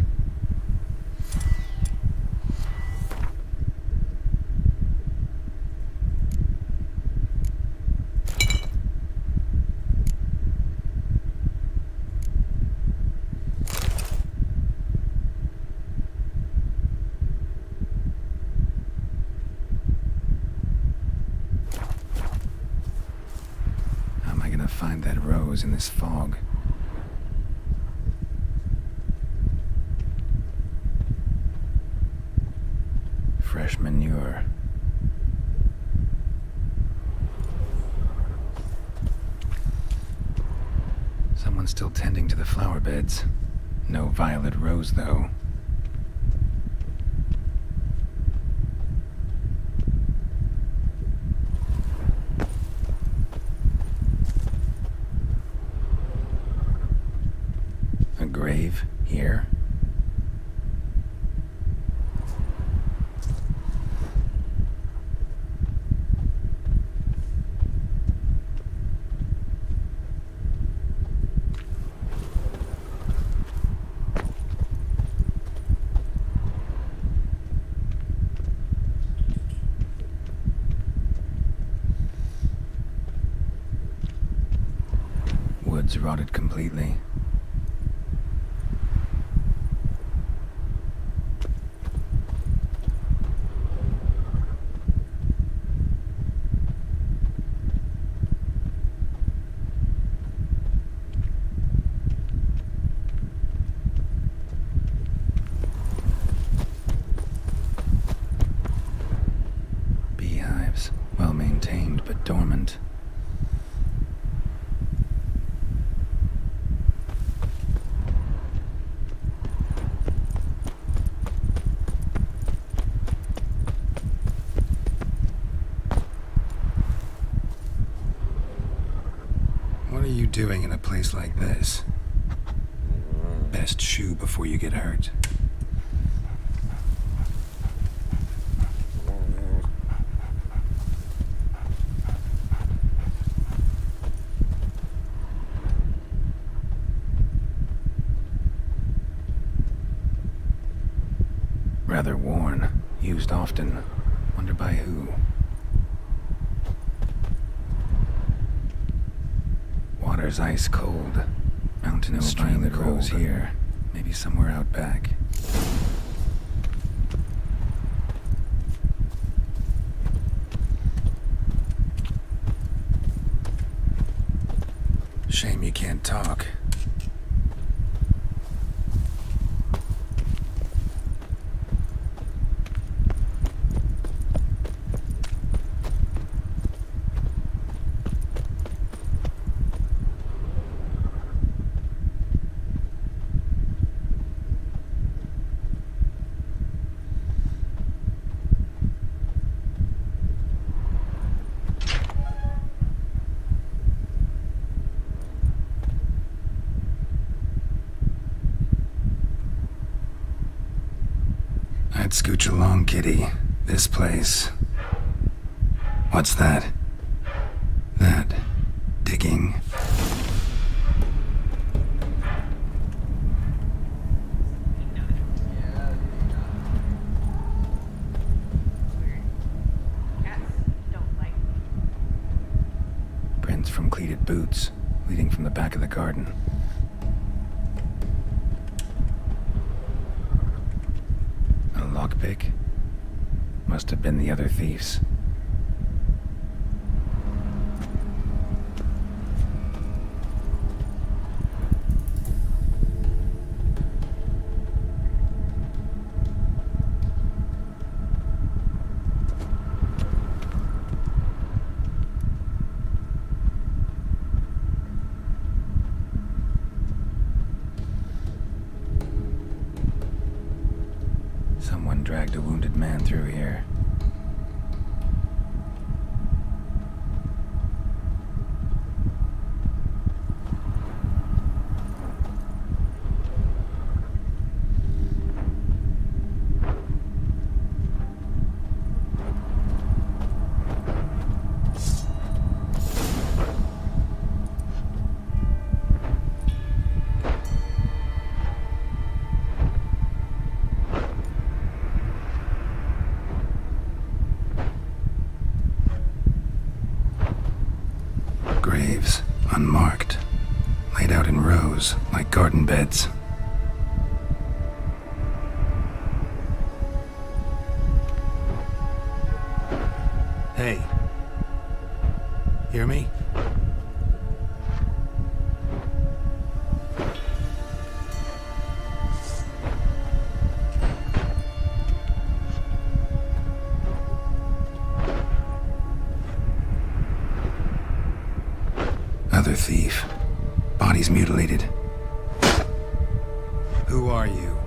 Find that rose in this fog. Fresh manure. Someone's still tending to the flower beds. No violet rose, though. Grave here. Woods rotted completely. Well maintained, but dormant. What are you doing in a place like this? Best shoo before you get hurt. Rather worn, used often. Wonder by who. Water's ice cold. Mountain stream that rose here. Maybe somewhere out back. Shame you can't talk. right, scooch along, kitty. This place. What's that? That digging. Prints from cleated boots, leading from the back of the garden. A lockpick? Must have been the other thieves. Someone dragged a wounded man through here. Graves, unmarked, laid out in rows like garden beds. Hey. Hear me? Other thief. Bodies mutilated. Who are you?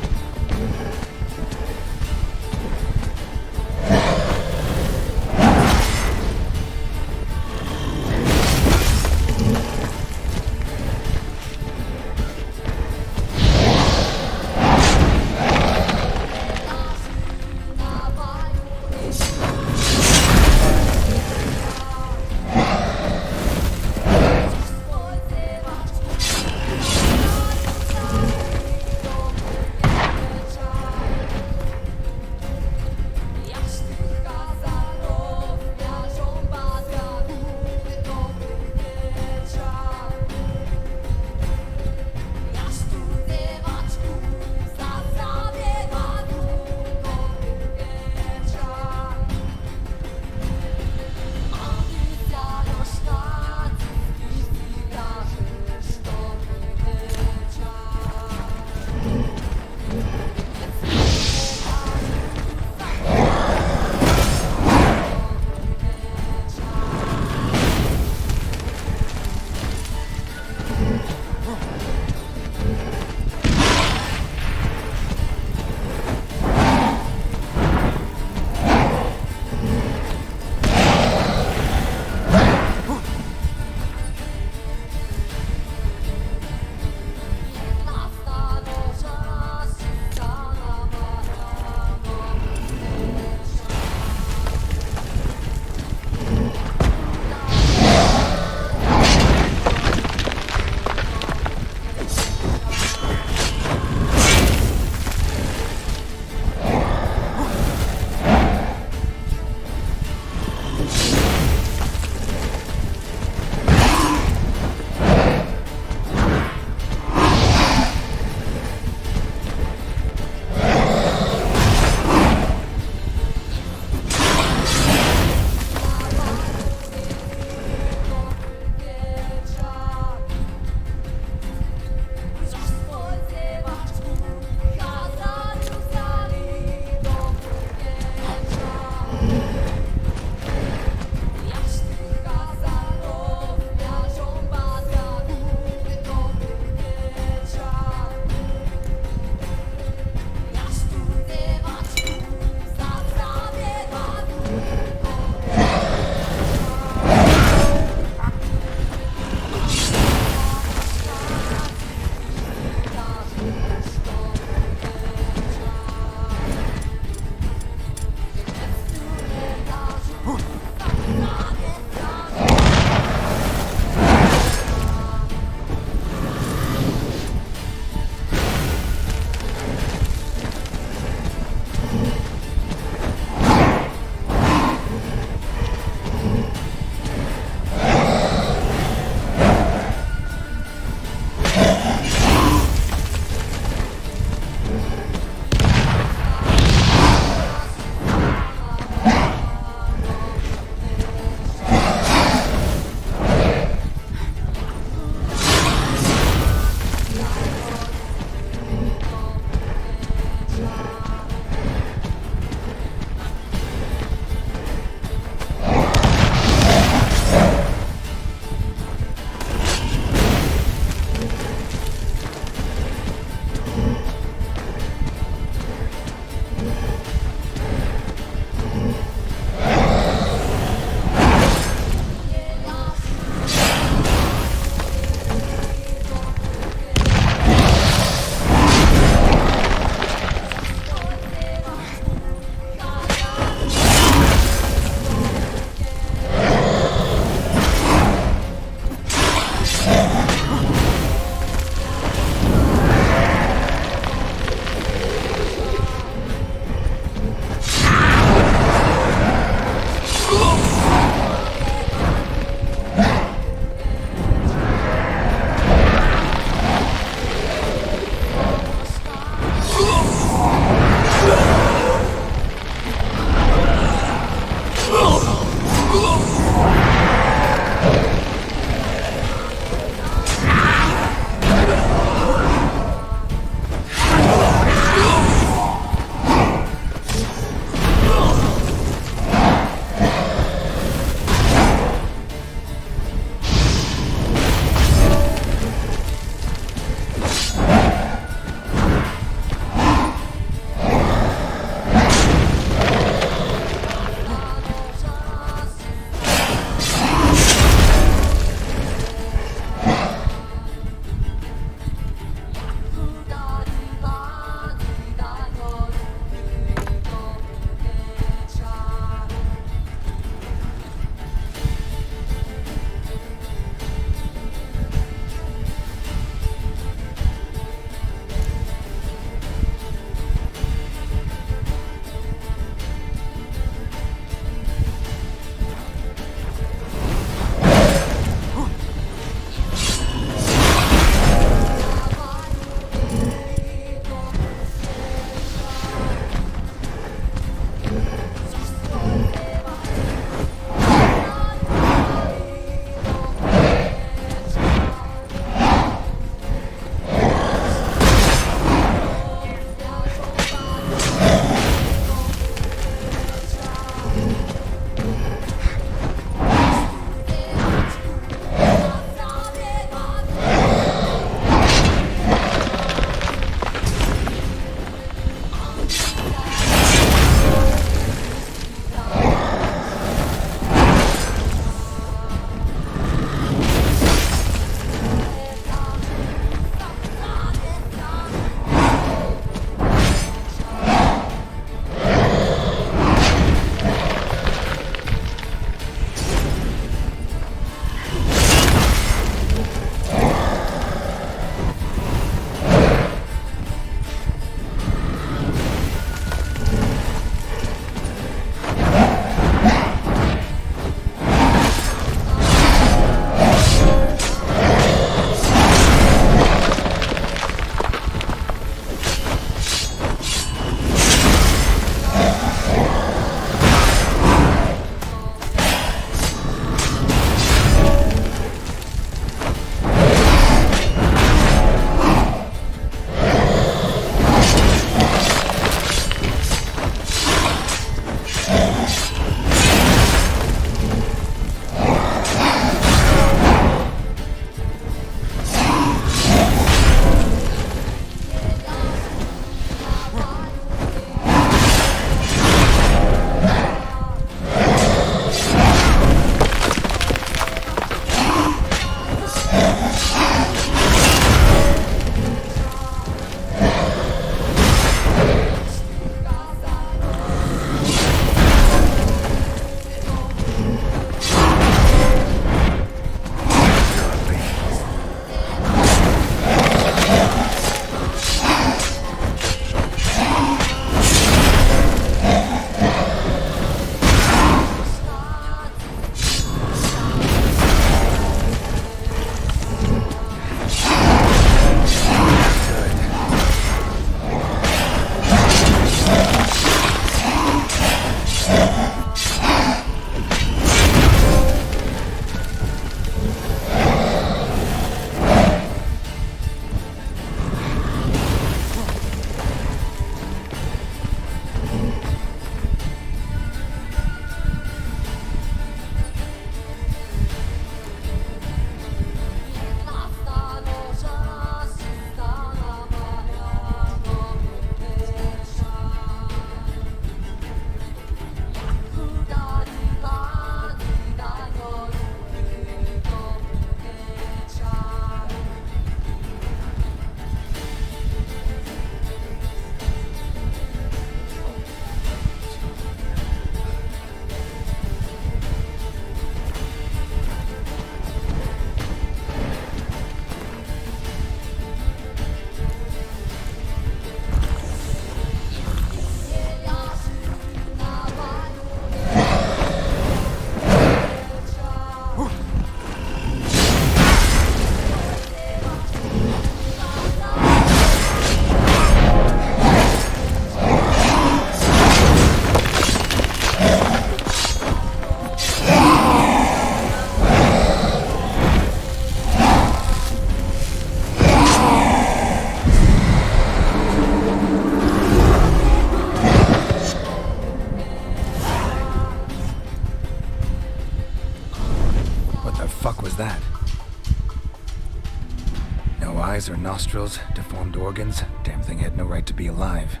No eyes or nostrils, deformed organs. Damn thing had no right to be alive.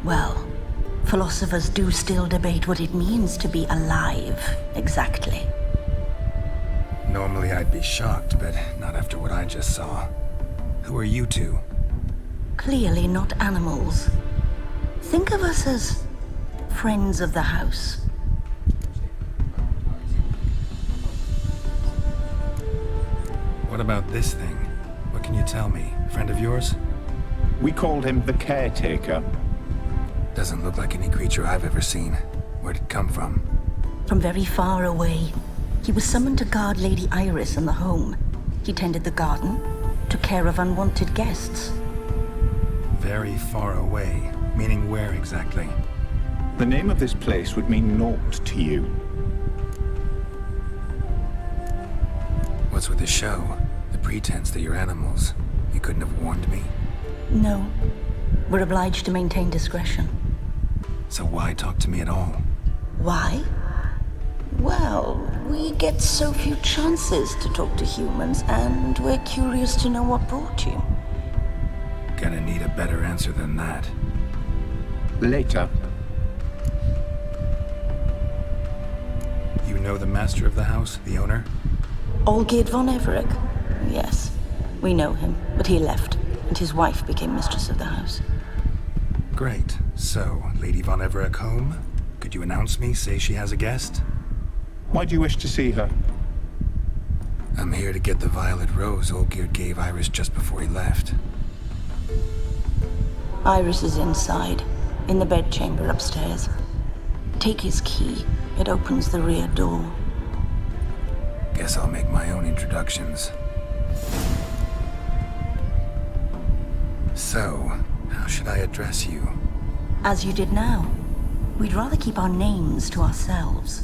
Well, philosophers do still debate what it means to be alive, exactly. Normally I'd be shocked, but not after what I just saw. Who are you two? Clearly not animals. Think of us as friends of the house. What about this thing? What can you tell me? Friend of yours? We called him the Caretaker. Doesn't look like any creature I've ever seen. Where'd it come from? From very far away. He was summoned to guard Lady Iris in the home. He tended the garden, took care of unwanted guests. Very far away. Meaning where exactly? The name of this place would mean naught to you. What's with the show? The pretense that you're animals. You couldn't have warned me? No. We're obliged to maintain discretion. So why talk to me at all? Why? Well, we get so few chances to talk to humans, and we're curious to know what brought you. Gonna need a better answer than that. Later. You know the master of the house, the owner? Olgierd von Everec? Yes. We know him, but he left, and his wife became mistress of the house. Great. So, Lady von Everec home? Could you announce me, say she has a guest? Why do you wish to see her? I'm here to get the violet rose Olgierd gave Iris just before he left. Iris is inside, in the bedchamber upstairs. Take his key. It opens the rear door. Guess I'll make my own introductions. So, how should I address you? As you did now. We'd rather keep our names to ourselves.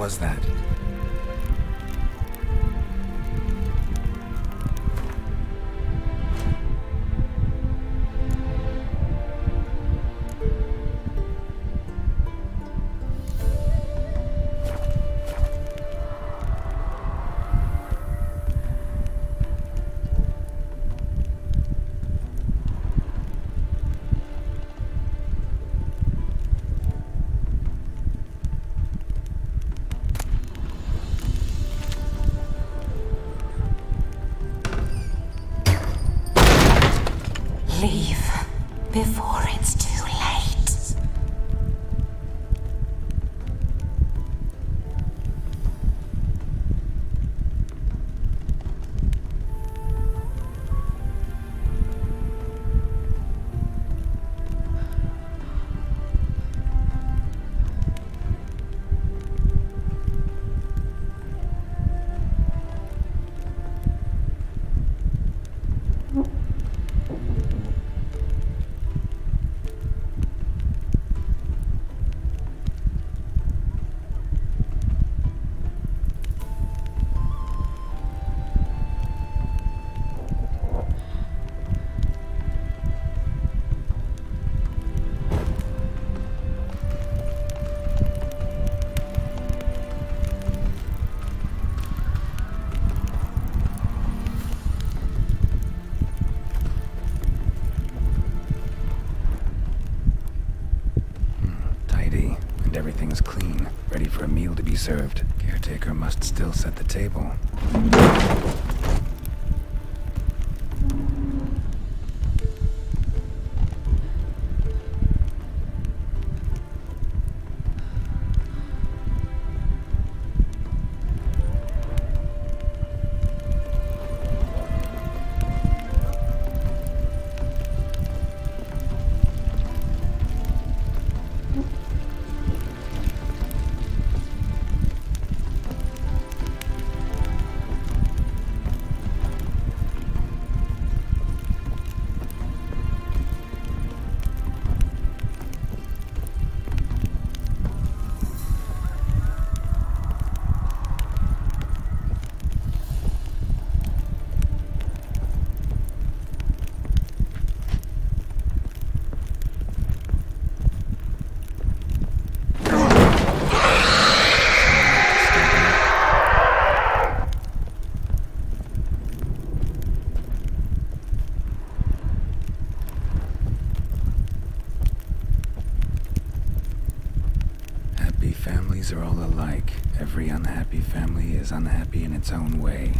was that? Leave before it's too late. Everything's clean, ready for a meal to be served. Caretaker must still set the table. Families are all alike. Every unhappy family is unhappy in its own way.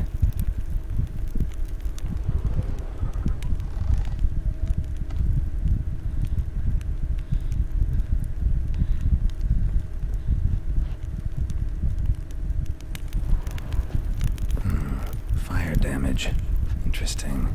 Fire damage. Interesting.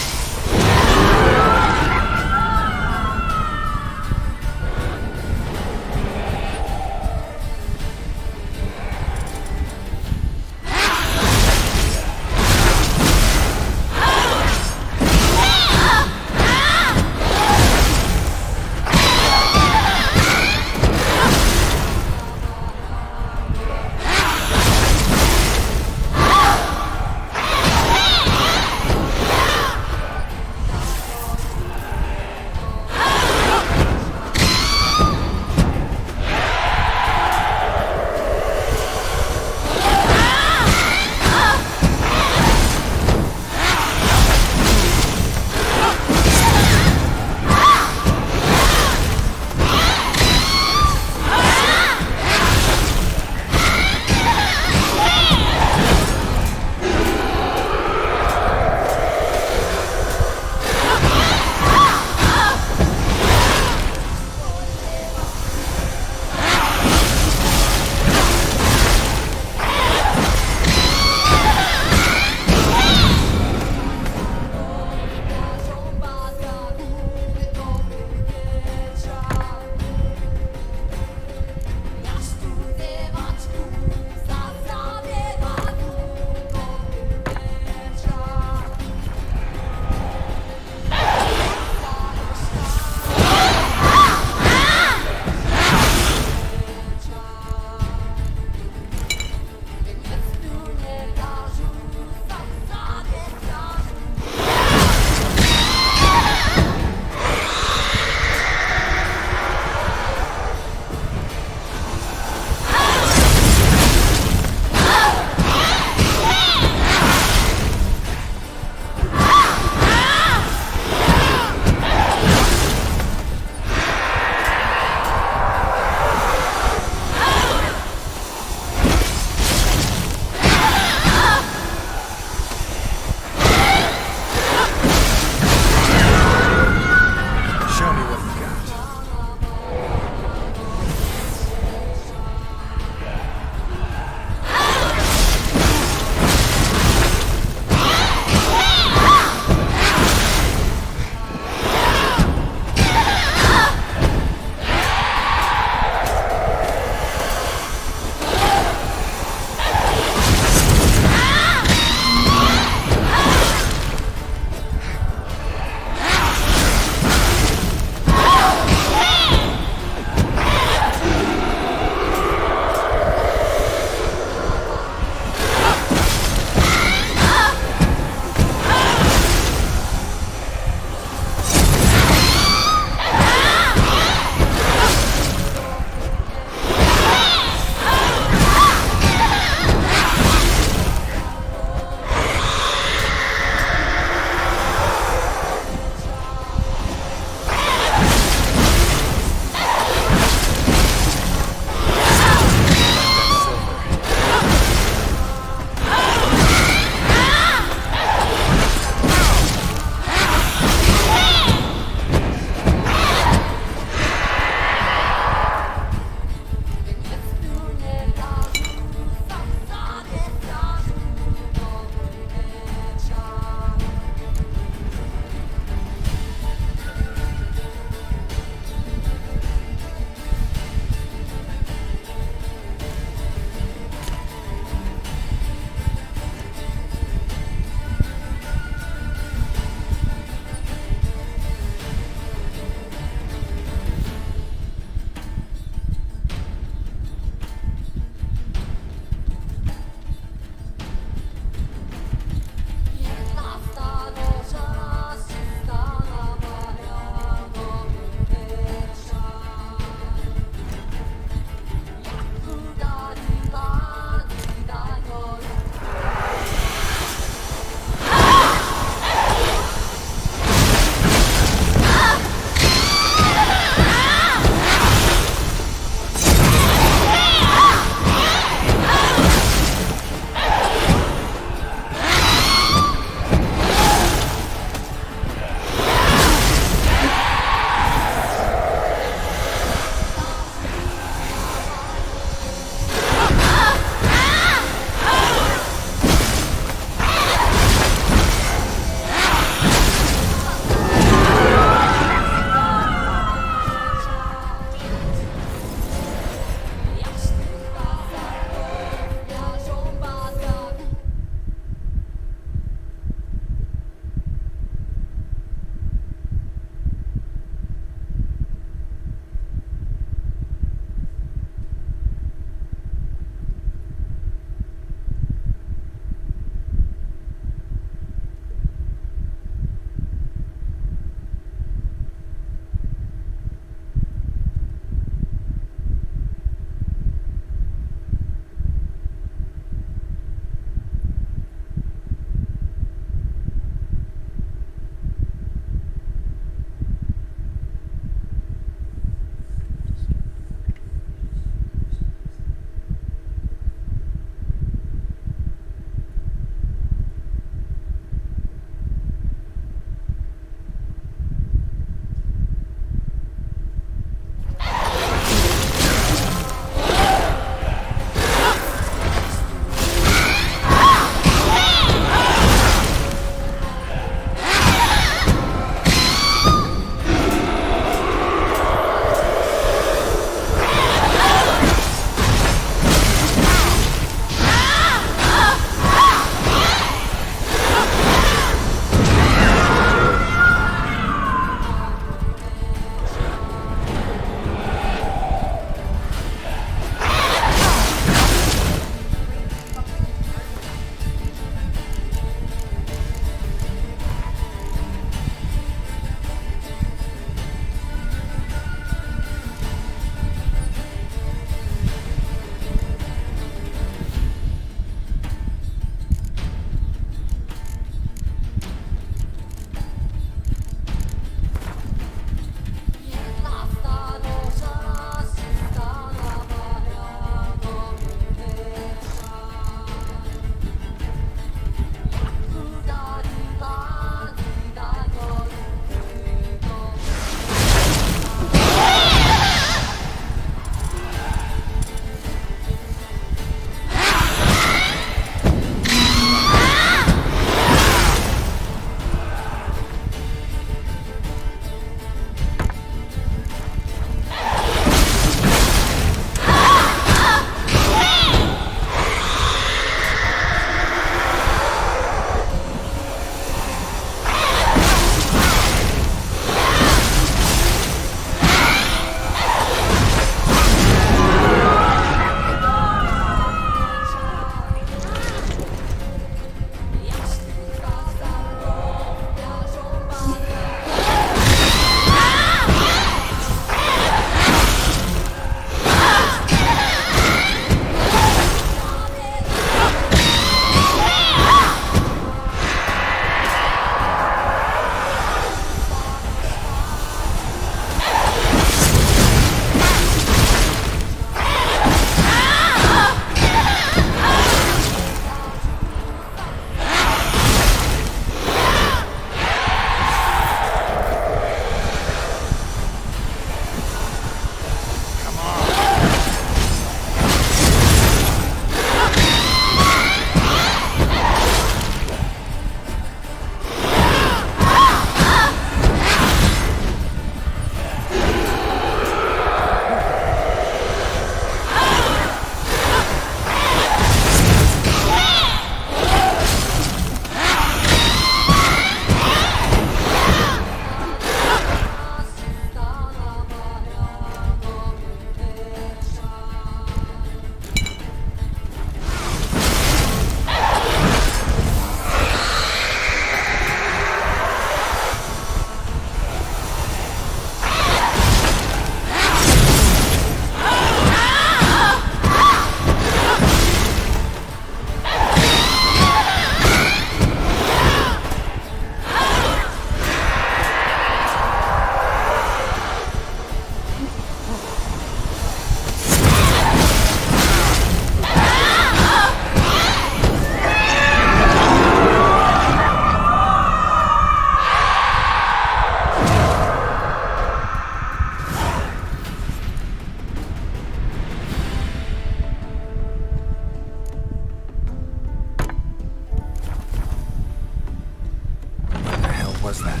was that?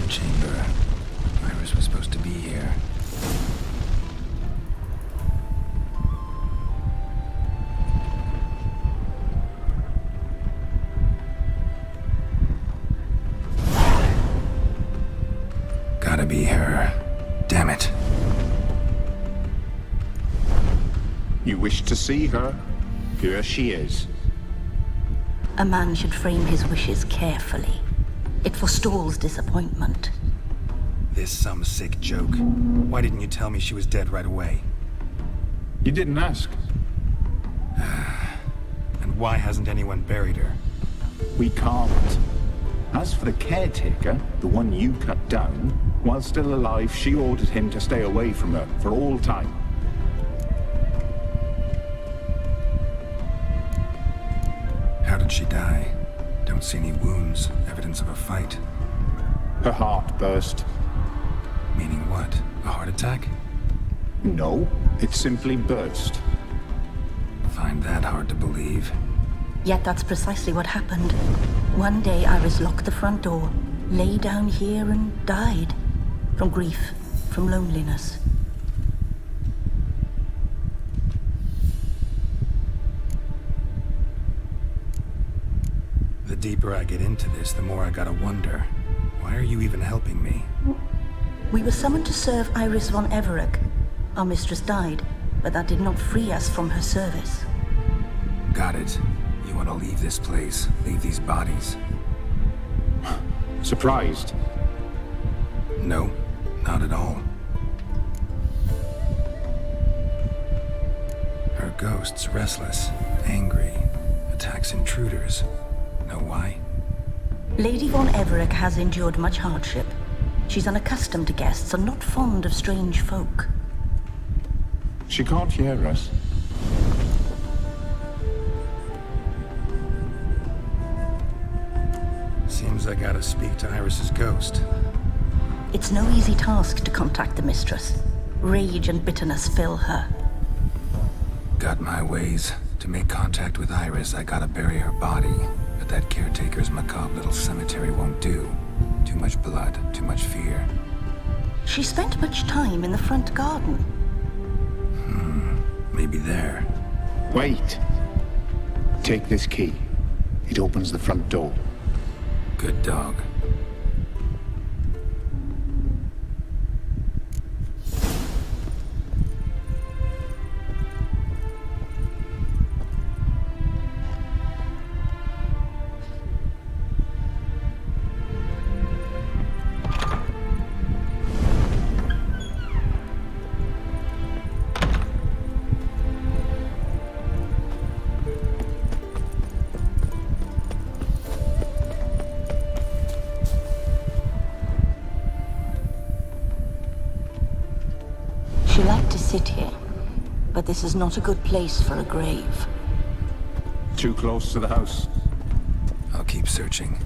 Chamber. Iris was supposed to be here. Gotta be her. Damn it. You wish to see her? Here she is. A man should frame his wishes carefully. It forestalls disappointment. This some sick joke. Why didn't you tell me she was dead right away? You didn't ask. And why hasn't anyone buried her? We can't. As for the caretaker, the one you cut down, while still alive, she ordered him to stay away from her for all time. How did she die? Don't see any wounds, evidence of a fight. Her heart burst. Meaning what? A heart attack? No, it simply burst. Find that hard to believe. Yet that's precisely what happened. One day Iris locked the front door, lay down here and died. From grief, from loneliness. The deeper I get into this, the more I gotta wonder. Why are you even helping me? We were summoned to serve Iris von Everec. Our mistress died, but that did not free us from her service. Got it. You want to leave this place, leave these bodies. Surprised? No, not at all. Her ghost's restless, angry, attacks intruders. Know why? Lady von Everec has endured much hardship. She's unaccustomed to guests and not fond of strange folk. She can't hear us. Seems I gotta speak to Iris's ghost. It's no easy task to contact the mistress. Rage and bitterness fill her. Got my ways. To make contact with Iris, I gotta bury her body. But that caretaker's macabre little cemetery won't do. Too much blood, too much fear. She spent much time in the front garden. Maybe there. Wait. Take this key. It opens the front door. Good dog. She liked to sit here, but this is not a good place for a grave. Too close to the house. I'll keep searching.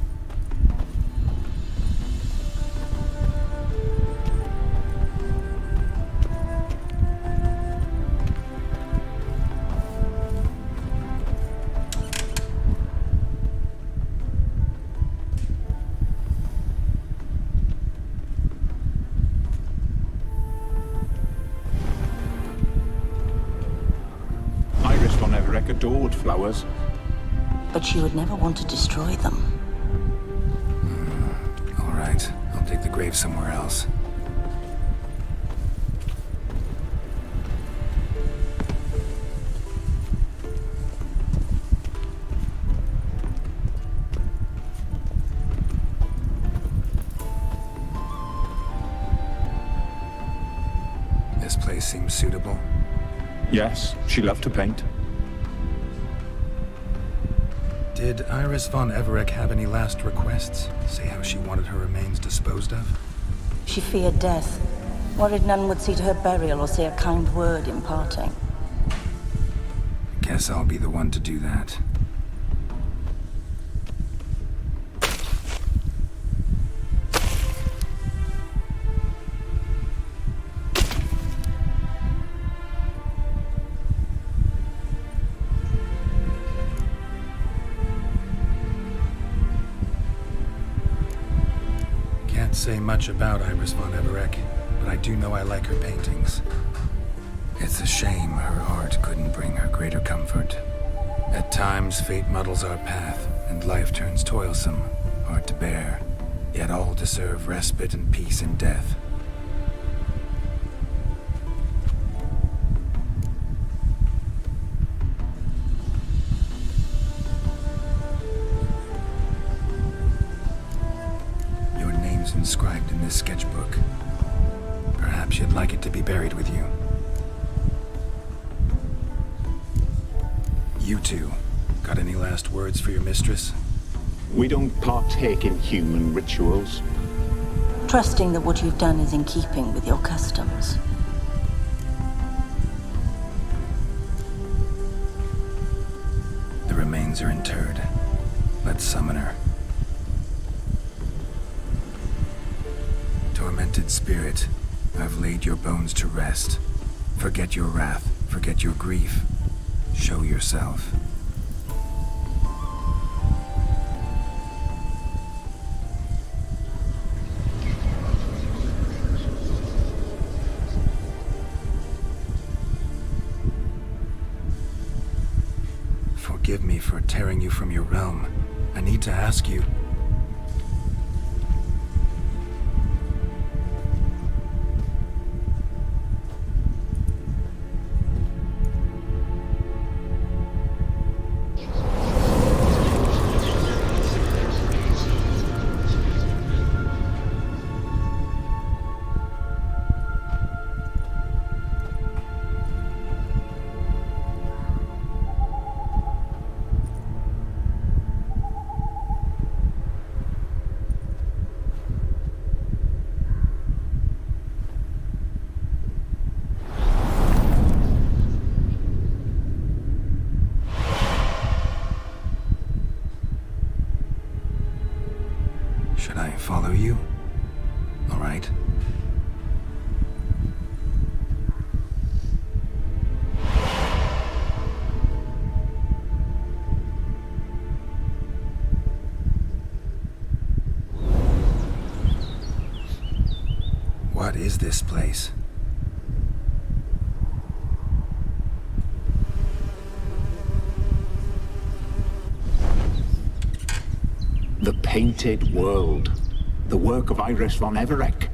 Iris von Everec adored flowers. But she would never want to destroy them. All right, I'll dig the grave somewhere else. This place seems suitable. Yes, she loved to paint. Did Iris von Everec have any last requests? Say how she wanted her remains disposed of? She feared death, worried none would see to her burial or say a kind word in parting. Guess I'll be the one to do that. Can't say much about Iris von Everec, but I do know I like her paintings. It's a shame her art couldn't bring her greater comfort. At times, fate muddles our path, and life turns toilsome, hard to bear. Yet all deserve respite and peace in death. Your name's inscribed in this sketchbook. Perhaps you'd like it to be buried with you. You two, got any last words for your mistress? We don't partake in human rituals. Trusting that what you've done is in keeping with your customs. The remains are interred. Let's summon her. Tormented spirit, I've laid your bones to rest. Forget your wrath, forget your grief. Show yourself. Forgive me for tearing you from your realm. I need to ask you. Should I follow you? All right. What is this place? The Painted World. The work of Iris von Everec.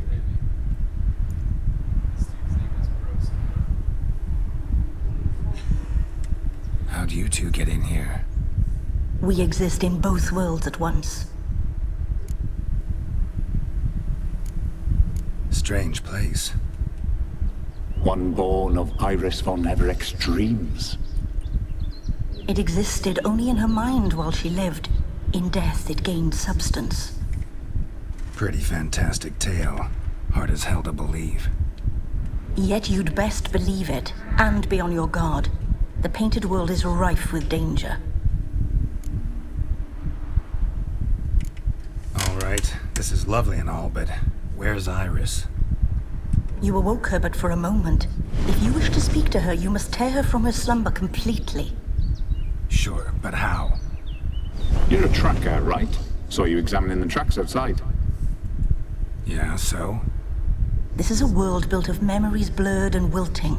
How'd you two get in here? We exist in both worlds at once. Strange place. One born of Iris von Everec's dreams. It existed only in her mind while she lived. In death, it gained substance. Pretty fantastic tale. Hard as hell to believe. Yet you'd best believe it, and be on your guard. The Painted World is rife with danger. All right, this is lovely and all, but where's Iris? You awoke her but for a moment. If you wish to speak to her, you must tear her from her slumber completely. Sure, but how? You're a tracker, right? Saw you examining the tracks outside. Yeah, so? This is a world built of memories blurred and wilting.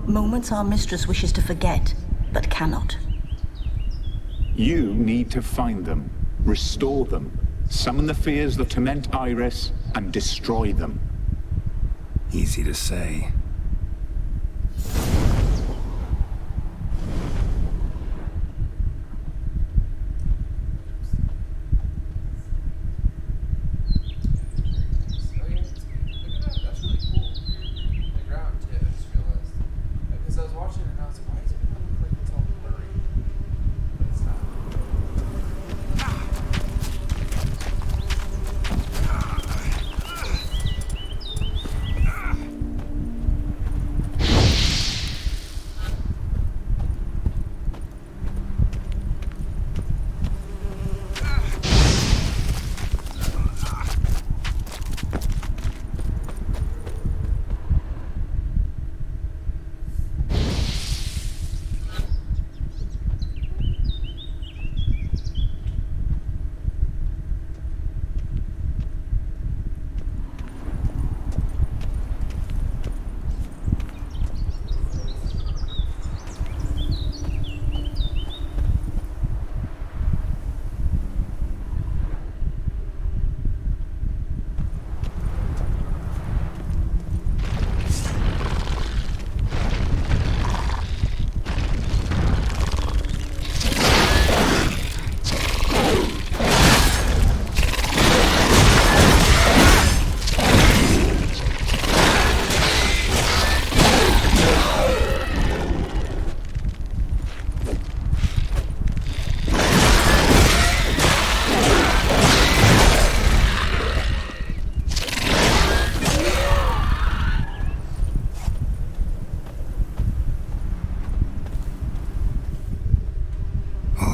Moments our mistress wishes to forget, but cannot. You need to find them, restore them, summon the fears that torment Iris, and destroy them. Easy to say.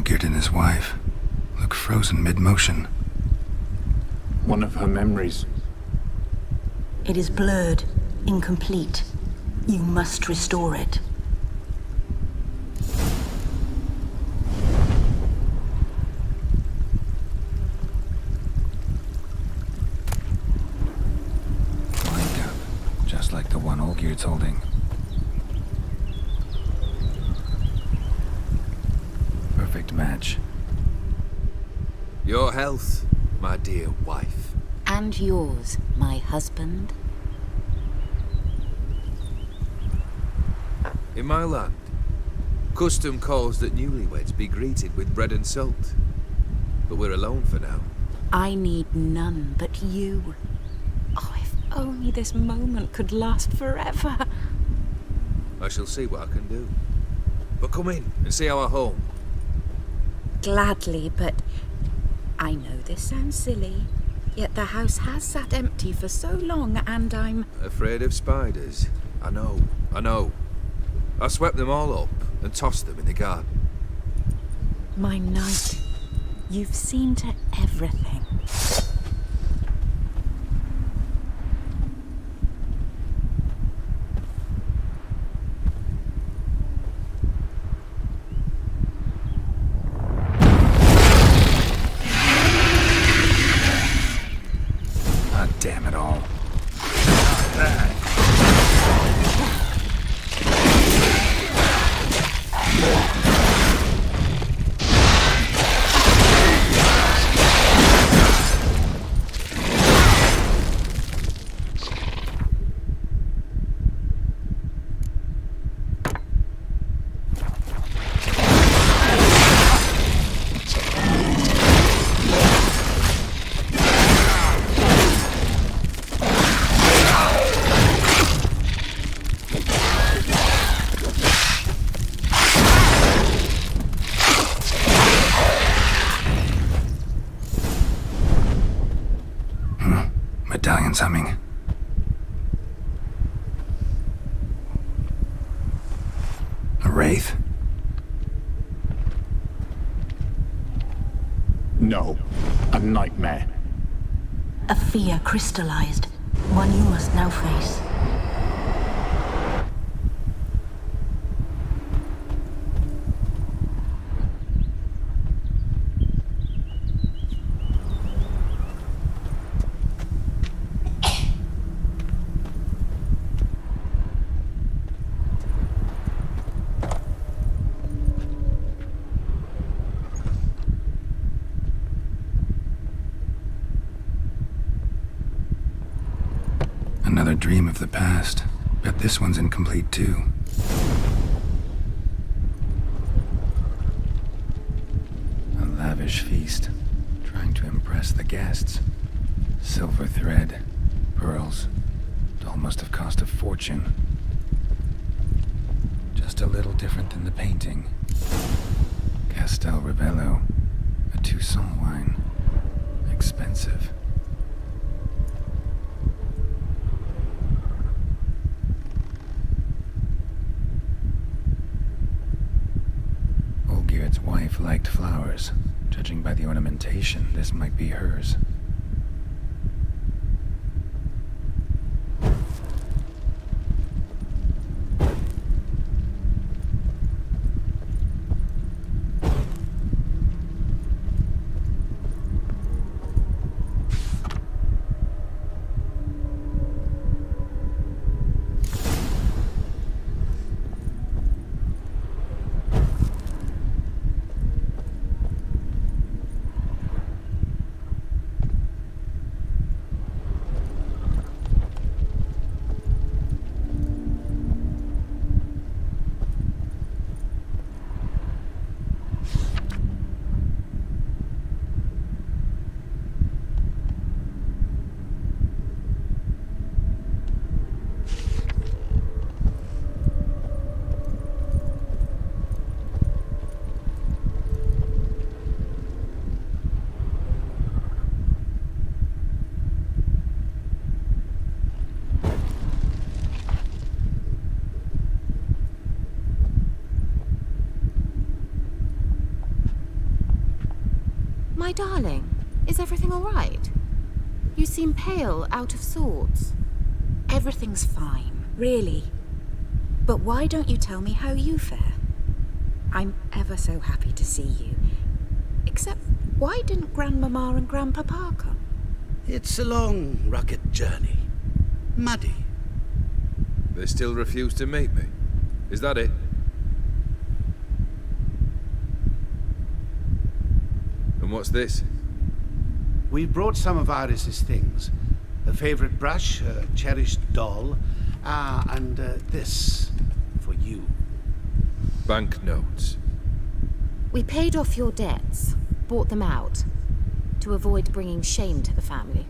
Olgierd and his wife look frozen mid-motion. One of her memories. It is blurred, incomplete. You must restore it. Flying cup, just like the one Olgierd's holding. Perfect match. Your health, my dear wife. And yours, my husband. In my land, custom calls that newlyweds be greeted with bread and salt. But we're alone for now. I need none but you. Oh, if only this moment could last forever. I shall see what I can do. But come in and see our home. Gladly, but I know this sounds silly, yet the house has sat empty for so long, and I'm... Afraid of spiders? I know. I swept them all up and tossed them in the garden. My knight, you've seen to everything. Ah, damn it all. Medallion's humming. A wraith? No, a nightmare. A fear crystallized, one you must now face. Another dream of the past. Bet this one's incomplete too. A lavish feast, trying to impress the guests. Silver thread, pearls. It all must have cost a fortune. Just a little different than the painting. Castel Ravello, a Toussaint wine. Expensive. Olgierd's wife liked flowers. Judging by the ornamentation, this might be hers. My darling, is everything all right? You seem pale, out of sorts. Everything's fine, really. But why don't you tell me how you fare? I'm ever so happy to see you. Except, why didn't Grandmama and Grandpapa come? It's a long, rugged journey. Muddy. They still refuse to meet me. Is that it? And what's this? We brought some of Iris's things. Her favorite brush, her cherished doll, and this for you. Banknotes. We paid off your debts, bought them out, to avoid bringing shame to the family.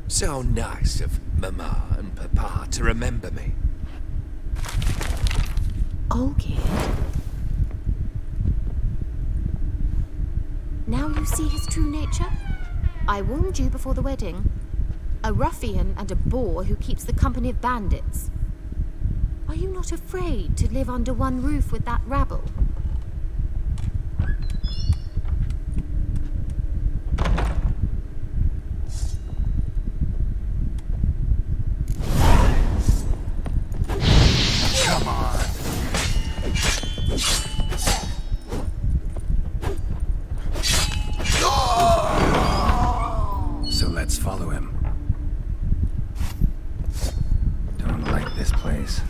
So nice of Mama and Papa to remember me. Olgierd? Now you see his true nature? I warned you before the wedding. A ruffian and a boor who keeps the company of bandits. Are you not afraid to live under one roof with that rabble? Come on. So let's follow him. Don't like this place.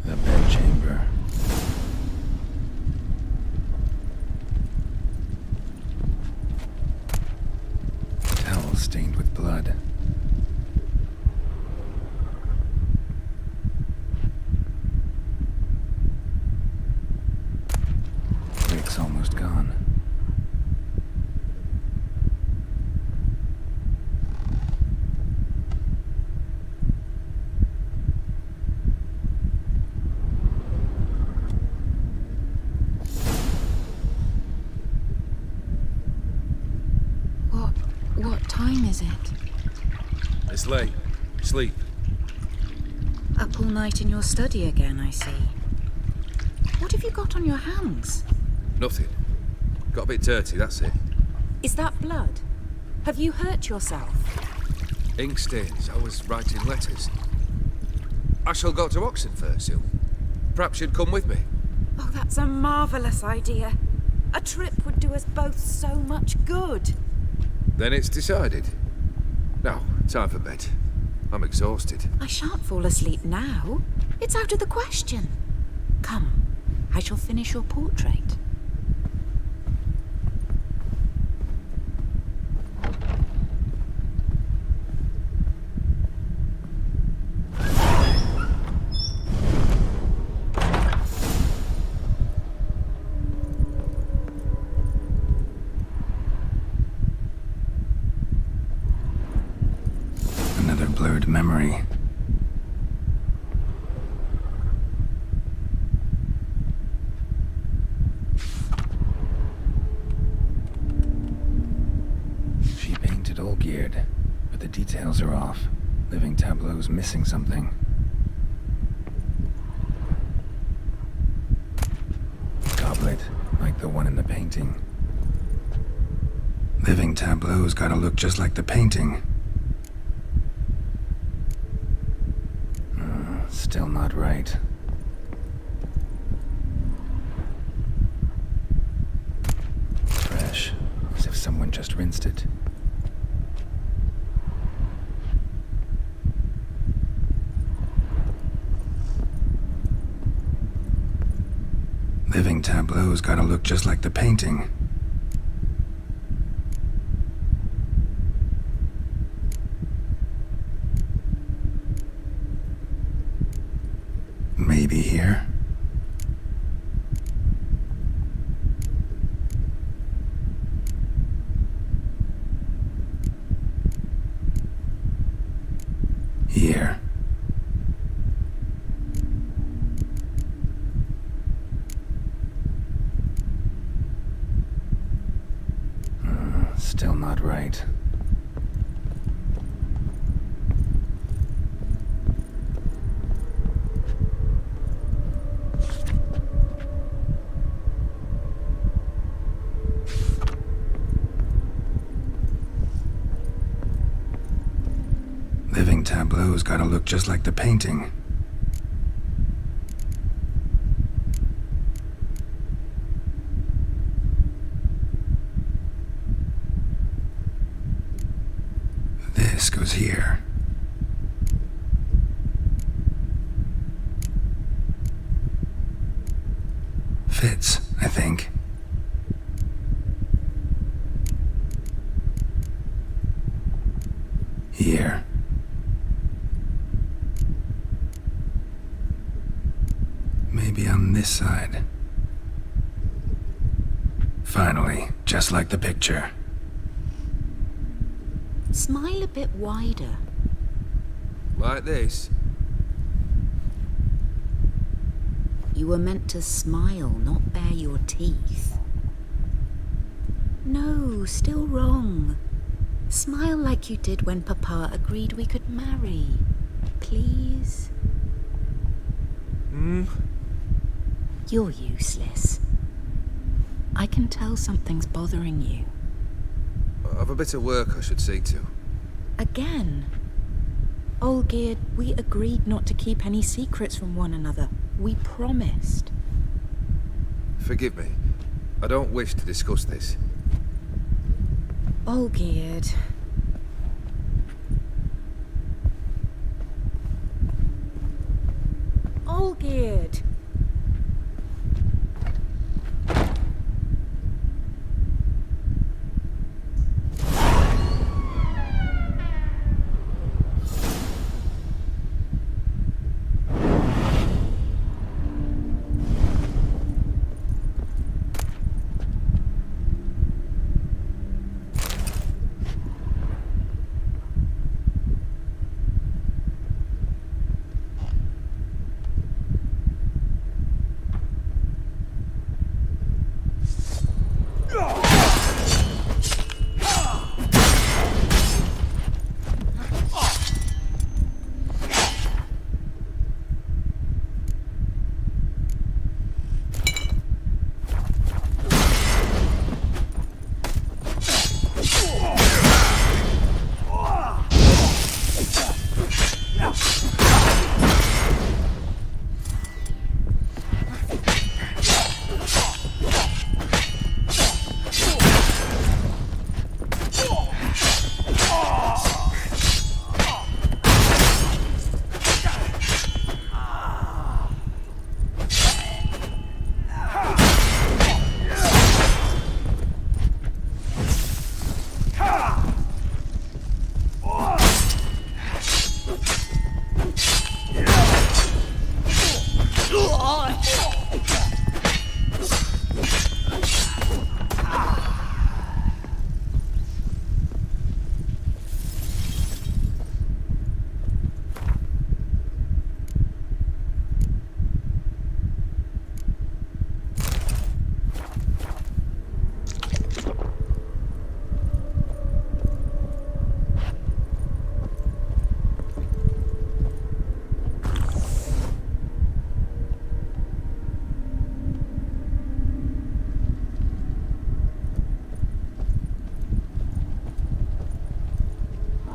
The bedchamber. Towel stained with blood. Rick's almost gone. What time is it? It's late. Sleep. Up all night in your study again, I see. What have you got on your hands? Nothing. Got a bit dirty, that's it. Is that blood? Have you hurt yourself? Ink stains. I was writing letters. I shall go to Oxenfurt soon. Perhaps you'd come with me. Oh, that's a marvellous idea. A trip would do us both so much good. Then it's decided. Now, time for bed. I'm exhausted. I shan't fall asleep now. It's out of the question. Come, I shall finish your portrait. Another blurred memory. She painted Olgierd, but the details are off. Living Tableau's missing something. Goblet, like the one in the painting. Living Tableau's gotta look just like the painting. Still not right. Fresh, as if someone just rinsed it. Living Tableau's gotta look just like the painting. Maybe here? Here. Still not right. Living tableau's gotta look just like the painting. This goes here. Fits, I think. Here. Maybe on this side. Finally, just like the picture. Smile a bit wider. Like this? You were meant to smile, not bare your teeth. No, still wrong. Smile like you did when Papa agreed we could marry. Please? You're useless. I can tell something's bothering you. I've a bit of work I should see to. Again? Olgierd, we agreed not to keep any secrets from one another. We promised. Forgive me. I don't wish to discuss this. Olgierd. Olgierd.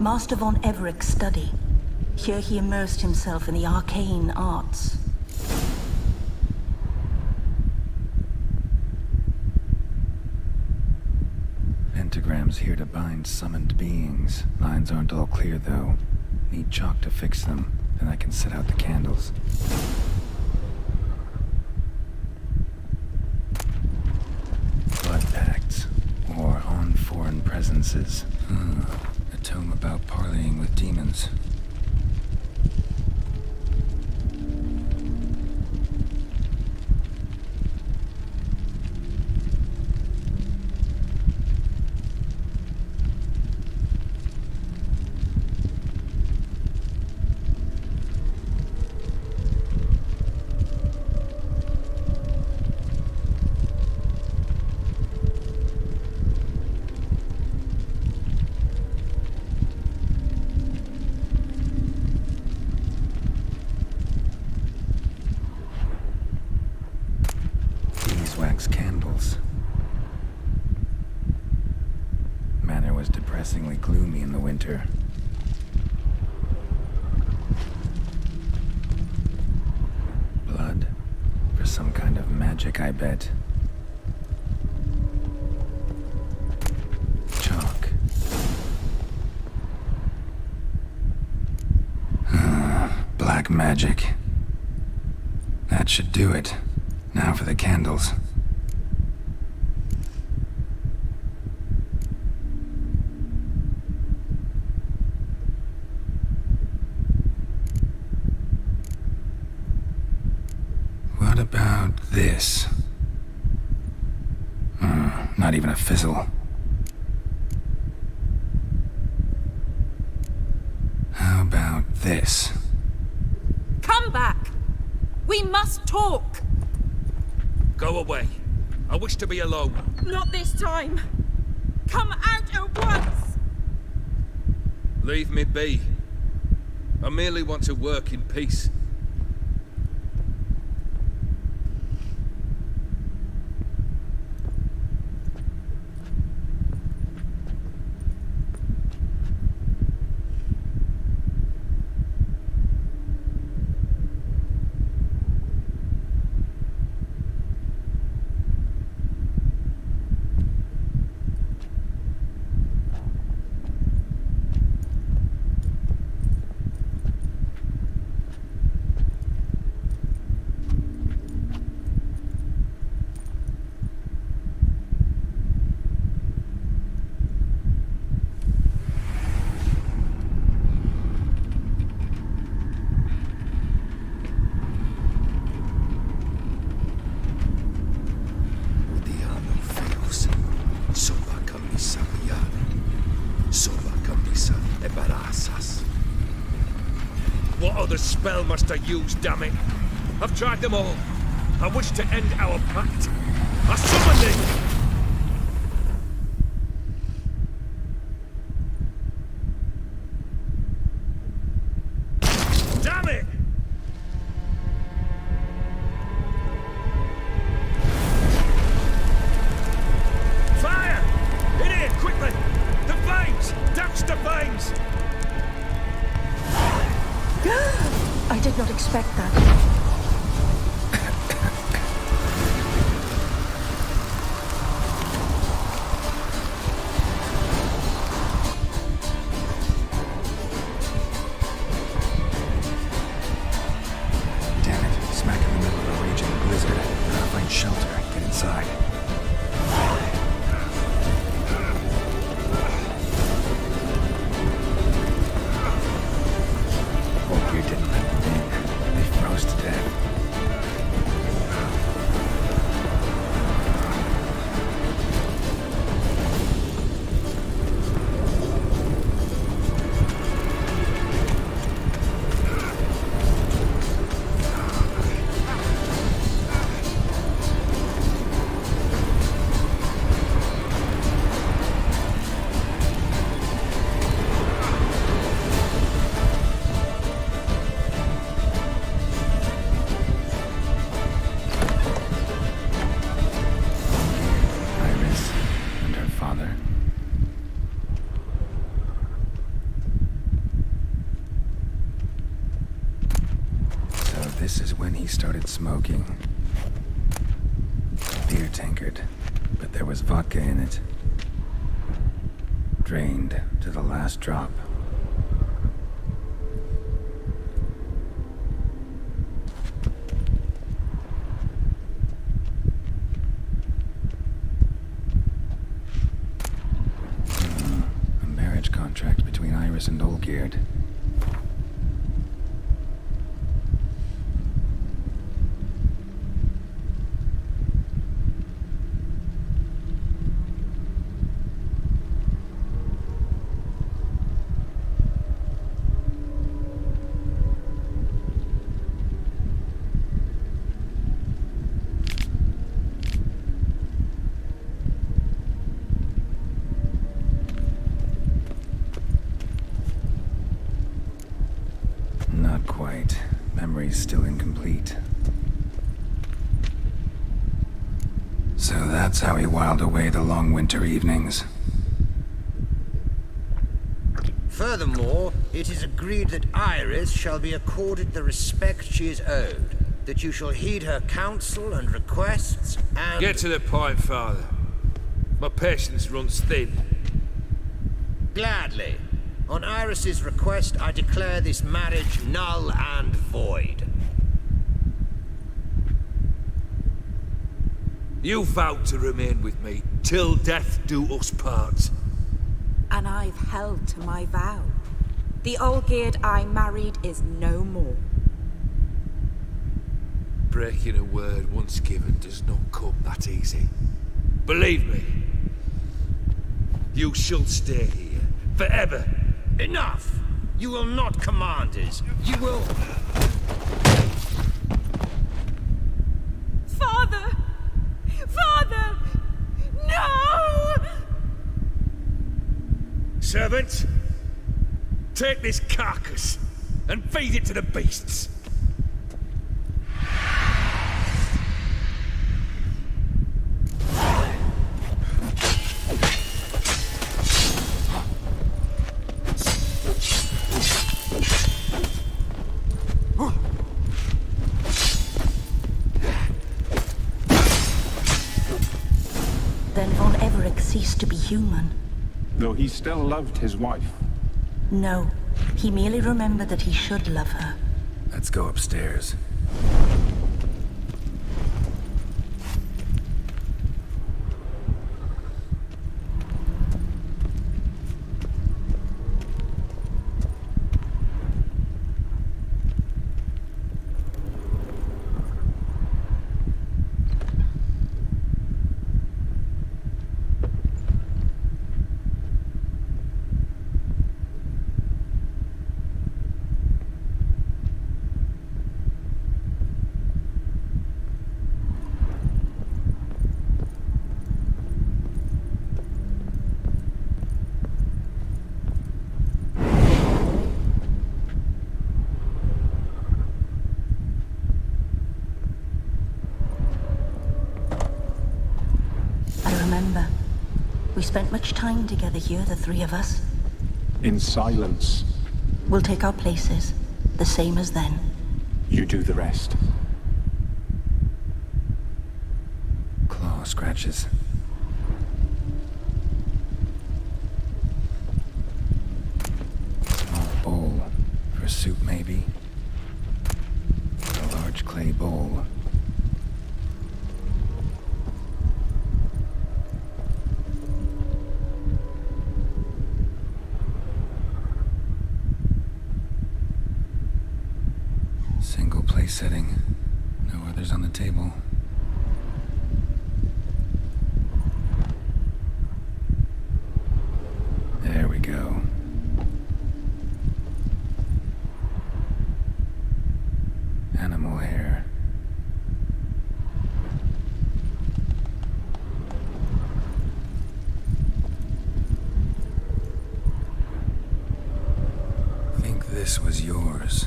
Master von Everek's study. Here he immersed himself in the arcane arts. Pentagrams here to bind summoned beings. Lines aren't all clear, though. Need chalk to fix them, then I can set out the candles. Blood pacts, or on foreign presences. A tome about parleying with demons. was depressingly gloomy in the winter. Blood? For some kind of magic, I bet. Chalk. Black magic. That should do it. Now for the candles. What about this? Not even a fizzle. How about this? Come back! We must talk! Go away. I wish to be alone. Not this time! Come out at once! Leave me be. I merely want to work in peace. What other spell must I use, damn it? I've tried them all. I wish to end our pact. I summon thee! Damn it! Fire! In here, quickly! The flames! Douse the flames! I did not expect that. This is when he started smoking. Beer tankard, but there was vodka in it. Drained to the last drop. A marriage contract between Iris and Olgierd. Not quite. Memory's still incomplete. So that's how he whiled away the long winter evenings. Furthermore, it is agreed that Iris shall be accorded the respect she is owed, that you shall heed her counsel and requests, and... Get to the point, Father. My patience runs thin. Gladly. On Iris's request, I declare this marriage null and void. You vowed to remain with me till death do us part. And I've held to my vow. The Olgierd I married is no more. Breaking a word once given does not come that easy. Believe me, you shall stay here forever. Enough! You will not command us. You will... Father! Father! No! Servant, take this carcass and feed it to the beasts. Then Von Everec ceased to be human. Though he still loved his wife. No, he merely remembered that he should love her. Let's go upstairs. We spent much time together here, the three of us. In silence. We'll take our places, the same as then. You do the rest. Claw scratches. Small bowl. For soup, maybe. A large clay bowl. Single place setting. No others on the table. There we go. Animal hair. Think this was yours.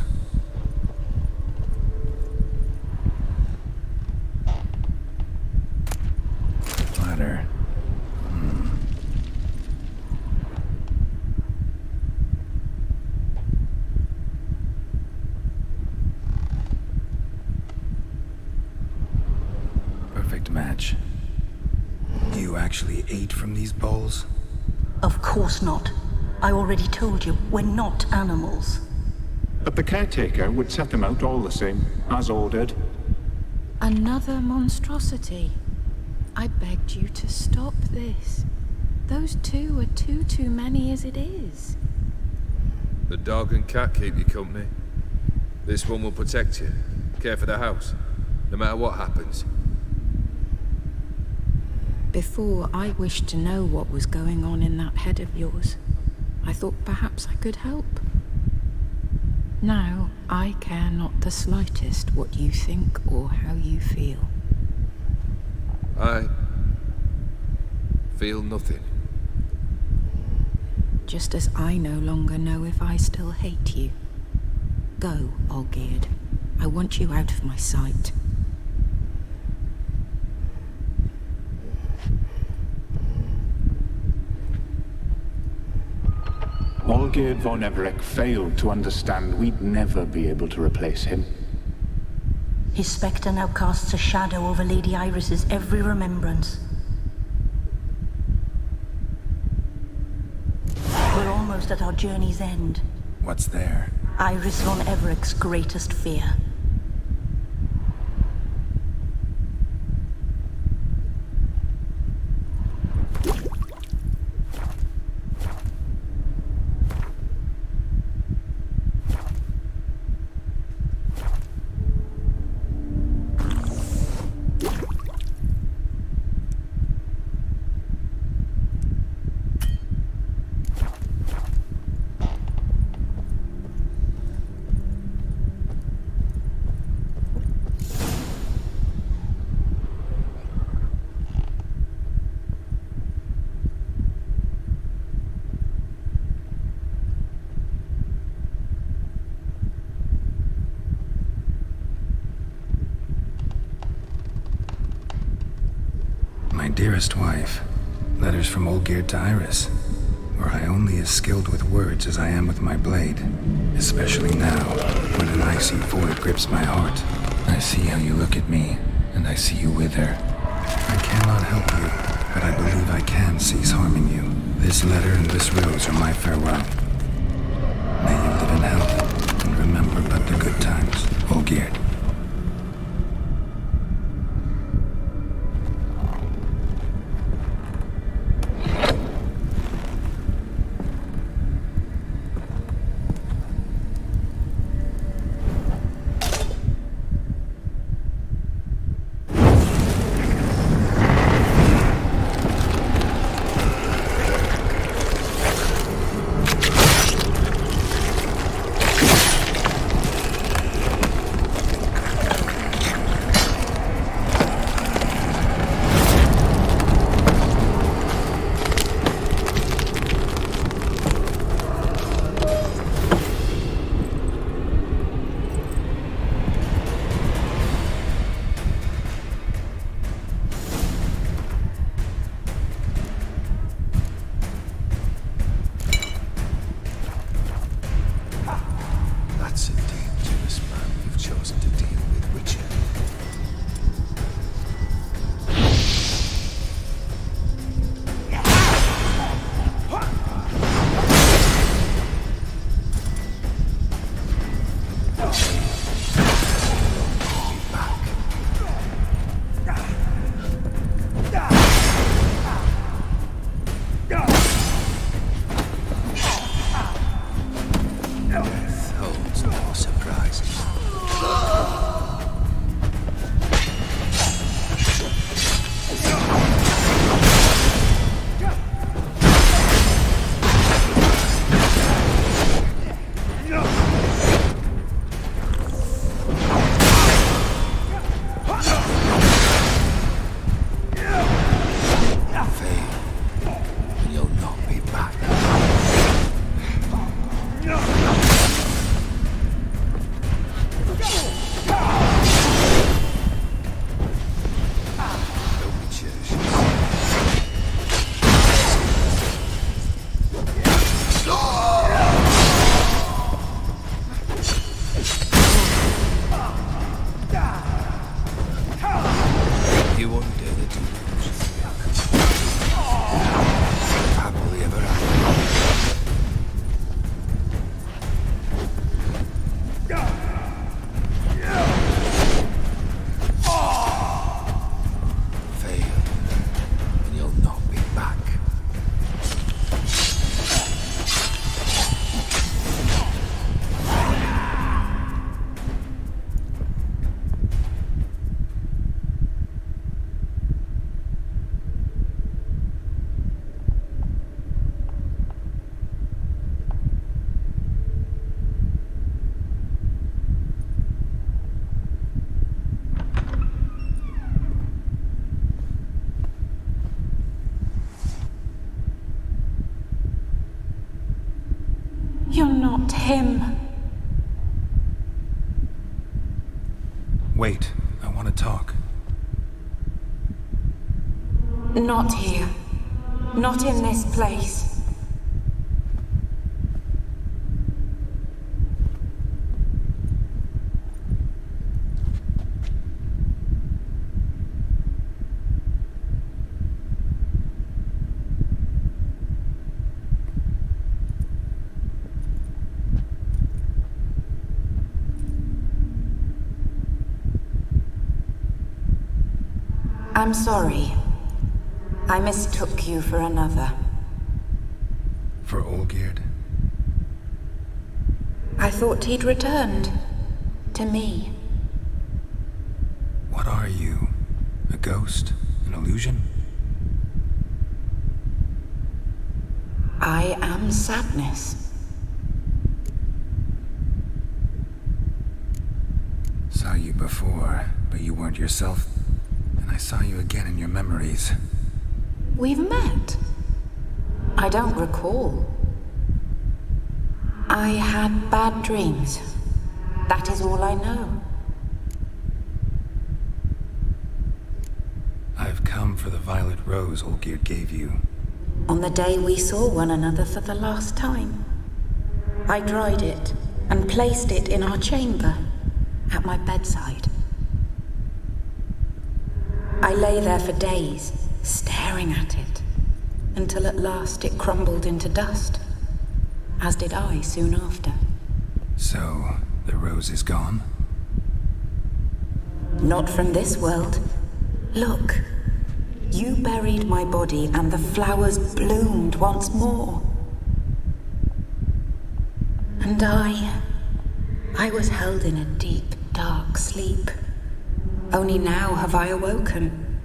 Perfect match. You actually ate from these bowls? Of course not. I already told you, we're not animals. But the caretaker would set them out all the same, as ordered. Another monstrosity. I begged you to stop this. Those two are too many as it is. The dog and cat keep you company. This one will protect you, care for the house, no matter what happens. Before, I wished to know what was going on in that head of yours. I thought perhaps I could help. Now, I care not the slightest what you think or how you feel. I feel nothing. Just as I no longer know if I still hate you. Go, Olgierd. I want you out of my sight. Olgierd von Everec failed to understand we'd never be able to replace him. His spectre now casts a shadow over Lady Iris's every remembrance. We're almost at our journey's end. What's there? Iris von Everec's greatest fear. My dearest wife, letters from Olgierd to Iris. Were I only as skilled with words as I am with my blade, especially now, when an icy void grips my heart. I see how you look at me, and I see you wither. I cannot help you, but I believe I can cease harming you. This letter and this rose are my farewell. May you live in health, and remember but the good times, Olgierd. You're not him. Wait, I want to talk. Not here. Not in this place. I'm sorry. I mistook you for another. For Olgierd? I thought he'd returned. To me. What are you? A ghost? An illusion? I am sadness. Saw you before, but you weren't yourself. And I saw you again in your memories. We've met. I don't recall. I had bad dreams. That is all I know. I've come for the violet rose Olgierd gave you. On the day we saw one another for the last time, I dried it and placed it in our chamber at my bedside. I lay there for days, staring at it, until at last it crumbled into dust, as did I soon after. So, the rose is gone? Not from this world. Look. You buried my body and the flowers bloomed once more. And I was held in a deep, dark sleep. Only now have I awoken,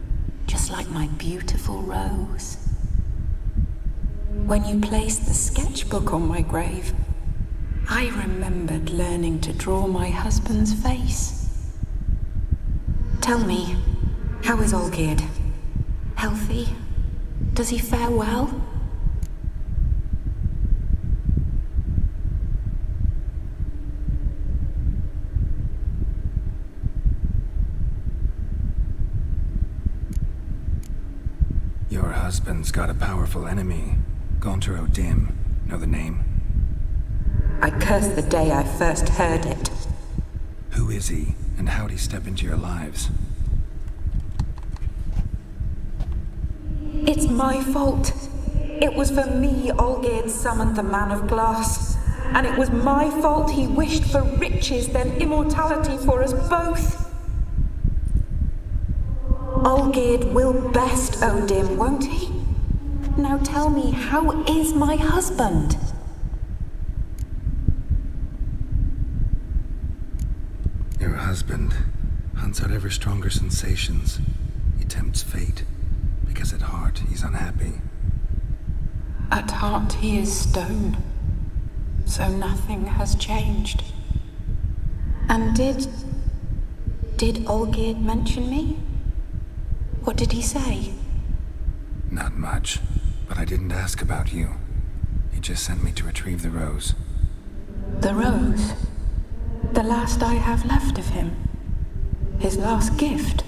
just like my beautiful rose. When you placed the sketchbook on my grave, I remembered learning to draw my husband's face. Tell me, how is Olgierd? Healthy? Does he fare well? Your husband's got a powerful enemy. Gaunter O'Dim. Know the name? I curse the day I first heard it. Who is he, and how'd he step into your lives? It's my fault. It was for me Olgierd summoned the Man of Glass. And it was my fault he wished for riches, then immortality for us both. Olgierd will best O'Dim, won't he? Now tell me, how is my husband? Your husband hunts out ever stronger sensations. He tempts fate, because at heart he's unhappy. At heart he is stone, so nothing has changed. And did Olgierd mention me? What did he say? Not much, but I didn't ask about you. He just sent me to retrieve the rose. The rose? The last I have left of him? His last gift?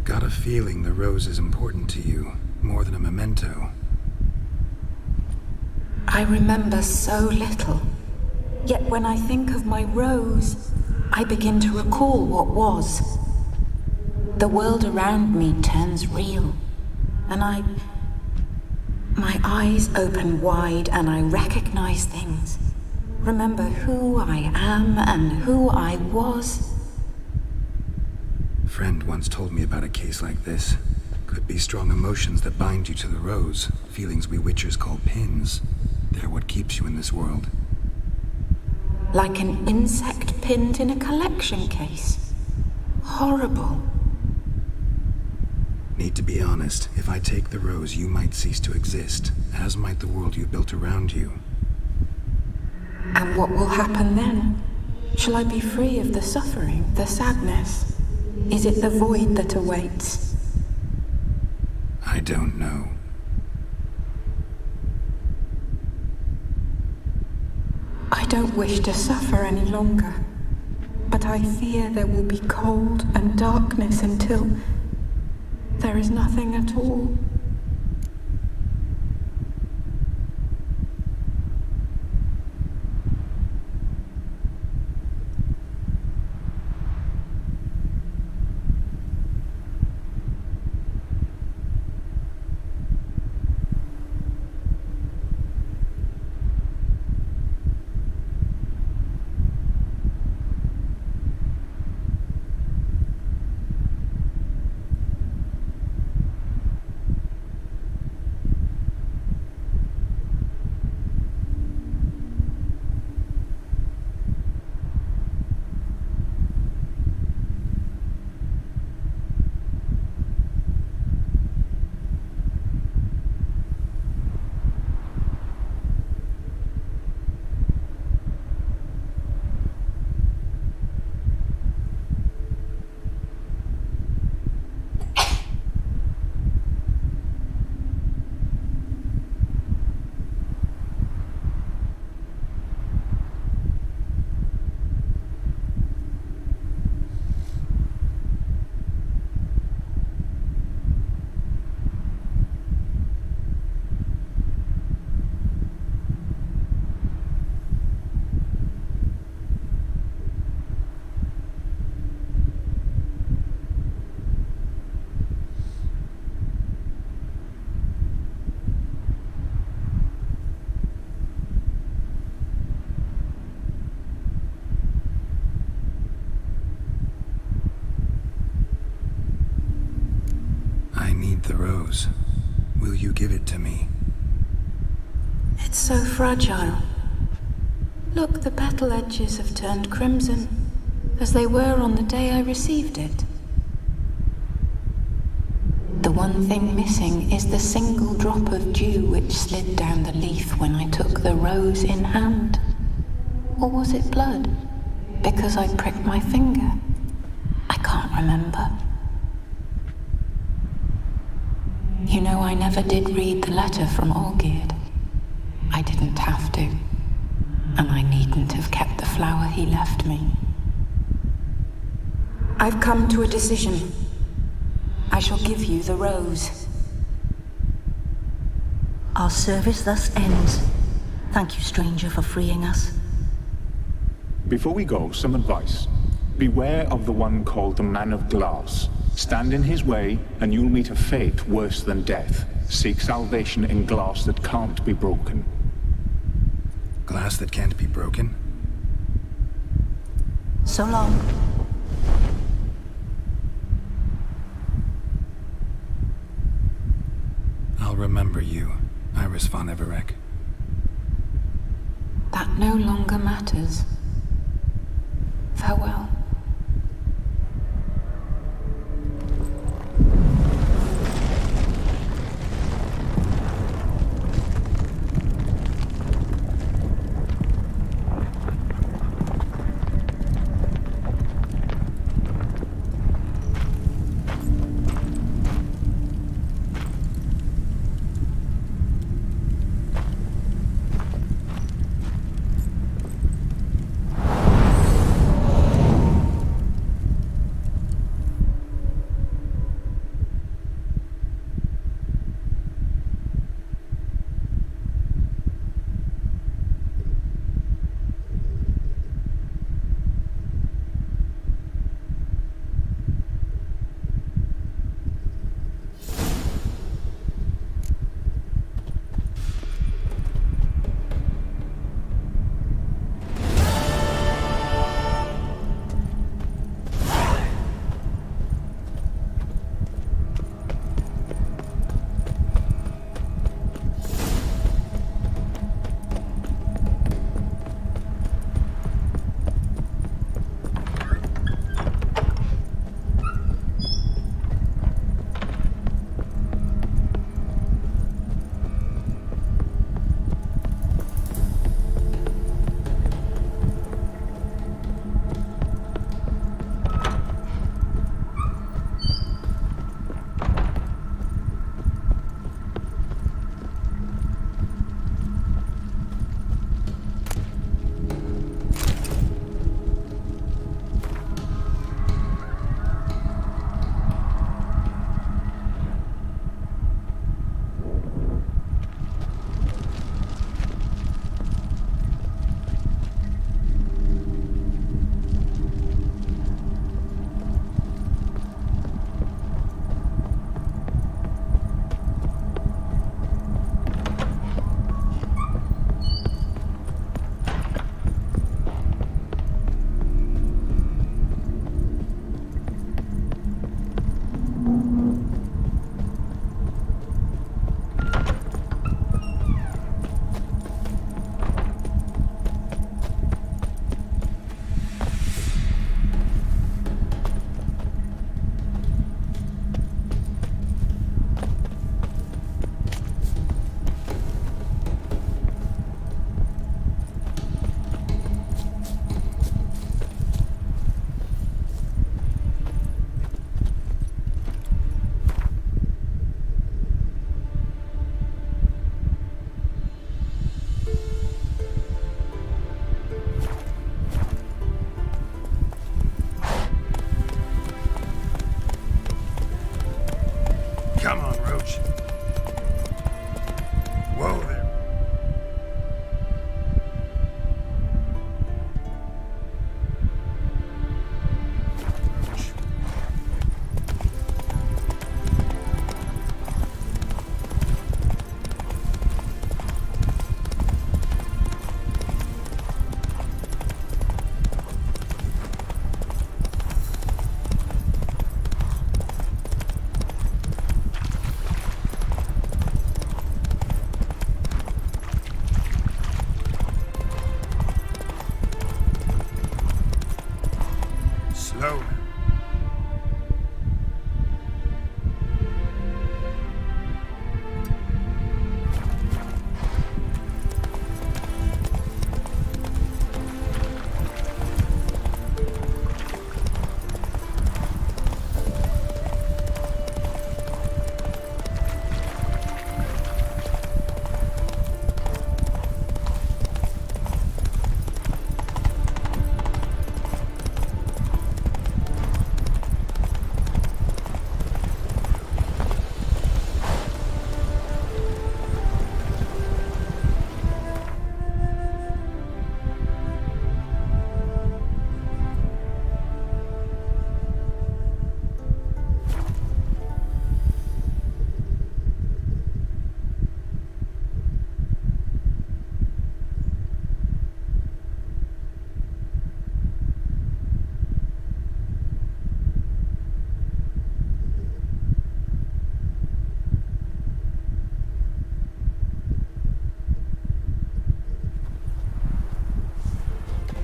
Got a feeling the rose is important to you, more than a memento. I remember so little. Yet when I think of my rose, I begin to recall what was. The world around me turns real, and my eyes open wide and I recognize things. Remember who I am and who I was. A friend once told me about a case like this. Could be strong emotions that bind you to the rose, feelings we witchers call pins. They're what keeps you in this world. Like an insect pinned in a collection case. Horrible. Need to be honest, if I take the rose, you might cease to exist, as might the world you built around you. And what will happen then? Shall I be free of the suffering, the sadness? Is it the void that awaits? I don't know. I don't wish to suffer any longer, but I fear there will be cold and darkness until There is nothing at all. The rose. Will you give it to me? It's so fragile. Look, the petal edges have turned crimson, as they were on the day I received it. The one thing missing is the single drop of dew which slid down the leaf when I took the rose in hand. Or was it blood? Because I pricked my finger. I can't remember. You know, I never did read the letter from Olgierd. I didn't have to. And I needn't have kept the flower he left me. I've come to a decision. I shall give you the rose. Our service thus ends. Thank you, stranger, for freeing us. Before we go, some advice. Beware of the one called the Man of Glass. Stand in his way, and you'll meet a fate worse than death. Seek salvation in glass that can't be broken. Glass that can't be broken? So long. I'll remember you, Iris von Everec. That no longer matters. Farewell. alone.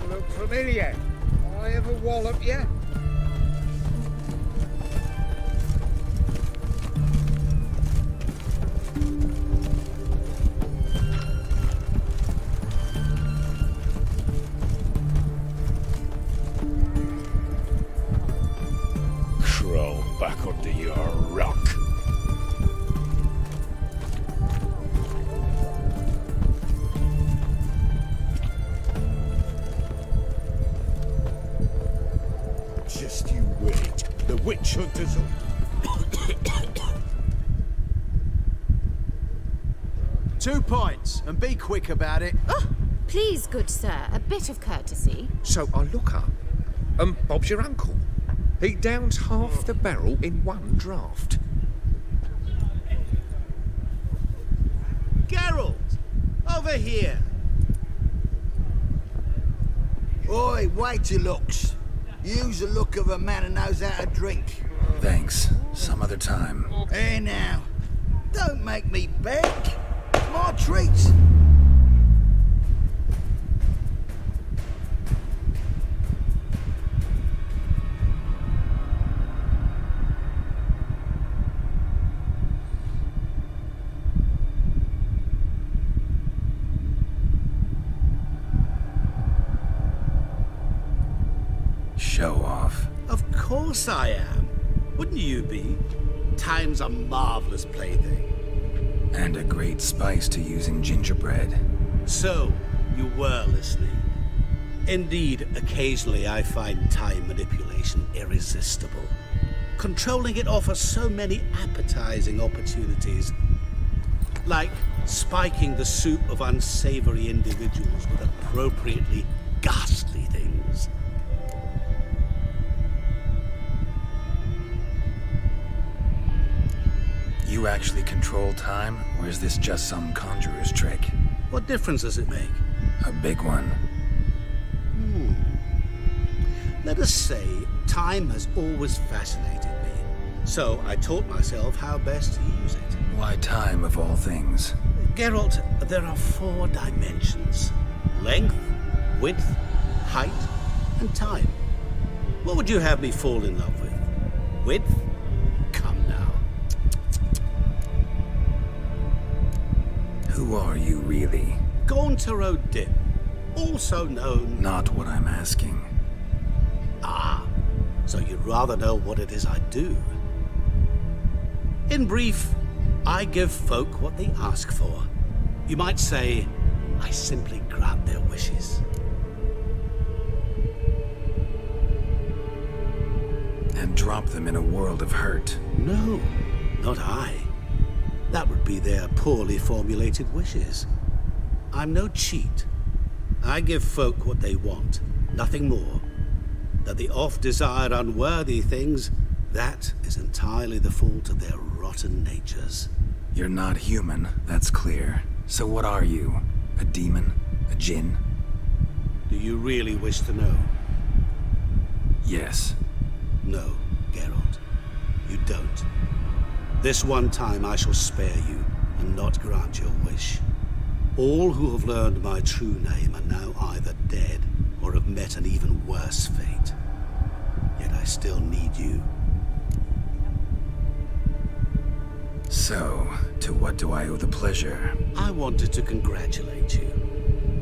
Look familiar. I ever wallop you? Crawl back under your rock. Just you wait. The witch hunters will... Two pints, and be quick about it. Oh, please, good sir, a bit of courtesy. So I look up, and Bob's your uncle. He downs half the barrel in one draught. Geralt! Over here! Oi, wait your looks. Use the look of a man who knows how to drink. Thanks. Some other time. Here now. Don't make me beg. My treat. Show off. Of course I am. Wouldn't you be? Time's a marvelous plaything. And a great spice to use in gingerbread. So, you were listening. Indeed, occasionally I find time manipulation irresistible. Controlling it offers so many appetizing opportunities. Like spiking the soup of unsavory individuals with appropriately ghastly things. You actually control time, or is this just some conjurer's trick? What difference does it make? A big one. Let us say time has always fascinated me. So I taught myself how best to use it. Why time of all things? Geralt, there are 4 dimensions. Length, width, height, and time. What would you have me fall in love with? Width? Come now. Who are you really? Gaunter O'Dim, also known... Not what I'm asking. Ah, so you'd rather know what it is I do. In brief, I give folk what they ask for. You might say, I simply grant their wishes. And drop them in a world of hurt. No, not I. That would be their poorly formulated wishes. I'm no cheat. I give folk what they want, nothing more. That they oft desire unworthy things, that is entirely the fault of their rotten natures. You're not human, that's clear. So what are you? A demon? A djinn? Do you really wish to know? Yes. No, Geralt. You don't. This one time I shall spare you, and not grant your wish. All who have learned my true name are now either dead, or have met an even worse fate. Yet I still need you. So, to what do I owe the pleasure? I wanted to congratulate you.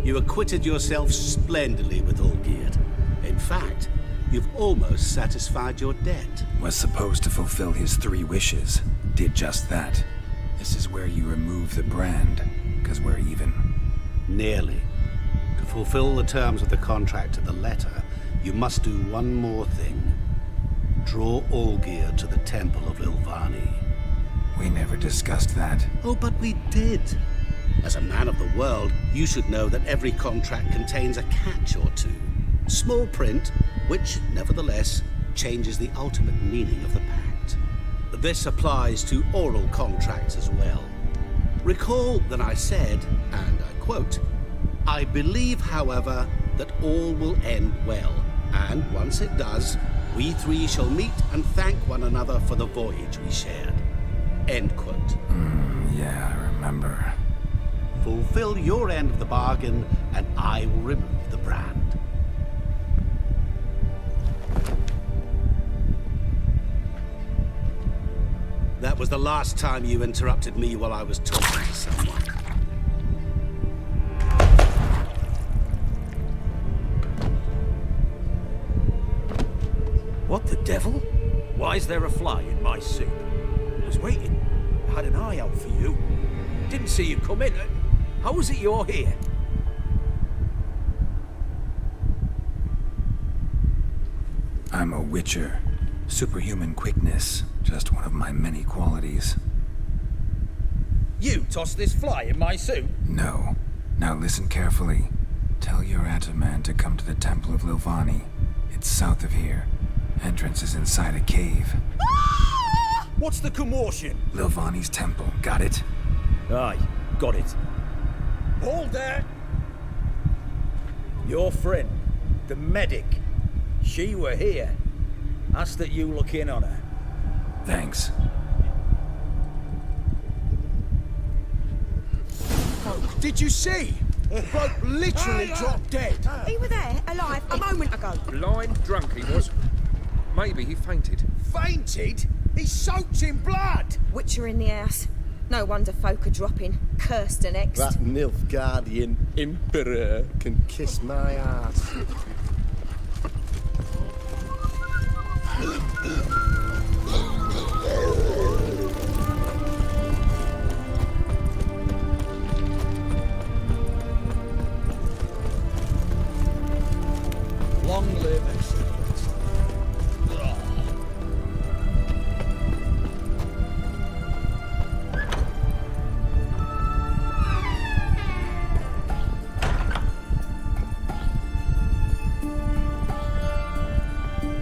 You acquitted yourself splendidly with Olgierd. In fact, you've almost satisfied your debt. Was supposed to fulfill his 3 wishes. Did just that. This is where you remove the brand, because we're even. Nearly. To fulfill the terms of the contract to the letter, you must do one more thing. Draw Olgierd to the Temple of Lilvani. We never discussed that. Oh, but we did. As a man of the world, you should know that every contract contains a catch or two. Small print, which, nevertheless, changes the ultimate meaning of the pact. This applies to oral contracts as well. Recall that I said, and I quote, "I believe, however, that all will end well, and once it does, we 3 shall meet and thank one another for the voyage we shared." End quote. Yeah, I remember. Fulfill your end of the bargain, and I will remove the brand. That was the last time you interrupted me while I was talking to someone. What the devil? Why is there a fly in my soup? I was waiting. I had an eye out for you. Didn't see you come in. How was it you're here? I'm a witcher. Superhuman quickness. Just one of my many qualities. You tossed this fly in my soup? No. Now listen carefully. Tell your Ataman to come to the Temple of Lilvani. It's south of here. Entrance is inside a cave. What's the commotion? Lilvani's temple. Got it? Aye, got it. Hold there! Your friend, the medic, she were here. Ask that you look in on her. Thanks. Did you see? The bloke literally dropped dead. He were there, alive, a moment ago. Blind drunk he was. Maybe he fainted. Fainted? He's soaked in blood! Witcher in the house. No wonder folk are dropping. Cursed and exed. That Nilfgaardian Emperor can kiss my ass. Long live excellence.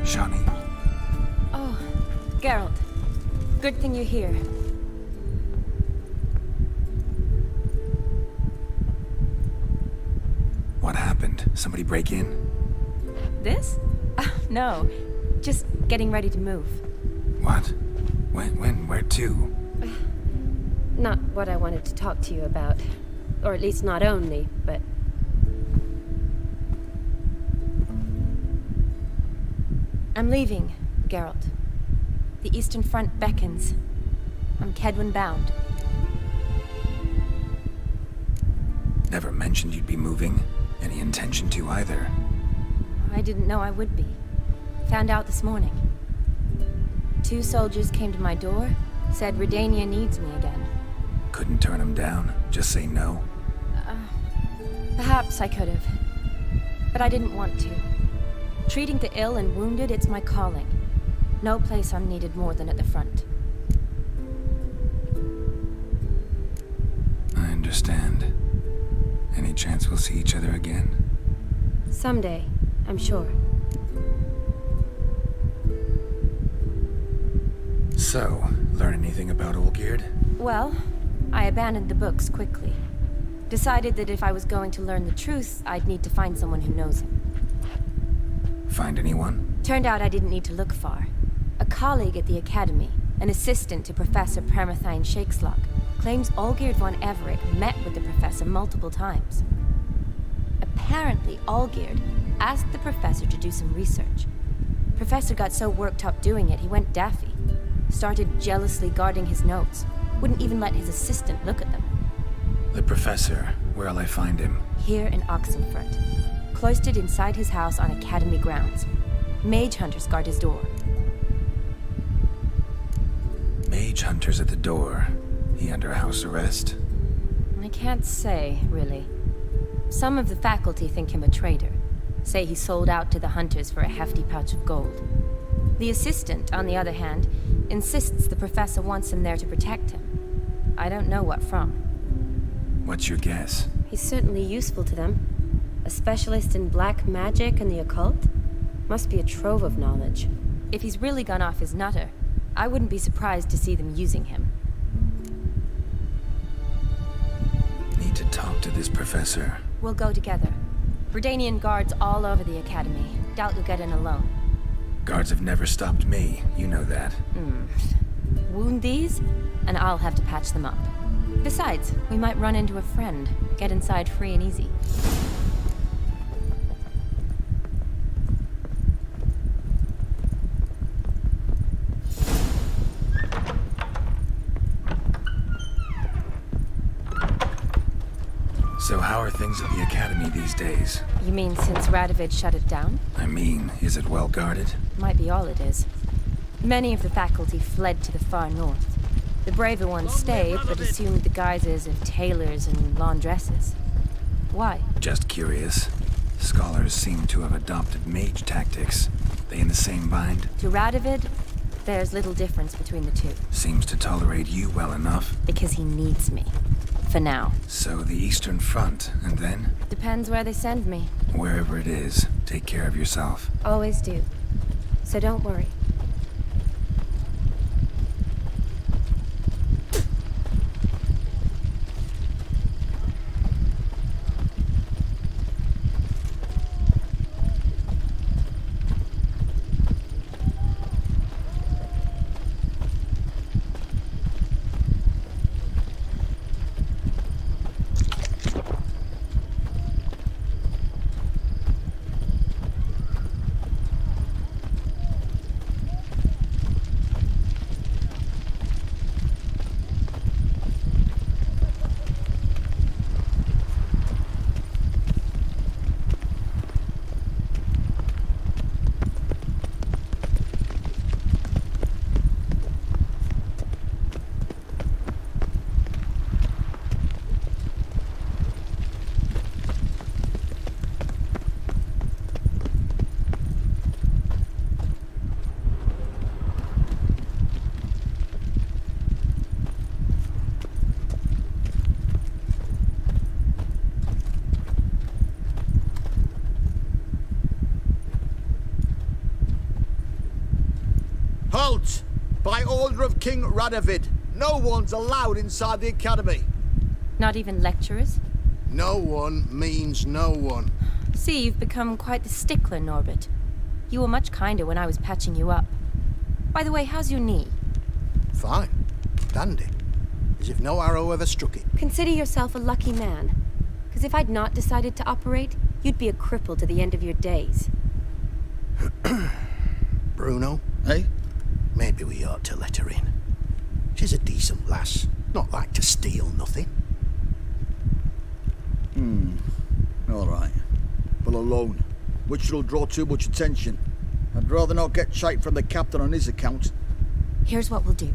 Shani. Oh, Geralt. Good thing you're here. What happened? Somebody break in? This? No. Just getting ready to move. What? When? Where to? Not what I wanted to talk to you about. Or at least not only, but... I'm leaving, Geralt. The Eastern Front beckons. I'm Kedwin bound. Never mentioned you'd be moving. Any intention to either. I didn't know I would be. Found out this morning. 2 soldiers came to my door, said Redania needs me again. Couldn't turn him down? Just say no? Perhaps I could have. But I didn't want to. Treating the ill and wounded, it's my calling. No place I'm needed more than at the front. I understand. Any chance we'll see each other again? Someday, I'm sure. So, learn anything about Olgierd? Well, I abandoned the books quickly. Decided that if I was going to learn the truth, I'd need to find someone who knows him. Find anyone? Turned out I didn't need to look far. A colleague at the Academy, an assistant to Professor Permathine Shakeslok, claims Olgierd von Everec met with the professor multiple times. Apparently, Olgierd asked the professor to do some research. Professor got so worked up doing it, he went daffy. Started jealously guarding his notes. Wouldn't even let his assistant look at them. The professor, where'll I find him? Here in Oxenfurt. Cloistered inside his house on Academy grounds. Mage hunters guard his door. Mage hunters at the door. He under house arrest? I can't say, really. Some of the faculty think him a traitor. Say he sold out to the hunters for a hefty pouch of gold. The assistant, on the other hand, insists the professor wants him there to protect him. I don't know what from. What's your guess? He's certainly useful to them. A specialist in black magic and the occult? Must be a trove of knowledge. If he's really gone off his nutter, I wouldn't be surprised to see them using him. Need to talk to this professor. We'll go together. Verdanian guards all over the Academy. Doubt you'll get in alone. Guards have never stopped me, you know that. Wound these, and I'll have to patch them up. Besides, we might run into a friend. Get inside free and easy. So how are things at the Academy these days? You mean since Radovid shut it down? I mean, is it well guarded? Might be all it is. Many of the faculty fled to the far north. The braver ones stayed, but assumed the guises of tailors and laundresses. Why? Just curious. Scholars seem to have adopted mage tactics. They in the same bind? To Radovid, there's little difference between the two. Seems to tolerate you well enough. Because he needs me. For now. So the Eastern Front, and then? Depends where they send me. Wherever it is, take care of yourself. Always do. So don't worry. Halt! By order of King Radovid, no one's allowed inside the Academy. Not even lecturers? No one means no one. See, you've become quite the stickler, Norbert. You were much kinder when I was patching you up. By the way, how's your knee? Fine. Dandy. As if no arrow ever struck it. Consider yourself a lucky man. Because if I'd not decided to operate, you'd be a cripple to the end of your days. Bruno, eh? Maybe we ought to let her in. She's a decent lass. Not like to steal nothing. All right. But alone, which will draw too much attention. I'd rather not get shite from the captain on his account. Here's what we'll do.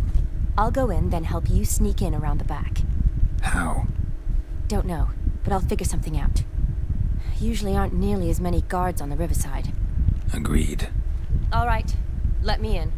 I'll go in, then help you sneak in around the back. How? Don't know, but I'll figure something out. Usually aren't nearly as many guards on the riverside. Agreed. All right, let me in.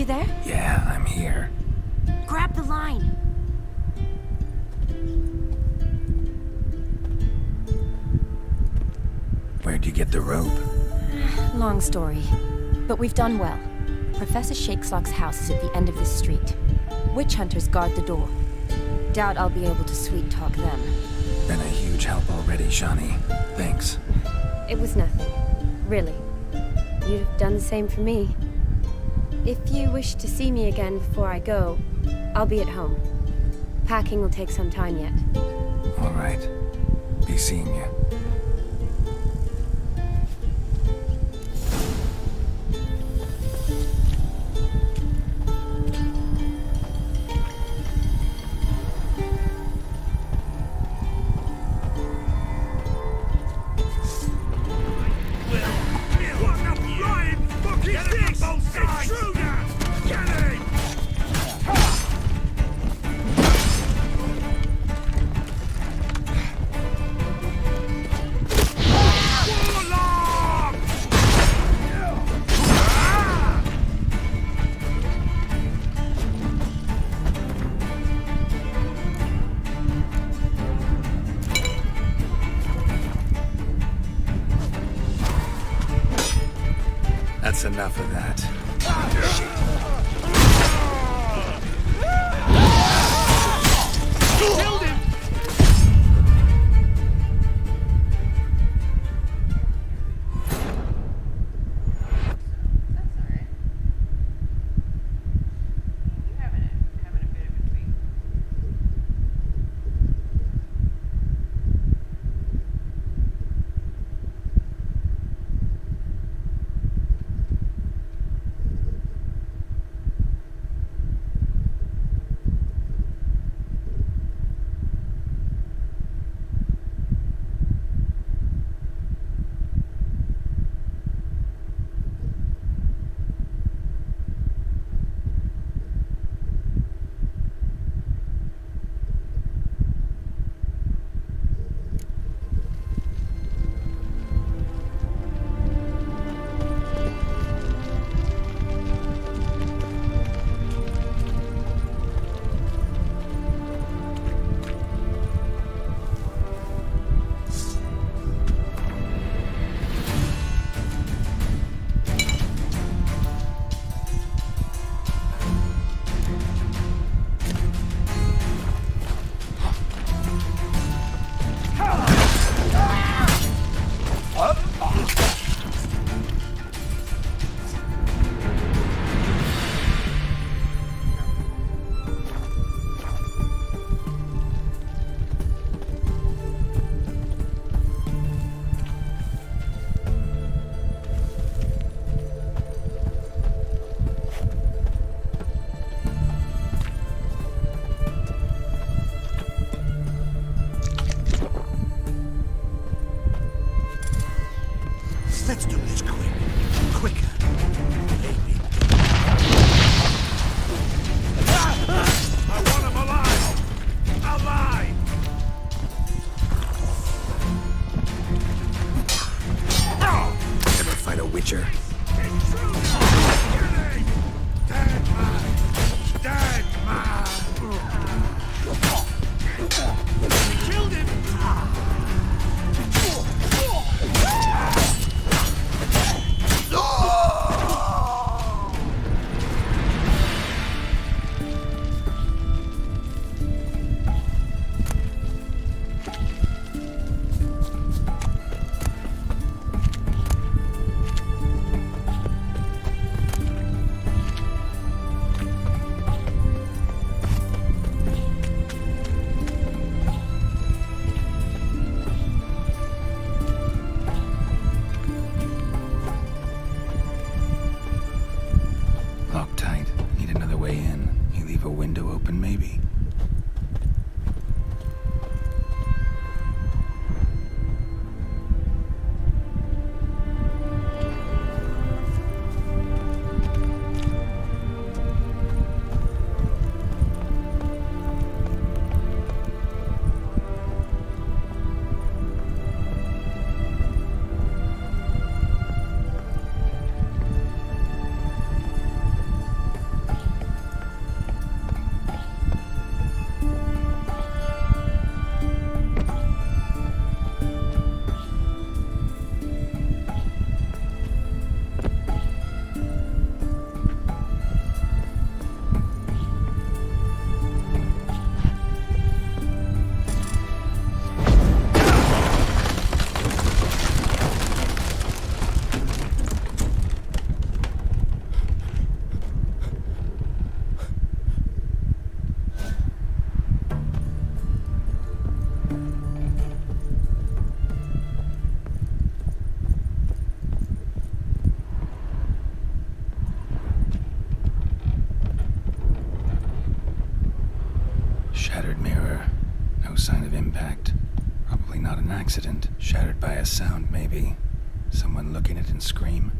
there? Yeah, I'm here. Grab the line. Where'd you get the rope? Long story. But we've done well. Professor Shakeslock's house is at the end of this street. Witch hunters guard the door. Doubt I'll be able to sweet-talk them. Been a huge help already, Shani. Thanks. It was nothing. Really. You'd have done the same for me. If you wish to see me again before I go, I'll be at home. Packing will take some time yet. All right. Be seeing you. That's enough of that. Killed him! Let's do this quick. Quicker. Maybe. I want him alive! Alive! Ever fight a witcher? Dead man! Dead man! We killed him! impact. Probably not an accident. Shattered by a sound, maybe. Someone looking at it and scream.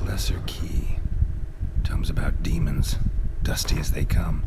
Lesser Key. Tomes about demons, dusty as they come.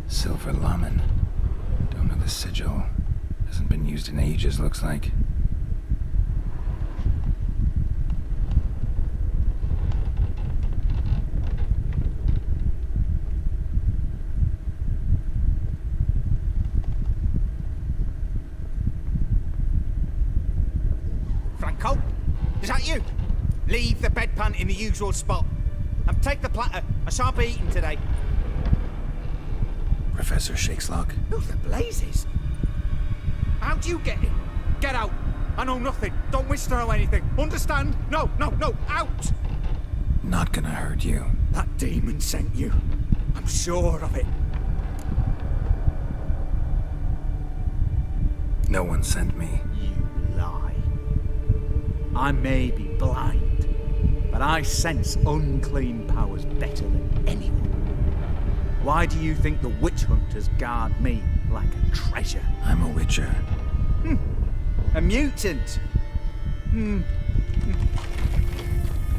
Silver Lamen. Don't know the sigil. Hasn't been used in ages, looks like. Franco? Is that you? Leave the bedpan in the usual spot. And take the platter. I shan't be eating today. Professor Shakeslock? Who the blazes? How'd you get in? Get out! I know nothing. Don't wish to know anything. Understand? No, out! Not gonna hurt you. That demon sent you. I'm sure of it. No one sent me. You lie. I may be blind, but I sense unclean powers better than anyone. Why do you think the witch hunters guard me like a treasure? I'm a witcher. A mutant?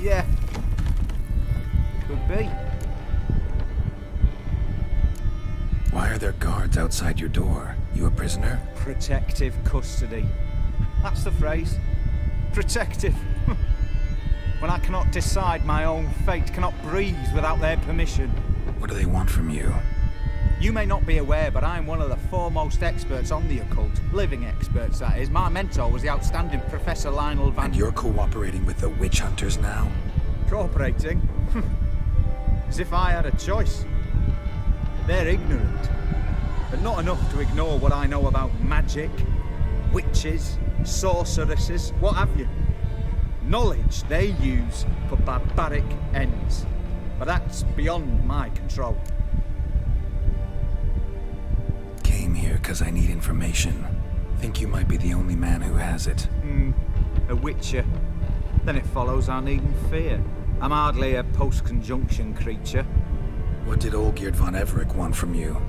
Yeah. Could be. Why are there guards outside your door? You a prisoner? Protective custody. That's the phrase. Protective. When I cannot decide my own fate, cannot breathe without their permission. What do they want from you? You may not be aware, but I'm one of the foremost experts on the occult. Living experts, that is. My mentor was the outstanding Professor Lionel Van... And you're cooperating with the witch hunters now? Cooperating? As if I had a choice. They're ignorant. But not enough to ignore what I know about magic, witches, sorceresses, what have you. Knowledge they use for barbaric ends. But that's beyond my control. Came here because I need information. Think you might be the only man who has it. A witcher. Then it follows I needn't fear. I'm hardly a post-conjunction creature. What did Olgierd von Everec want from you?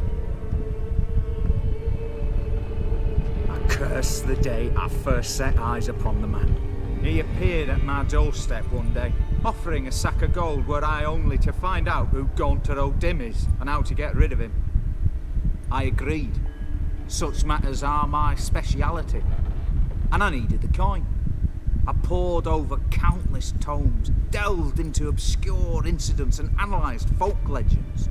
I curse the day I first set eyes upon the man. He appeared at my doorstep one day, offering a sack of gold were I only to find out who Gaunter O'Dim is and how to get rid of him. I agreed. Such matters are my speciality. And I needed the coin. I pored over countless tomes, delved into obscure incidents and analysed folk legends.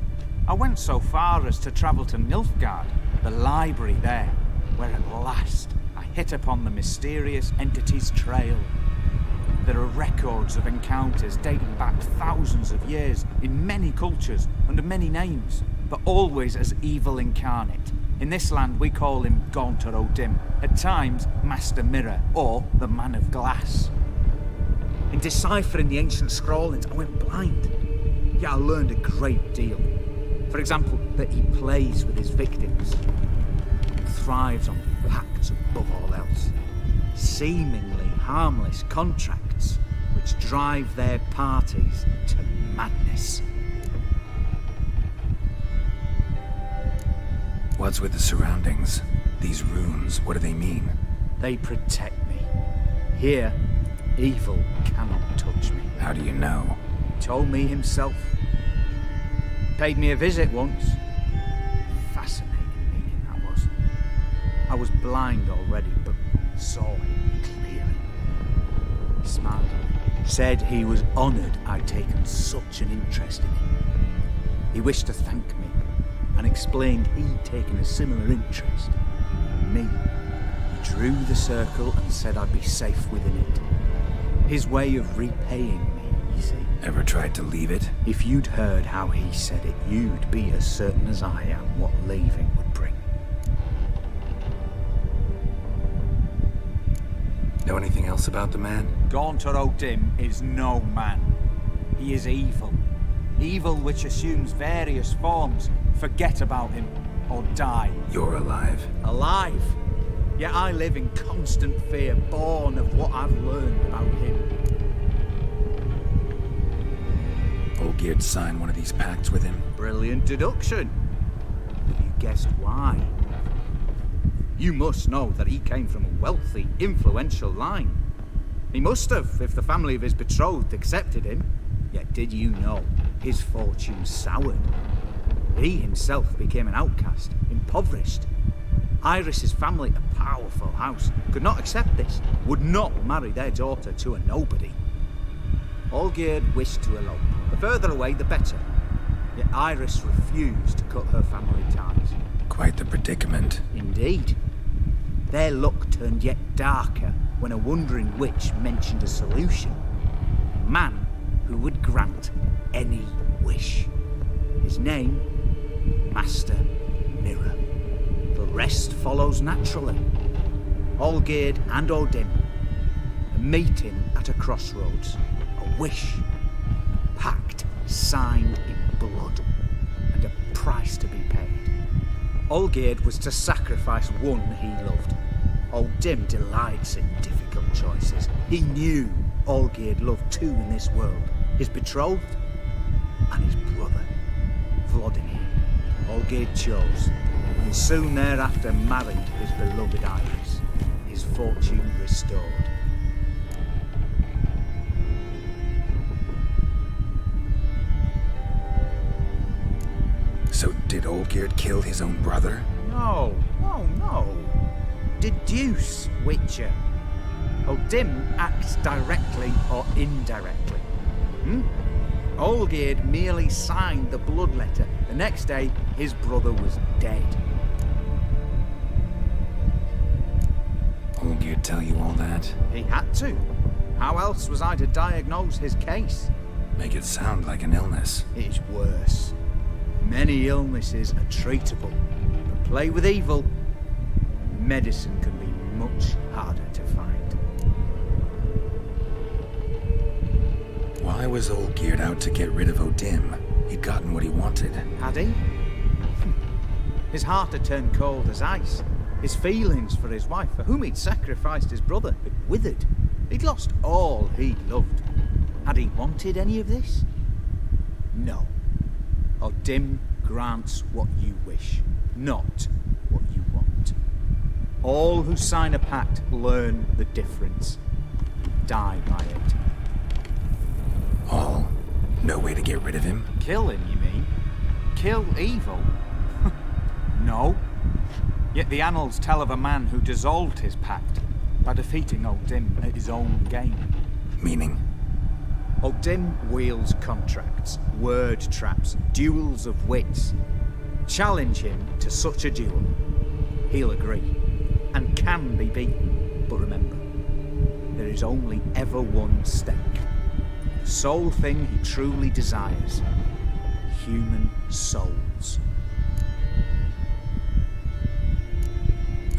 I went so far as to travel to Nilfgaard, the library there, where at last I hit upon the mysterious entity's trail. There are records of encounters dating back thousands of years in many cultures under many names, but always as evil incarnate. In this land we call him Gaunter O'Dim, at times Master Mirror or the Man of Glass. In deciphering the ancient scrawlings I went blind, yet I learned a great deal. For example, that he plays with his victims, thrives on pacts above all else, seemingly harmless contracts which drive their parties to madness. What's with the surroundings? These runes, what do they mean? They protect me. Here, evil cannot touch me. How do you know? He told me himself. Paid me a visit once. Fascinating meeting that was. I was blind already, but saw him clearly. He smiled at me. Said he was honoured I'd taken such an interest in him. He wished to thank me, and explained he'd taken a similar interest in me. He drew the circle and said I'd be safe within it. His way of repaying me, you see. Ever tried to leave it? If you'd heard how he said it, you'd be as certain as I am what leaving would bring. Know anything else about the man? Gaunter O'Dim is no man. He is evil. Evil which assumes various forms. Forget about him, or die. You're alive. Alive? Yet I live in constant fear, born of what I've learned about him. Olgierd signed one of these pacts with him? Brilliant deduction. Have you guessed why? You must know that he came from a wealthy, influential line. He must have, if the family of his betrothed accepted him. Yet did you know his fortune soured? He himself became an outcast, impoverished. Iris's family, a powerful house, could not accept this, would not marry their daughter to a nobody. Olgierd wished to elope. The further away, the better. Yet Iris refused to cut her family ties. Quite the predicament. Indeed. Their luck turned yet darker when a wandering witch mentioned a solution. A man who would grant any wish. His name, Master Mirror. The rest follows naturally. Olgierd and O'Dim, a meeting at a crossroads, a wish, a pact signed in blood, and a price to be paid. Olgierd was to sacrifice one he loved. O'Dim delights in difficult choices. He knew Olgierd loved two in this world, his betrothed and his brother, Vladimir. Olgierd chose, and soon thereafter married his beloved Iris, his fortune restored. So did Olgierd kill his own brother? No. Deduce, Witcher. O'Dim acts directly or indirectly. Olgierd merely signed the blood letter. The next day, his brother was dead. Olgierd tell you all that? He had to. How else was I to diagnose his case? Make it sound like an illness. It is worse. Many illnesses are treatable, but play with evil, medicine can be much harder to find. Why was Olgierd out to get rid of O'Dim? He'd gotten what he wanted. Had he? His heart had turned cold as ice. His feelings for his wife, for whom he'd sacrificed his brother, had withered. He'd lost all he loved. Had he wanted any of this? No. O'Dim grants what you wish, not what you want. All who sign a pact learn the difference, die by it. All? No way to get rid of him? Kill him, you mean? Kill evil? No. Yet the annals tell of a man who dissolved his pact by defeating O'Dim at his own game. Meaning? O'Dim wields contracts, word traps, duels of wits. Challenge him to such a duel. He'll agree, and can be beaten. But remember, there is only ever one stake. The sole thing he truly desires. Human souls.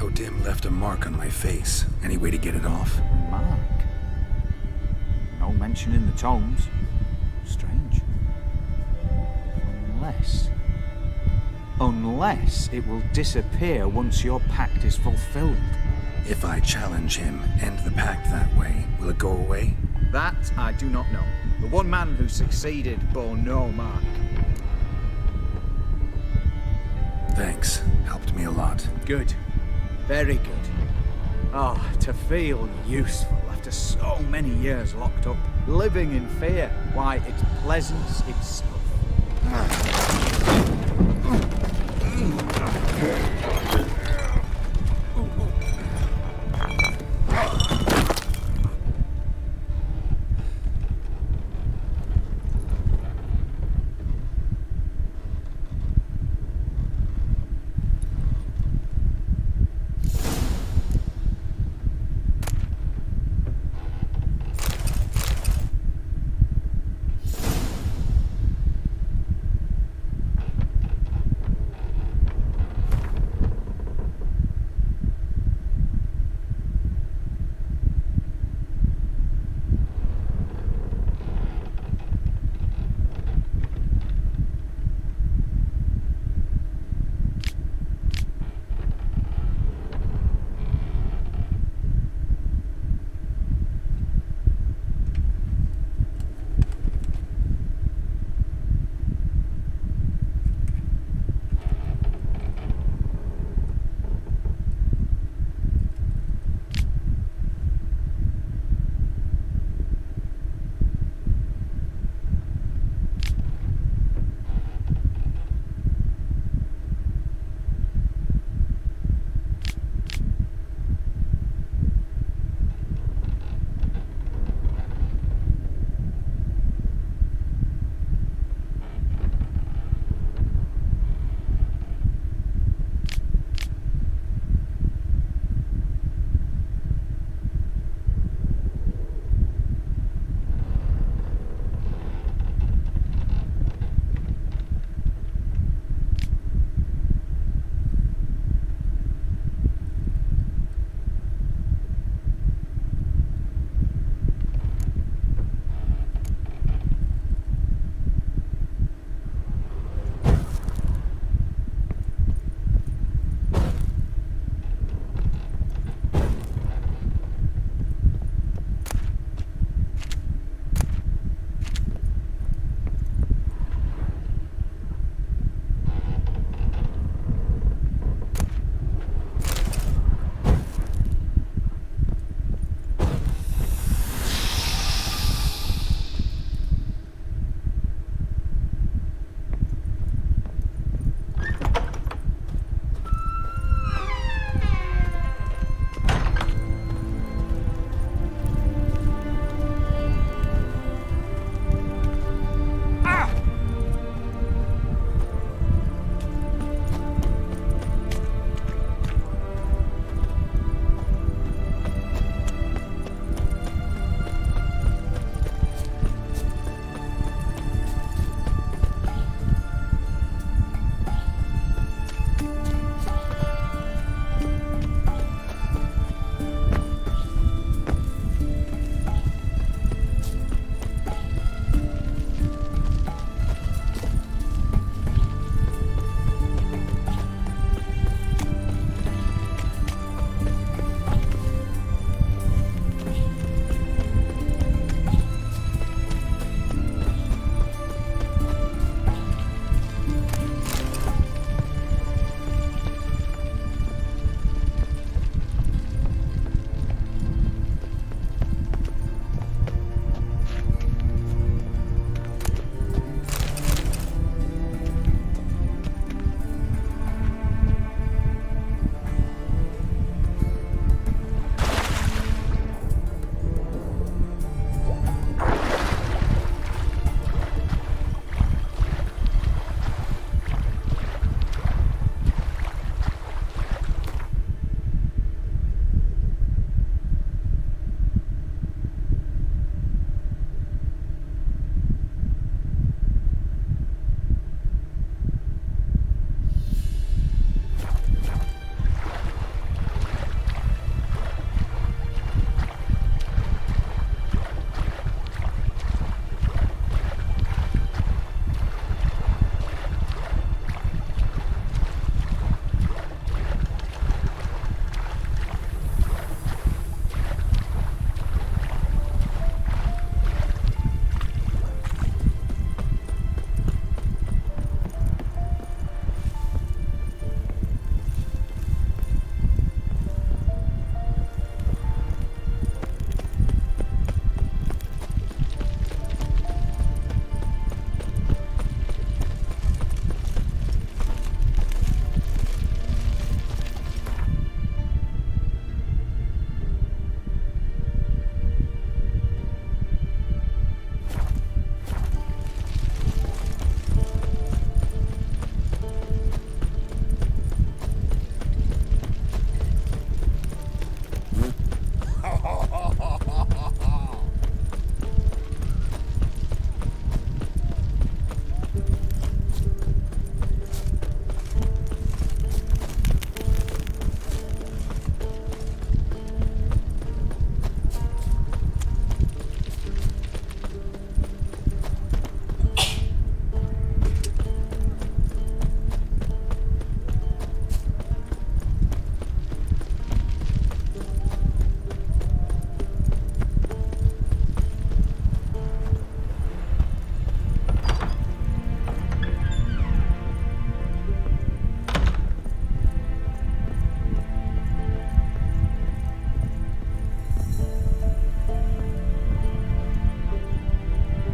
O'Dim left a mark on my face. Any way to get it off? Mark? No mention in the tomes. Strange. Unless... Unless it will disappear once your pact is fulfilled. If I challenge him, end the pact that way, will it go away? That I do not know. The one man who succeeded bore no mark. Thanks. Helped me a lot. Good. Very good. Oh, to feel useful after so many years locked up, living in fear. Why, it's pleasance itself.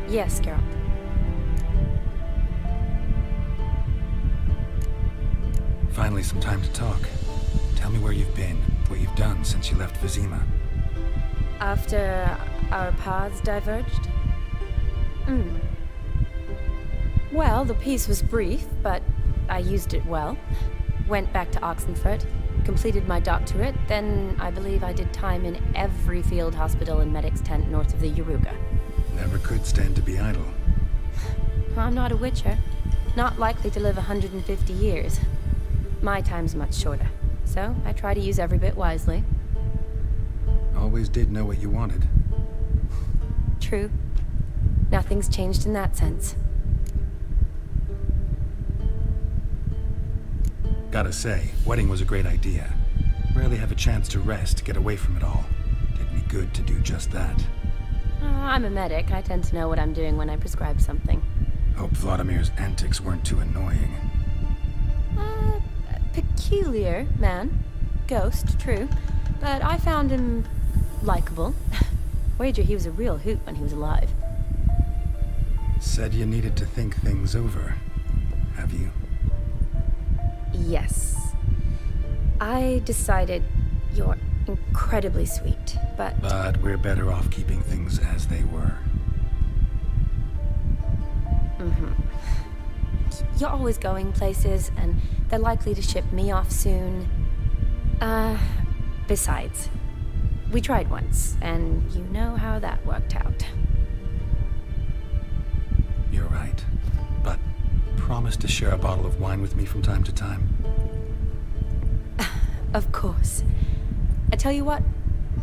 Yes, Geralt. Finally, some time to talk. Tell me where you've been, what you've done since you left Vizima. After our paths diverged? Well, the peace was brief, but I used it well. Went back to Oxenfurt, completed my doctorate, then I believe I did time in every field hospital and medic's tent north of the Yaruga. Never could stand to be idle. I'm not a witcher. Not likely to live 150 years. My time's much shorter, so I try to use every bit wisely. Always did know what you wanted. True. Nothing's changed in that sense. Gotta say, wedding was a great idea. Rarely have a chance to rest, get away from it all. Did me good to do just that. I'm a medic. I tend to know what I'm doing when I prescribe something. Hope Vladimir's antics weren't too annoying. Peculiar man. Ghost, true. But I found him likable. Wager he was a real hoot when he was alive. Said you needed to think things over. Have you? Yes. I decided you're incredibly sweet, but... But we're better off keeping things as they were. You're always going places, and they're likely to ship me off soon. Besides, we tried once, and you know how that worked out. You're right. But promise to share a bottle of wine with me from time to time. Of course. I tell you what,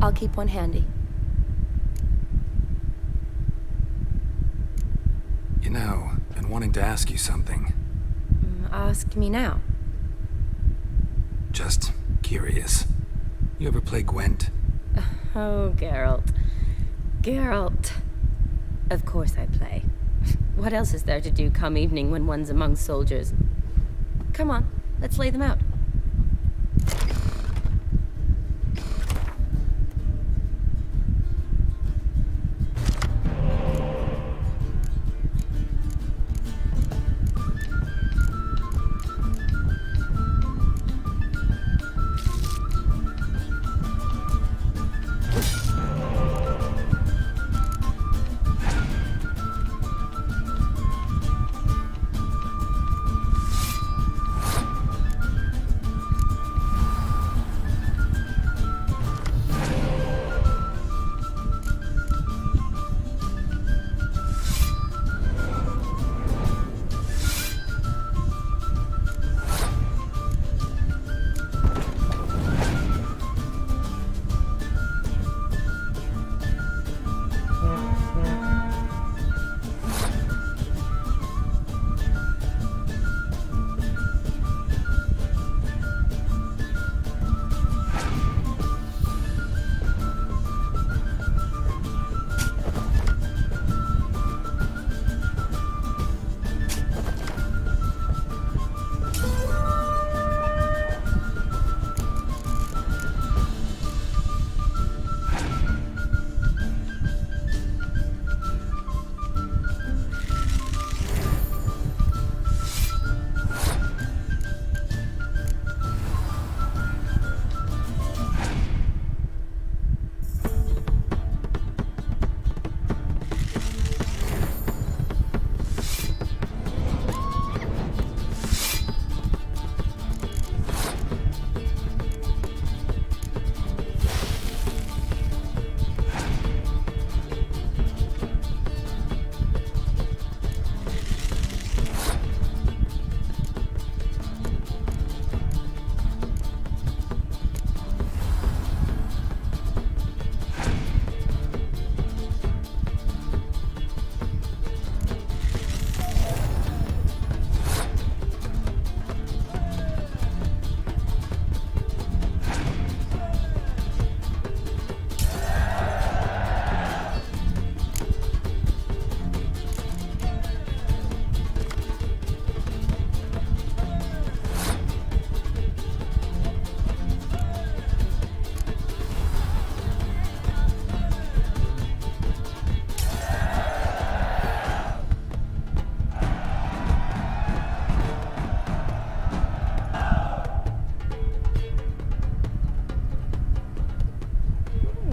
I'll keep one handy. You know, been wanting to ask you something. Ask me now. Just curious. You ever play Gwent? Oh, Geralt. Geralt. Of course I play. What else is there to do come evening when one's among soldiers? Come on, let's lay them out.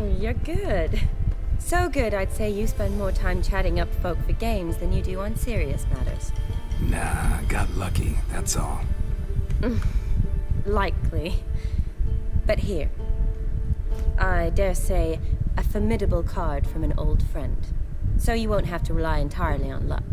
You're good. So good, I'd say you spend more time chatting up folk for games than you do on serious matters. Nah, got lucky, that's all. Likely. But here. I dare say, a formidable card from an old friend. So you won't have to rely entirely on luck.